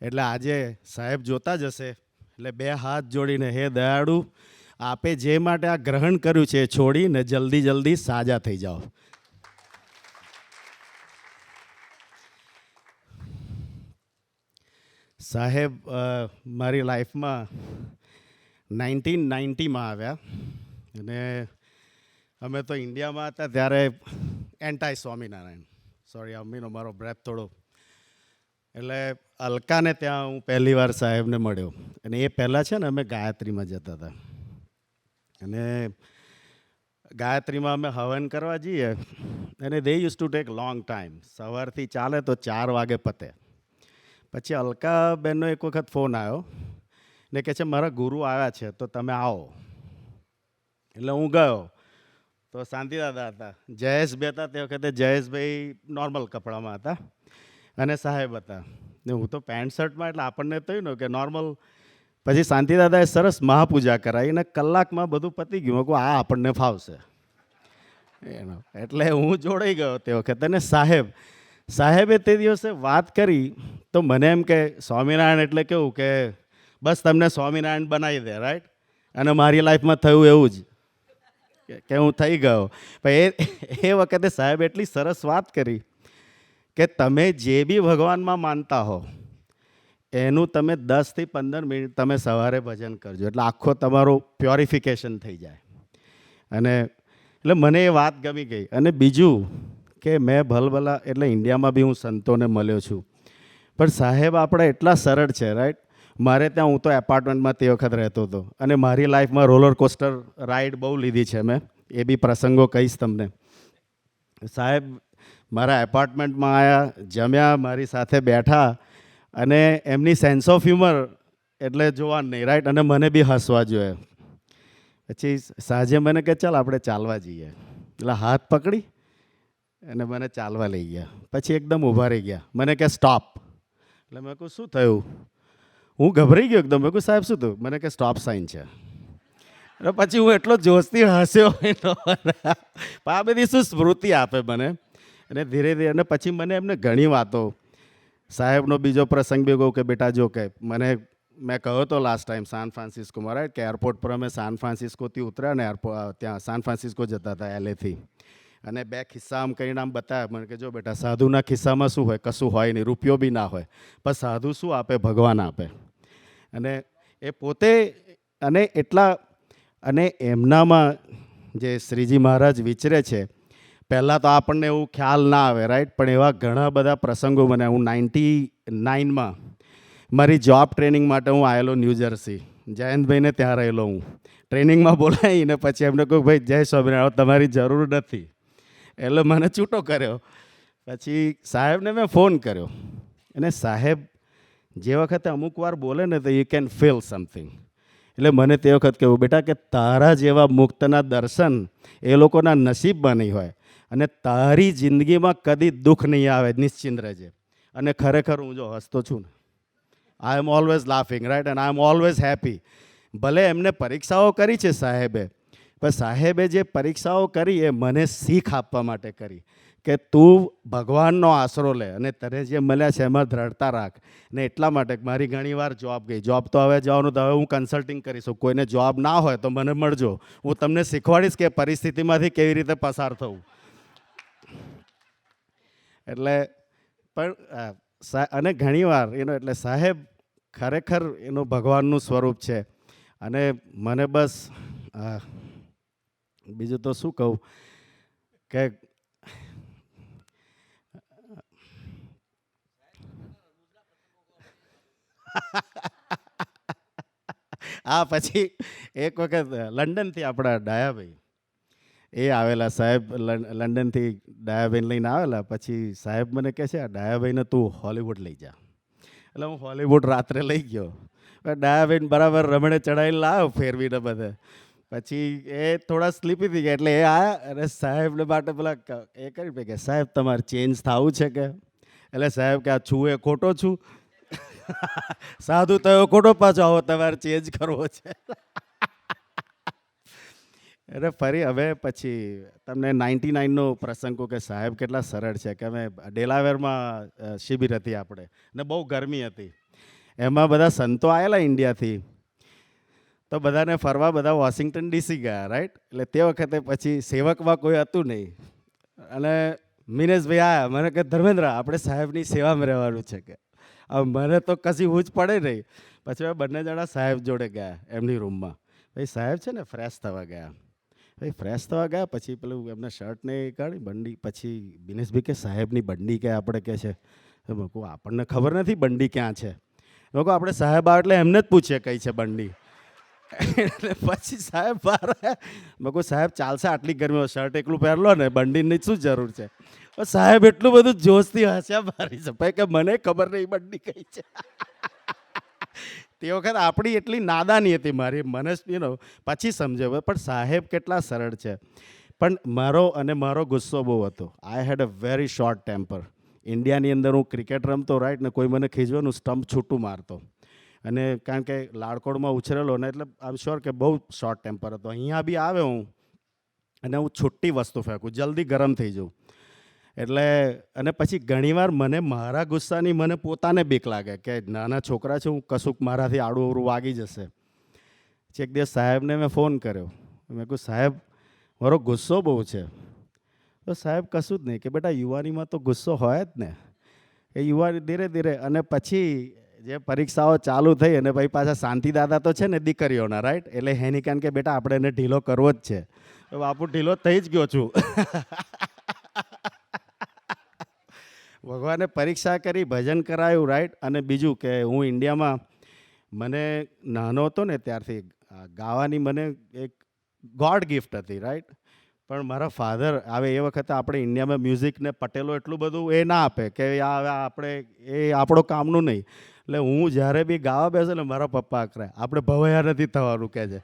I: એટલે આજે સાહેબ જોતા જ હશે એટલે 2 હાથ જોડીને, હે દયાળુ, આપે જે માટે આ ગ્રહણ કર્યું છે એ છોડીને જલ્દી સાજા થઈ જાઓ. સાહેબ મારી લાઈફમાં 1990માં આવ્યા અને અમે તો ઇન્ડિયામાં હતા ત્યારે એન્ટાઈ સ્વામિનારાયણ, સોરી અમ્મીનો મારો બ્રેથ થોડો, એટલે અલકાને ત્યાં હું પહેલી વાર સાહેબને મળ્યો. અને એ પહેલાં છે ને અમે ગાયત્રીમાં જતા હતા અને ગાયત્રીમાં અમે હવન કરવા જઈએ અને દે use to take long time. સવારથી ચાલે તો 4 વાગે પતે. પછી અલકાબેનનો એક વખત ફોન આવ્યો ને કહે છે મારા ગુરુ આવ્યા છે તો તમે આવો. એટલે હું ગયો તો શાંતિદાદા હતા, જયેશભાઈ હતા, તે વખતે જયેશભાઈ નોર્મલ કપડામાં હતા અને સાહેબ હતા ને હું તો પેન્ટ શર્ટમાં, એટલે આપણને થયું ને કે નોર્મલ. પછી શાંતિદાદાએ સરસ મહાપૂજા કરાવી અને કલાકમાં બધું પતી ગયું. મેં કહું આ આપણને ફાવશે એનો, એટલે હું જોડાઈ ગયો તે વખતે. અને સાહેબે તે દિવસે વાત કરી તો મને એમ કે સ્વામિનારાયણ એટલે કેવું કે બસ તમને સ્વામિનારાયણ બનાવી દે, રાઈટ. અને મારી લાઈફમાં થયું એવું જ કે હું થઈ ગયો. પણ એ વખતે સાહેબ એટલી સરસ વાત કરી કે તમે જે બી ભગવાનમાં માનતા હો એનું તમે 10 થી 15 મિનિટ તમે સવારે ભજન કરજો એટલે આખો તમારો પ્યોરિફિકેશન થઈ જાય. અને એટલે મને એ વાત ગમી ગઈ. અને બીજું કે મેં ભલભલા એટલે ઇન્ડિયામાં બી હું સંતોને મળ્યો છું, પણ સાહેબ આપણે એટલા સરળ છે, રાઈટ. મારે ત્યાં, હું તો એપાર્ટમેન્ટમાં તે વખત રહેતો હતો અને મારી લાઈફમાં રોલર કોસ્ટર રાઈડ બહુ લીધી છે મેં, એ બી પ્રસંગો કહીશ તમને. સાહેબ મારા એપાર્ટમેન્ટમાં આવ્યા, જમ્યા, મારી સાથે બેઠા અને એમની સેન્સ ઓફ હ્યુમર એટલે જોવાનું નહીં, રાઈટ. અને મને બી હસવા જોઈએ. પછી સાંજે મને કહે ચાલ આપણે ચાલવા જઈએ, એટલે હાથ પકડી અને મને ચાલવા લઈ ગયા. પછી એકદમ ઊભા રહી ગયા, મને કહે સ્ટોપ. એટલે મેં કહું શું થયું? હું ગભરાઈ ગયો એકદમ. મેં કહું સાહેબ શું થયું? મને કહે સ્ટોપ સાઇન છે. એટલે પછી હું એટલો જોશથી હસ્યો આ બધી શું સ્મૃતિ આપે મને. અને ધીરે ધીરે અને પછી મને એમને ઘણી વાતો, સાહેબનો બીજો પ્રસંગ બી કહું કે બેટા જો કે મેં કહ્યો તો લાસ્ટ ટાઈમ સાન ફ્રાન્સિસ્કોમાં, રાઈટ, કે એરપોર્ટ પર અમે સાન ફ્રાન્સિસ્કોથી ઉતર્યા ને ત્યાં સાન ફ્રાન્સિસ્કો જતા હતા LAથી. અને 2 ખિસ્સા આમ કરીને આમ બતાવ્યા મને કે જો બેટા સાધુના ખિસ્સામાં શું હોય? કશું હોય નહીં, રૂપિયો બી ના હોય, પણ સાધુ શું આપે? ભગવાન આપે. અને એ પોતે અને એટલા અને એમનામાં જે શ્રીજી મહારાજ વિચરે છે, પહેલાં તો આપણને એવું ખ્યાલ ના આવે, રાઈટ. પણ એવા ઘણા બધા પ્રસંગો મને, હું 99માં મારી જોબ ટ્રેનિંગ માટે હું આવેલો ન્યૂજર્સી, જયંતભાઈને ત્યાં રહેલો હું. ટ્રેનિંગમાં બોલાવીને પછી એમને કહું ભાઈ જય સ્વામિનારાયણ, તમારી જરૂર નથી. એટલે મને છૂટો કર્યો. પછી સાહેબને મેં ફોન કર્યો અને સાહેબ જે વખતે અમુક વાર બોલે ને તો યુ કેન ફીલ સમથિંગ. એટલે મને તે વખત કહ્યું બેટા કે તારા જેવા મુક્તના દર્શન એ લોકોના નસીબમાં નહીં હોય અને તારી જિંદગીમાં કદી દુઃખ નહીં આવે, નિશ્ચિંત રહેજે. અને ખરેખર હું જો હસતો છું ને, I am always laughing, right, and I am always happy. ભલે એમને પરીક્ષાઓ કરી છે સાહેબે, પણ સાહેબે જે પરીક્ષાઓ કરી એ મને શીખ આપવા માટે કરી કે તું ભગવાનનો આશરો લે અને તને જે મળ્યા છે એમાં દ્રઢતા રાખ. ને એટલા માટે મારી ઘણી વાર જોબ ગઈ. જોબ તો હવે જવાનું તો હવે હું કન્સલ્ટિંગ કરીશું. કોઈને જોબ ના હોય તો મને મળજો, હું તમને શીખવાડીશ કે પરિસ્થિતિમાંથી કેવી રીતે પસાર થવું. એટલે પણ અને ઘણીવાર એટલે સાહેબ ખરેખર એનું ભગવાનનું સ્વરૂપ છે. અને મને બસ બીજું તો શું કહું કે પછી એક વખત લંડનથી આપણા ડાયાભાઈ એ આવેલા સાહેબ લંડનથી ડાયાભાઈને લઈને આવેલા. પછી સાહેબ મને કહે છે, આ ડાયાભાઈને તું હોલિવૂડ લઈ જા. એટલે હું હોલિવૂડ રાત્રે લઈ ગયો. ડાયાભાઈને બરાબર રમણે ચડાવીને લાવ્યો ફેરવીને બધે. પછી એ થોડા સ્લીપી થઈ ગયા એટલે એ આવ્યા અને સાહેબને માટે પેલા એ કરી કે સાહેબ તમારે ચેન્જ થવું છે કે? એટલે સાહેબ કે આ છું એ ખોટો છું, સાધુ તો ખોટો, પાછો આવો તમારે ચેન્જ કરવો છે. એટલે ફરી હવે પછી તમને 99નો પ્રસંગ કહું કે સાહેબ કેટલા સરળ છે કે અમે ડેલાવેરમાં શિબિર હતી આપણે ને બહુ ગરમી હતી. એમાં બધા સંતો આવેલા ઇન્ડિયાથી, તો બધાને ફરવા બધા વોશિંગ્ટન ડીસી ગયા, રાઈટ. એટલે તે વખતે પછી સેવકમાં કોઈ હતું નહીં અને મિનેશભાઈ આવ્યા. મને કે ધર્મેન્દ્ર આપણે સાહેબની સેવામાં રહેવાનું છે કે. હવે મને તો કશી હૂંચ પડે નહીં. પછી બંને જણા સાહેબ જોડે ગયા એમની રૂમમાં. ભાઈ સાહેબ છે ને ફ્રેશ થવા ગયા. ભાઈ ફ્રેશ થવા ગયા પછી પેલું એમને શર્ટને કાઢી બંડી. પછી દિનેશભાઈ કે સાહેબની બંડી કે આપણે કે છે. કહું આપણને ખબર નથી બંડી ક્યાં છે. કહું આપણે સાહેબ આવે એટલે એમને જ પૂછીએ કઈ છે બંડી. એટલે પછી સાહેબ બહાર આવ્યા. મેં કહું સાહેબ ચાલશે આટલી ગરમીમાં, શર્ટ એકલું પહેરલો ને બંડીની શું જરૂર છે? સાહેબ એટલું બધું જોશથી હસ્યા મારી છે ભાઈ કે મને ખબર નહીં બંડી કઈ છે. તે વખત આપણી એટલી નાદાની હતી મારી, મને પછી સમજાવ્યું. પણ સાહેબ કેટલા સરળ છે. પણ મારો ગુસ્સો બહુ હતો. આઈ હેડ અ વેરી શોર્ટ ટેમ્પર. ઇન્ડિયાની અંદર હું ક્રિકેટ રમતો, રાઈટ, ને કોઈ મને ખીજવાનું સ્ટમ્પ છૂટું મારતો. અને કારણ કે લાડકોડમાં ઉછરેલો ને એટલે આઈ એમ શ્યોર કે બહુ શોર્ટ ટેમ્પર હતો. અહીંયા બી આવે હું અને હું છૂટી વસ્તુ ફેંકું, જલ્દી ગરમ થઈ જાઉં. એટલે અને પછી ઘણીવાર મને મારા ગુસ્સાની મને પોતાને બીક લાગે કે નાના છોકરા છે, હું કશુંક મારાથી આડું અવળું વાગી જશે. એક દિવસ સાહેબને મેં ફોન કર્યો. મેં કહ્યું સાહેબ મારો ગુસ્સો બહુ છે. તો સાહેબ કશું જ નહીં કે બેટા યુવાનીમાં તો ગુસ્સો હોય જ ને. એ યુવાની ધીરે ધીરે અને પછી જે પરીક્ષાઓ ચાલુ થઈ અને ભાઈ પાછા શાંતિદાદા તો છે ને દીકરીઓના, રાઈટ. એટલે એની કારણ કે બેટા આપણે એને ઢીલો કરવો જ છે. તો બાપુ ઢીલો થઈ જ ગયો છું. ભગવાને પરીક્ષા કરી, ભજન કરાયું, રાઈટ. અને બીજું કે હું ઇન્ડિયામાં મને નાનો હતો ને ત્યારથી ગાવાની મને એક ગોડ ગિફ્ટ હતી, રાઈટ. પણ મારા ફાધર આવે એ વખતે આપણે ઇન્ડિયામાં મ્યુઝિકને પટેલો એટલું બધું એ ના આપે કે આપણે એ આપણો કામનું નહીં. એટલે હું જ્યારે બી ગાવા બેસે ને મારા પપ્પા કરે આપણે ભવૈયા નથી થવાનું કહે છે,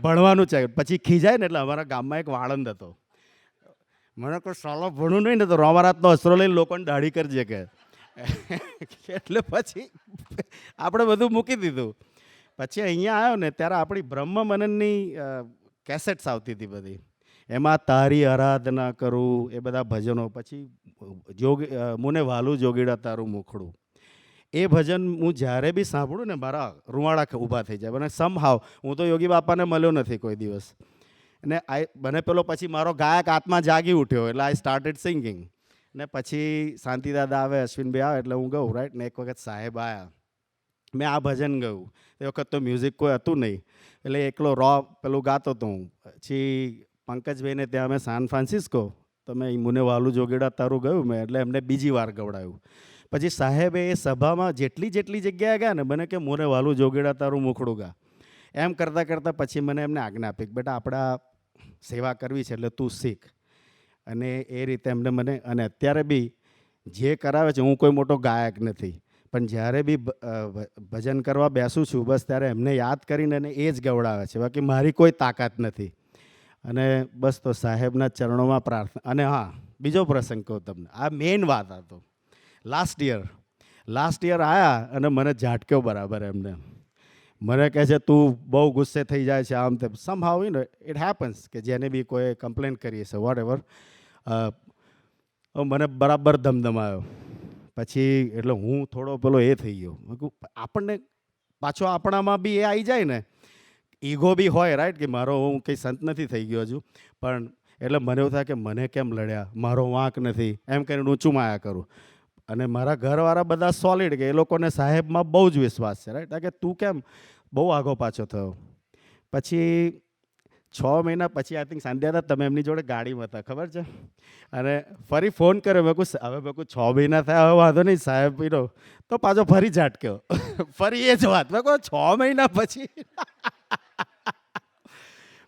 I: ભણવાનું છે. પછી ખીજાય ને એટલે અમારા ગામમાં એક વાળંદ હતો. મને કોઈ સાલો ભણવું નહીં ને તો રોમારાતનો અસરો લઈને લોકોને દાઢી કરજે કે. એટલે પછી આપણે બધું મૂકી દીધું. પછી અહીંયા આવ્યો ને ત્યારે આપણી બ્રહ્મ મનનની કેસેટ્સ આવતી હતી બધી. એમાં તારી આરાધના કરું એ બધા ભજનો. પછી મુને વાલું જોગીડા તારું મુખડું, એ ભજન હું જ્યારે બી સાંભળું ને મારા રૂવાડા ઊભા થઈ જાય. મને સમહાવ હું તો યોગી બાપાને મળ્યો નથી કોઈ દિવસ. અને મને પેલો પછી મારો ગાયક આત્મા જાગી ઉઠ્યો એટલે આઈ સ્ટાર્ટેડ સિંગિંગ. ને પછી શાંતિદાદા આવે, અશ્વિનભાઈ આવે એટલે હું ગઉં, રાઈટ. ને એક વખત સાહેબ આવ્યા, મેં આ ભજન ગયું. એ વખત તો મ્યુઝિક કોઈ હતું નહીં એટલે એકલો રો પેલું ગાતો હતો હું. પછી પંકજભાઈને ત્યાં અમે સાન ફ્રાન્સિસ્કો તો મેં મુને વાલું જોગીડા તારું ગયું મેં, એટલે એમને બીજી વાર ગવડાયું. પછી સાહેબે એ સભામાં જેટલી જગ્યાએ ગયા ને મને કે મુને વાલું જોગીડા તારું મુખડું ગા. એમ કરતાં કરતાં પછી મને એમને આજ્ઞા આપી કે બેટા આપણા સેવા કરવી છે એટલે તું શીખ. અને એ રીતે એમને મને, અને અત્યારે બી જે કરાવે છે, હું કોઈ મોટો ગાયક નથી, પણ જ્યારે બી ભજન કરવા બેસું છું બસ ત્યારે એમને યાદ કરીને એ જ ગવડાવે છે. બાકી મારી કોઈ તાકાત નથી. અને બસ તો સાહેબના ચરણોમાં પ્રાર્થના. અને હા, બીજો પ્રસંગ કહું તમને, આ મેઇન વાત હતો. લાસ્ટ યર આવ્યા અને મને ઝાટક્યો બરાબર એમને. મને કહે છે તું બહુ ગુસ્સે થઈ જાય છે આમ તેમ. Somehow you know it happens કે જેને બી કોઈ કમ્પ્લેન કરીએ છે વોટ એવર. મને બરાબર ધમધમાયો. પછી એટલે હું થોડો પેલો એ થઈ ગયો. આપણને પાછો આપણામાં બી એ આવી જાય ને, ઈગો બી હોય, રાઈટ, કે મારો હું કંઈ સંત નથી થઈ ગયો હજુ. પણ એટલે મને એવું થાય કે મને કેમ લડ્યા, મારો વાંક નથી, એમ કરીને ઊંચું માયા કરું. અને મારા ઘરવાળા બધા સોલિડ કે એ લોકોને સાહેબમાં બહુ જ વિશ્વાસ છે, રાઈટ. કે તું કેમ બહુ આગો પાછો થયો. પછી 6 મહિના પછી આઈ થિંક સાંધ્યા હતા તમે એમની જોડે ગાડીમાં હતા, ખબર છે. અને ફરી ફોન કર્યો. મેં કહું હવે મેં કહું 6 મહિના થયા, હવે વાંધો નહીં સાહેબ પીરો. તો પાછો ફરી ઝાટક્યો. ફરી એ જ વાત. મેં કહું 6 મહિના પછી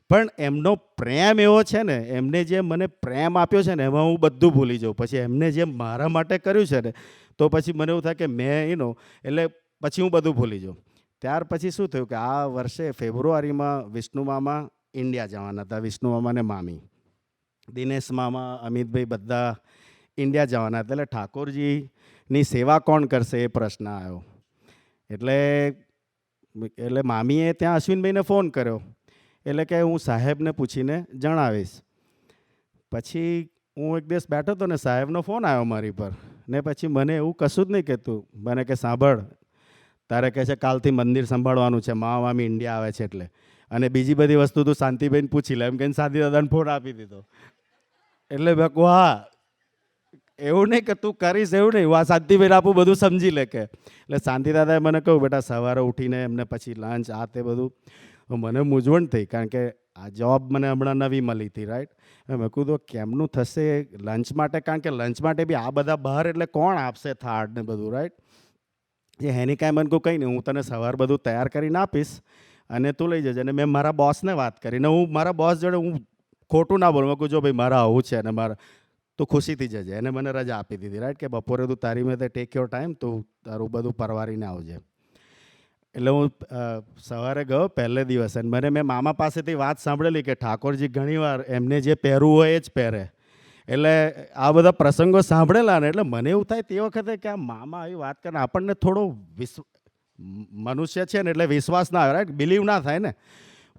I: પણ એમનો પ્રેમ એવો છે ને, એમને જે મને પ્રેમ આપ્યો છે ને એમાં હું બધું ભૂલી જાઉં. પછી એમને જે મારા માટે કર્યું છે ને તો પછી મને એવું થાય કે મેં એટલે પછી હું બધું ભૂલી જાઉં. ત્યાર પછી શું થયું કે આ વર્ષે ફેબ્રુઆરીમાં વિષ્ણુ મામા ઇન્ડિયા જવાના હતા. વિષ્ણુ મામા ને મામી, દિનેશ મામા, અમિતભાઈ બધા ઇન્ડિયા જવાના હતા. એટલે ઠાકોરજીની સેવા કોણ કરશે એ પ્રશ્ન આવ્યો. એટલે મામીએ ત્યાં અશ્વિનભાઈને ફોન કર્યો. એટલે કે હું સાહેબને પૂછીને જણાવીશ. પછી હું એક દિવસ બેઠો હતો ને સાહેબનો ફોન આવ્યો મારી પર. ને પછી મને એવું કશું જ નહીં કહેતું. મને કે સાંભળ, તારે કહે છે કાલથી મંદિર સંભાળવાનું છે, મામી ઇન્ડિયા આવે છે એટલે, અને બીજી બધી વસ્તુ તું શાંતિભાઈને પૂછી લે એમ કહીને શાંતિ દાદાને ફોન આપી દીધો. એટલે મેં કહું હા, એવું નહીં કે તું કરીશ, એવું નહીં, હું આ શાંતિભાઈને આપું, બધું સમજી લે કે. એટલે શાંતિ દાદાએ મને કહ્યું બેટા સવારે ઉઠીને એમને પછી લંચ આ તે બધું. મને મૂંઝવણ થઈ કારણ કે આ જોબ મને હમણાં નવી મળી હતી, રાઈટ. મેં કીધું કેમનું થશે લંચ માટે, કારણ કે લંચ માટે બી આ બધા બહાર એટલે કોણ આપશે થાળ ને બધું, રાઈટ. એ એની કાંઈ મને કહું કંઈ નહીં, હું તને સવાર બધું તૈયાર કરીને આપીશ અને તું લઈ જજે. અને મેં મારા બોસને વાત કરીને, હું મારા બોસ જોડે હું ખોટું ના બોલું. મેં કહું જો ભાઈ મારા આવું છે અને મારા તું ખુશીથી જજે. એને મને રજા આપી દીધી, રાઈટ, કે બપોરે તું તારી મેં ટેક યોર ટાઈમ, તું તારું બધું પરવારીને આવજે. એટલે હું સવારે ગયો પહેલે દિવસે. અને મેં મામા પાસેથી વાત સાંભળેલી કે ઠાકોરજી ઘણીવાર એમને જે પહેરવું હોય એ જ પહેરે. એટલે આ બધા પ્રસંગો સાંભળેલા ને એટલે મને એવું થાય તે વખતે કે આ મામા આવી વાત કરે, આપણને થોડો મનુષ્ય છે ને એટલે વિશ્વાસ ના આવે, રાઈટ, બિલીવ ના થાય ને.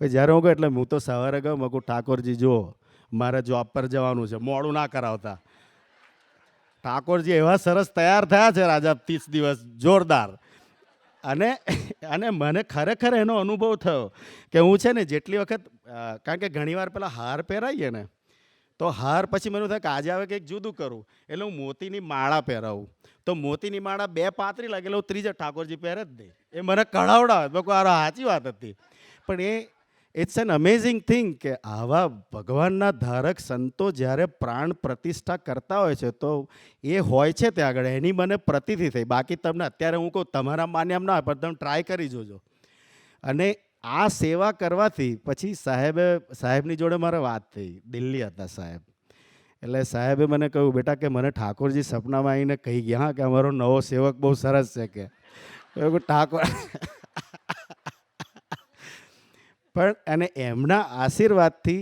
I: પછી જ્યારે હું ગયો એટલે હું તો સવારે ગયો, મેં કહું ઠાકોરજી જુઓ મારે જોબ પર જવાનું છે, મોડું ના કરાવતા. ઠાકોરજી એવા સરસ તૈયાર થયા છે રાજા 30 દિવસ, જોરદાર. અને મને ખરેખર એનો અનુભવ થયો કે હું છે ને જેટલી વખત, કારણ કે ઘણીવાર પેલા હાર પહેરાવીએ ને તો હાર પછી મને થાય કે આજે આવે કંઈક જુદું કરું, એટલે હું મોતીની માળા પહેરાવું. તો મોતીની માળા 2 પાતળી લાગે એટલે હું ત્રીજા ઠાકોરજી પહેરે જ નહીં. એ મને કઢાવડાવે. મેં કહું આ સાચી વાત હતી. પણ ઇટ્સ એન અમેઝિંગ થિંગ કે આવા ભગવાનના ધારક સંતો જ્યારે પ્રાણ પ્રતિષ્ઠા કરતા હોય છે તો એ હોય છે ત્યાં આગળ, એની મને પ્રતીતિ થઈ. બાકી તમને અત્યારે હું કહું તમારા માન્યમ ના હોય પણ તમે ટ્રાય કરી જોજો. અને આ સેવા કરવાથી પછી સાહેબની જોડે મારે વાત થઈ, દિલ્હી હતા સાહેબ. એટલે સાહેબે મને કહ્યું બેટા કે મને ઠાકોરજી સપનામાં આવીને કહી ગયા કે અમારો નવો સેવક બહુ સરસ છે કે. ઠાકોર પણ અને એમના આશીર્વાદથી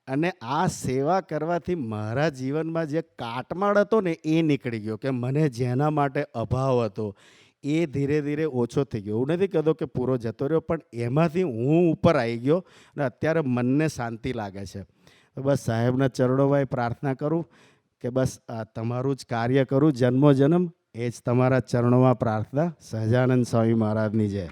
I: અને આ સેવા કરવાથી મારા જીવનમાં જે કાટમાળ હતો ને એ નીકળી ગયો. કે મને જેના માટે અભાવ હતો એ ધીરે ધીરે ઓછો થઈ ગયો. એવું નથી કહેતો કે પૂરો જતો રહ્યો, પણ એમાંથી હું ઉપર આવી ગયો અને અત્યારે મનને શાંતિ લાગે છે. તો બસ સાહેબના ચરણોમાં પ્રાર્થના કરું કે બસ તમારું જ કાર્ય કરું જન્મો જન્મ, એ જ તમારા ચરણોમાં પ્રાર્થના. સહજાનંદ સ્વામી મહારાજની જય.